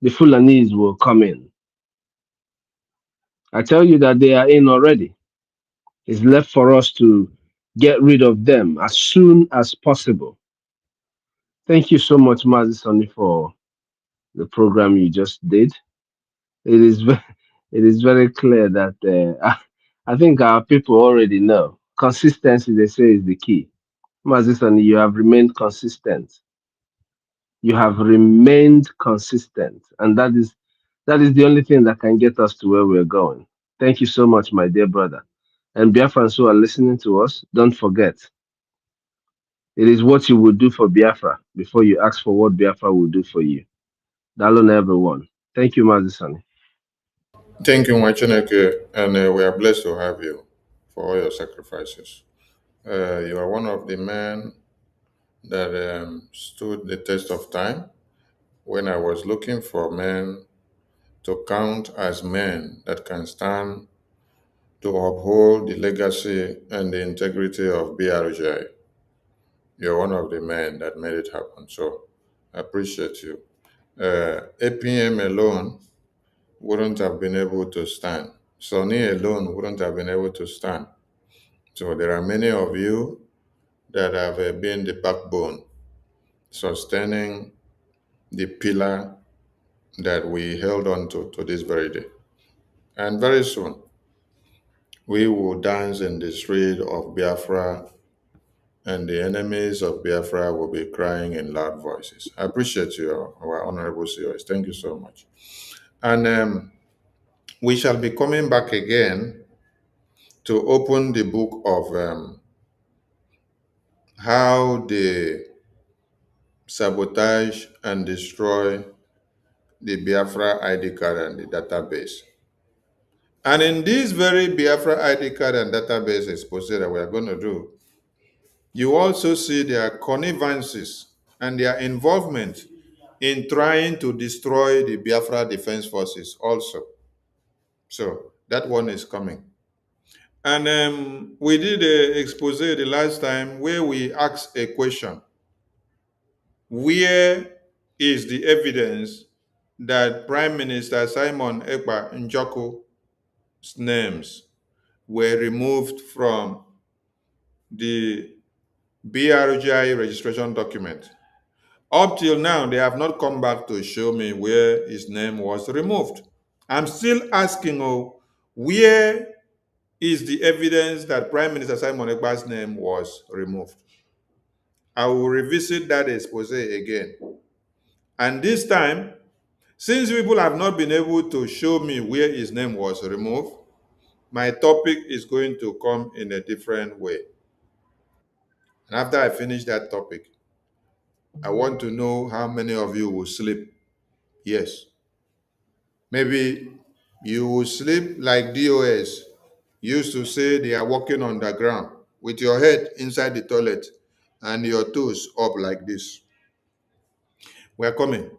Speaker 12: the Fulanese will come in. I tell you that they are in already. It's left for us to get rid of them as soon as possible. Thank you so much, Mazi Sonny, for the program you just did. It is very clear that I think our people already know. Consistency, they say, is the key. Mazi Sonny, you have remained consistent. You have remained consistent, and that is the only thing that can get us to where we're going. Thank you so much, my dear brother. And Biafrans who are listening to us, don't forget, it is what you will do for Biafra before you ask for what Biafra will do for you. Dalon, everyone. Thank you, Mazi Sonny.
Speaker 4: Thank you, Machineke, and we are blessed to have you for all your sacrifices. You are one of the men that stood the test of time when I was looking for men to count as men that can stand to uphold the legacy and the integrity of BRJ. You're one of the men that made it happen, so I appreciate you. APM alone wouldn't have been able to stand. Sonny alone wouldn't have been able to stand. So there are many of you that have been the backbone, sustaining the pillar that we held on to this very day. And very soon, we will dance in the street of Biafra, and the enemies of Biafra will be crying in loud voices. I appreciate you, our honorable COS. Thank you so much. And we shall be coming back again to open the book of how they sabotage and destroy the Biafra ID card and the database. And in this very Biafra ID card and database expose that we are going to do, you also see their connivances and their involvement in trying to destroy the Biafra Defense Forces also. So that one is coming. And we did an expose the last time where we asked a question. Where is the evidence that Prime Minister Simon Ekpa Njoku's names were removed from the BRGI registration document? Up till now, they have not come back to show me where his name was removed. I'm still asking, where is the evidence that Prime Minister Simon Ekpa's name was removed? I will revisit that expose again. And this time, since people have not been able to show me where his name was removed, my topic is going to come in a different way. And after I finish that topic, I want to know how many of you will sleep. Yes. Maybe you will sleep like DOS used to say they are walking on the ground with your head inside the toilet and your toes up like this. We are coming.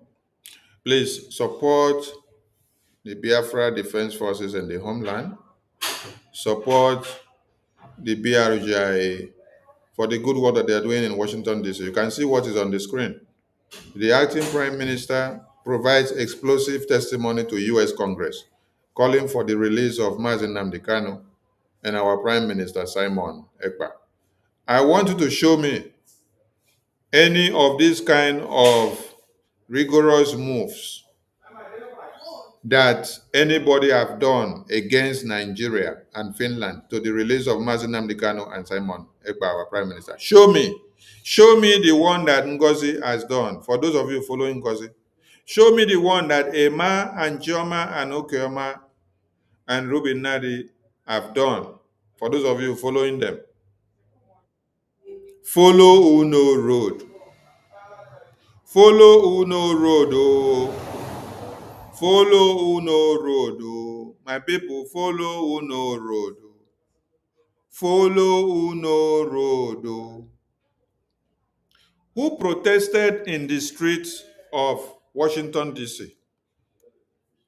Speaker 4: Please support the Biafra Defense Forces in the homeland. Support the BRGIA for the good work that they are doing in Washington, D.C. You can see what is on the screen. The acting prime minister provides explosive testimony to U.S. Congress, calling for the release of Mazi Nnamdi Kanu and our prime minister, Simon Ekpa. I want you to show me any of these kind of rigorous moves that anybody have done against Nigeria and Finland to the release of Mazi Nnamdi Kanu and Simon Ekpa, our prime minister. Show me. Show me the one that Ngozi has done. For those of you following Ngozi, show me the one that Emma and Chioma and Okeoma and Ruben Nadi have done. For those of you following them. Follow Uno Road. Follow Uno Road, oh. Follow Uno Road, oh. My people, follow Uno Road. Oh. Follow Uno Road, oh. Who protested in the streets of Washington, D.C.?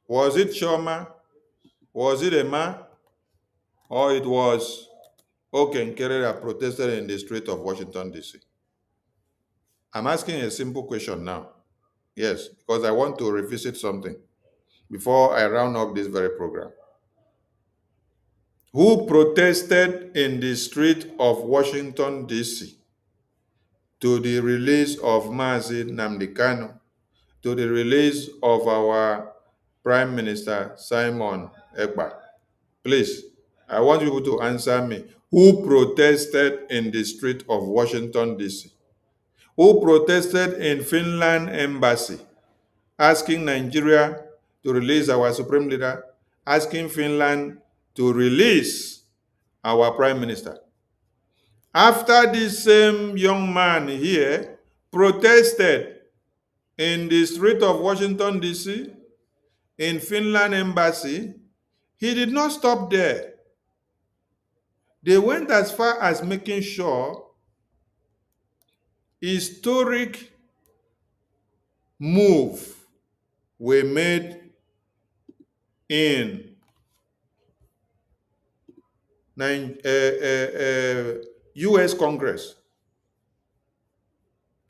Speaker 4: Was it Chioma? Was it Emma? Or it was Okenkere that protested in the street of Washington, D.C.? I'm asking a simple question now. Yes, because I want to revisit something before I round up this very program. Who protested in the street of Washington, D.C. to the release of Mazi Nnamdi Kanu, to the release of our Prime Minister Simon Ekpa? Please, I want you to answer me. Who protested in the street of Washington, D.C.? Who protested in Finland embassy, asking Nigeria to release our supreme leader, asking Finland to release our prime minister? After this same young man here protested in the street of Washington, D.C., in Finland embassy, he did not stop there. They went as far as making sure historic move were made in U.S. Congress.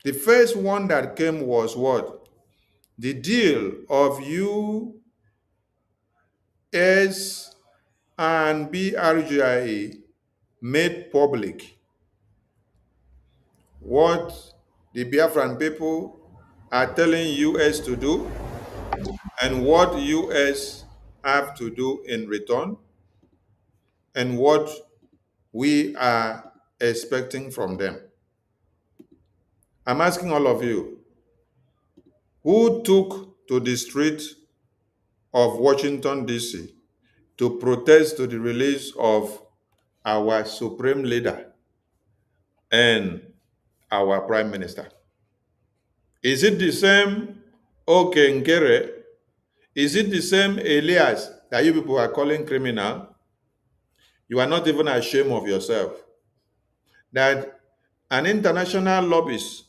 Speaker 4: The first one that came was what? The deal of U.S. and BRGIA made public what the Biafran people are telling U.S. to do and what U.S. have to do in return and what we are expecting from them. I'm asking all of you, who took to the street of Washington, D.C. to protest to the release of our supreme leader and our prime minister? Is it the same Okenkere? Is it the same Elias that you people are calling criminal? You are not even ashamed of yourself. That an international lobbyist,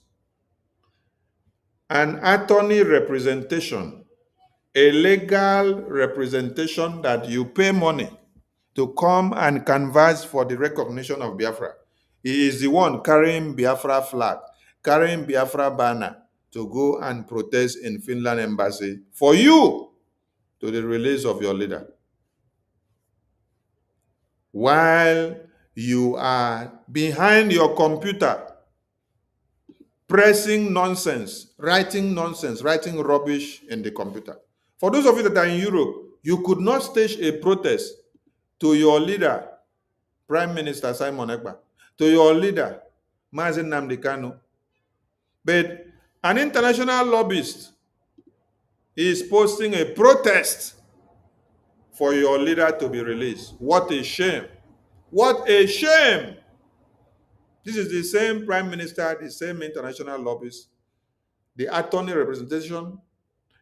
Speaker 4: an attorney representation, a legal representation that you pay money to come and canvass for the recognition of Biafra. He is the one carrying Biafra flag, carrying Biafra banner to go and protest in Finland embassy for you to the release of your leader. While you are behind your computer, pressing nonsense, writing rubbish in the computer. For those of you that are in Europe, you could not stage a protest to your leader, Prime Minister Simon Ekpa, to your leader, Mazi Nnamdi Kanu. But an international lobbyist is posting a protest for your leader to be released. What a shame. What a shame. This is the same Prime Minister, the same international lobbyist, the attorney representation,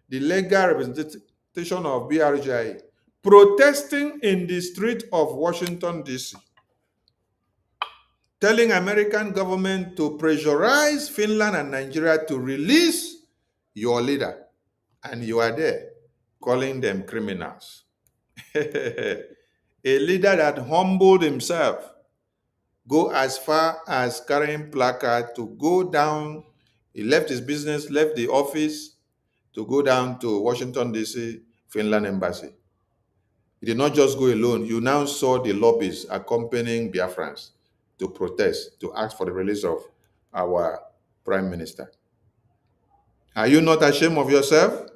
Speaker 4: the legal representation of BRGIA, protesting in the street of Washington, D.C., telling American government to pressurize Finland and Nigeria to release your leader, and you are there calling them criminals. A leader that humbled himself, go as far as carrying placard to go down. He left his business, left the office to go down to Washington, D.C., Finland Embassy. He did not just go alone. You now saw the lobbies accompanying Biafrans to protest, to ask for the release of our Prime Minister. Are you not ashamed of yourself?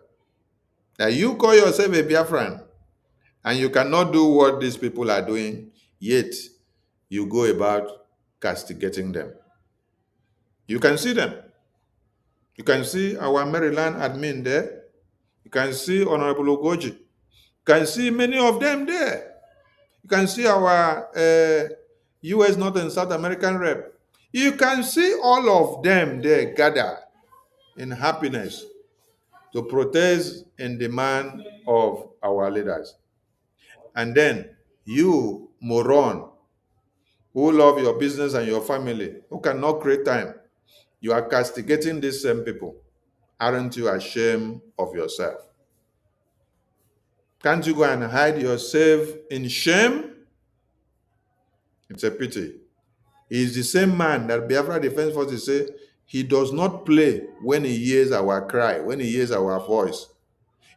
Speaker 4: That you call yourself a Biafran and you cannot do what these people are doing, yet you go about castigating them. You can see them. You can see our Maryland admin there. You can see Honorable OGOJA. You can see many of them there. You can see our U.S. North and South American rep. You can see all of them there gather in happiness to protest in demand of our leaders. And then you, moron, who love your business and your family, who cannot create time, you are castigating these same people. Aren't you ashamed of yourself? Can't you go and hide yourself in shame? It's a pity. He is the same man that Biafra Defense Forces say he does not play when he hears our cry, when he hears our voice.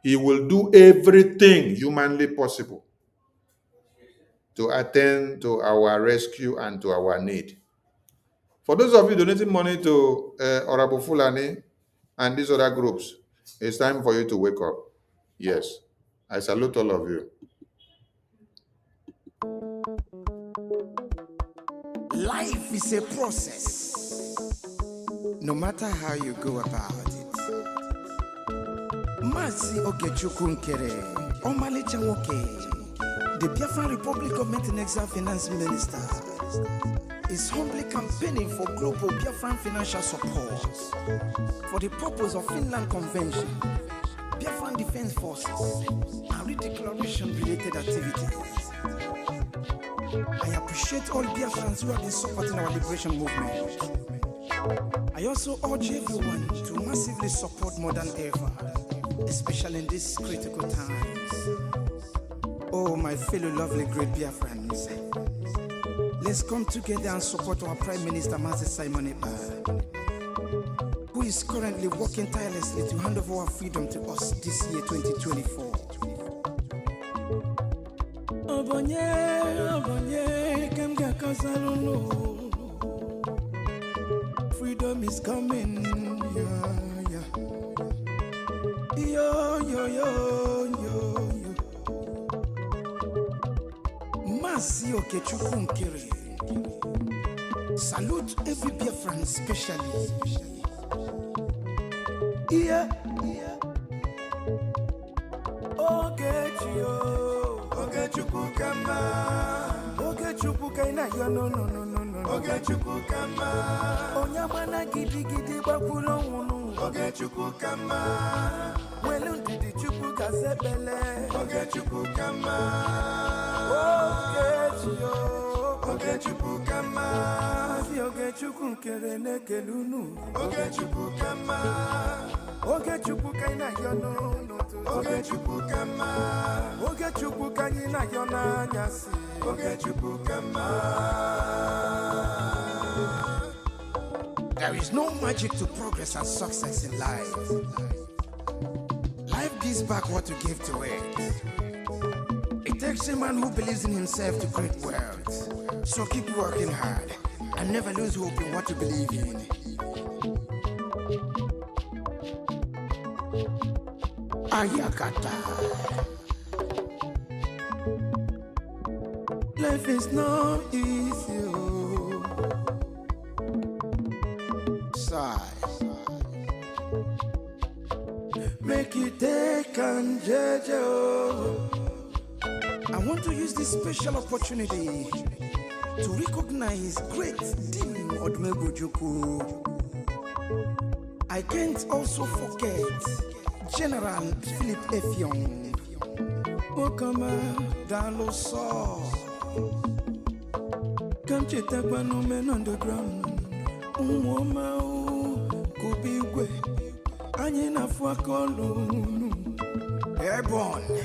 Speaker 4: He will do everything humanly possible to attend to our rescue and to our need. For those of you donating money to Honorable Fulani and these other groups, it's time for you to wake up. Yes, I salute all of you.
Speaker 1: Life is a process, no matter how you go about it. Masi Okechukwu Nkere, Omalicha Nwoke, the Biafran Republic Government and Exile Finance Minister, is humbly campaigning for global Biafran financial support for the purpose of Finland Convention, Biafran Defense Forces, and redeclaration-related activities. I appreciate all Biafrans who have been supporting our liberation movement. I also urge everyone to massively support more than ever, especially in these critical times. Oh, my fellow lovely great Biafrans, let's come together and support our Prime Minister, Master Simon Ekpa, who is currently working tirelessly to hand over our freedom to us this year, 2024. Freedom is coming, yeah, yeah. Yo, yo, yo, yo, yo. Masi Okechukwu Nkere. Salute every Biafran especially. Yeah, yeah. Okechukwu kama. Okechukwu kaina yo no no no no no. Okechukwu kama. Onyamana gidi gidi bakulo wunu. Okechukwu kama. Welu ndidi chukwu kasebele. Okechukwu kama. Okechukwu kama. Si Okechukwu Nkere nekelunu. Okechukwu kama. Okechukwu kaina yo no no. Okechukwu kama. Okechukwu kaina yo na nyasi. Okechukwu kama. There is no magic to progress and success in life. Life gives back what you give to it. It takes a man who believes in himself to create wealth. So keep working hard and never lose hope in what you believe in. Ayakata. Life is not easy. Sigh. Make it take and jejo. I want to use this special opportunity to recognize great Dean Odumegwu. I can't also forget General Philip Effiong. Okama Daloso. Come to Tagbano men on the ground. Umoma Kubigwe. Anyị na-afụ aka ọlụ unu. Airborne.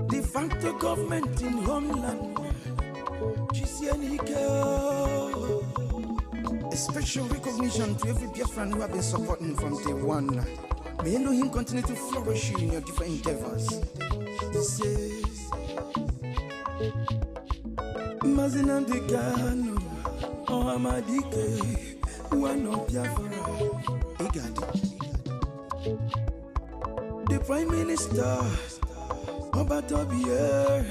Speaker 1: De facto government in homeland. A special recognition to every Biafran who have been supporting from day one. May Elohim continue to flourish you in your different endeavors. He says, Mazina de Gano, Ohamadike, one of Biafra, EKID. The Prime Minister, Obatobie,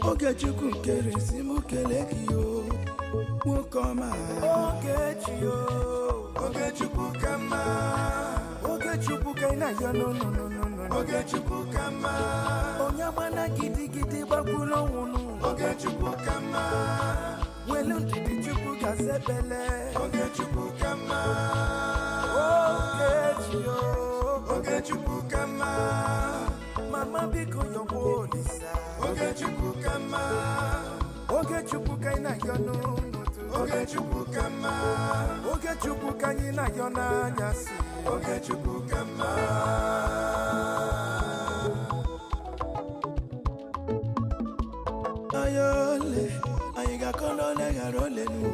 Speaker 1: Ogejuku Keresi Mukelekio, Wokoma, Ogechio, Ogejuku Kama, Ogejuku Kaina, no, Ogejuku Kama, Onyamana Gidi Bakulo, Ogejuku Kama, Welunti Juku Gazebele, Ogejuku Kama, Ogechio, Ogejuku Kama, Mama Biko Yobolisa. Ogejuku kama, Ogejuku kaina yono, Ogejuku kama, Ogejuku kaina yona nyasi, Ogejuku kama. Ayole, ayiga kolole garole nu,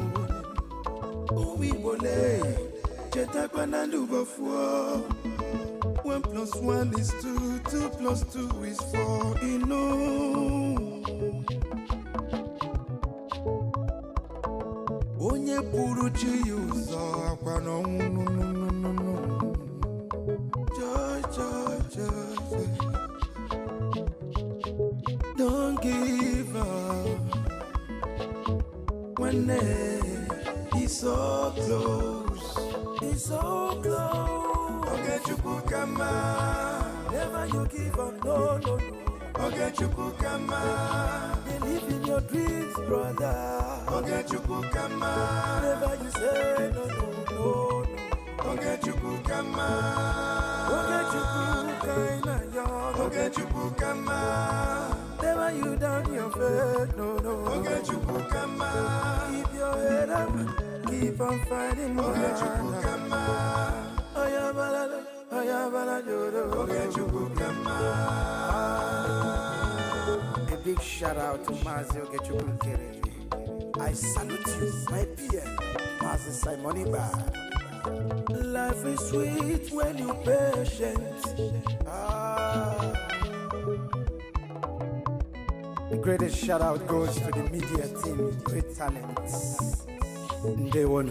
Speaker 1: uwi bole, cheta kwa nandu bofo. 1 + 1 is 2, 2 + 2 is 4, Onye puru chi uzo akwa no. Don't give up when he's so close. He's so close. Ogejuku kama, never you give up, no. Ogejuku kama, believe in your dreams, brother. Ogejuku kama, never you say no. Ogejuku kama, Ogejuku kaina yon. Ogejuku kama, never you down your faith, no. Ogejuku kama, keep your head up, keep on fighting. Ogejuku kama. A big shout out to Mazi Ogechukwu. I salute you, my PM, Mazi Simoniba. Life is sweet when you're patient. The greatest shout out goes to the media team, great talents. They won.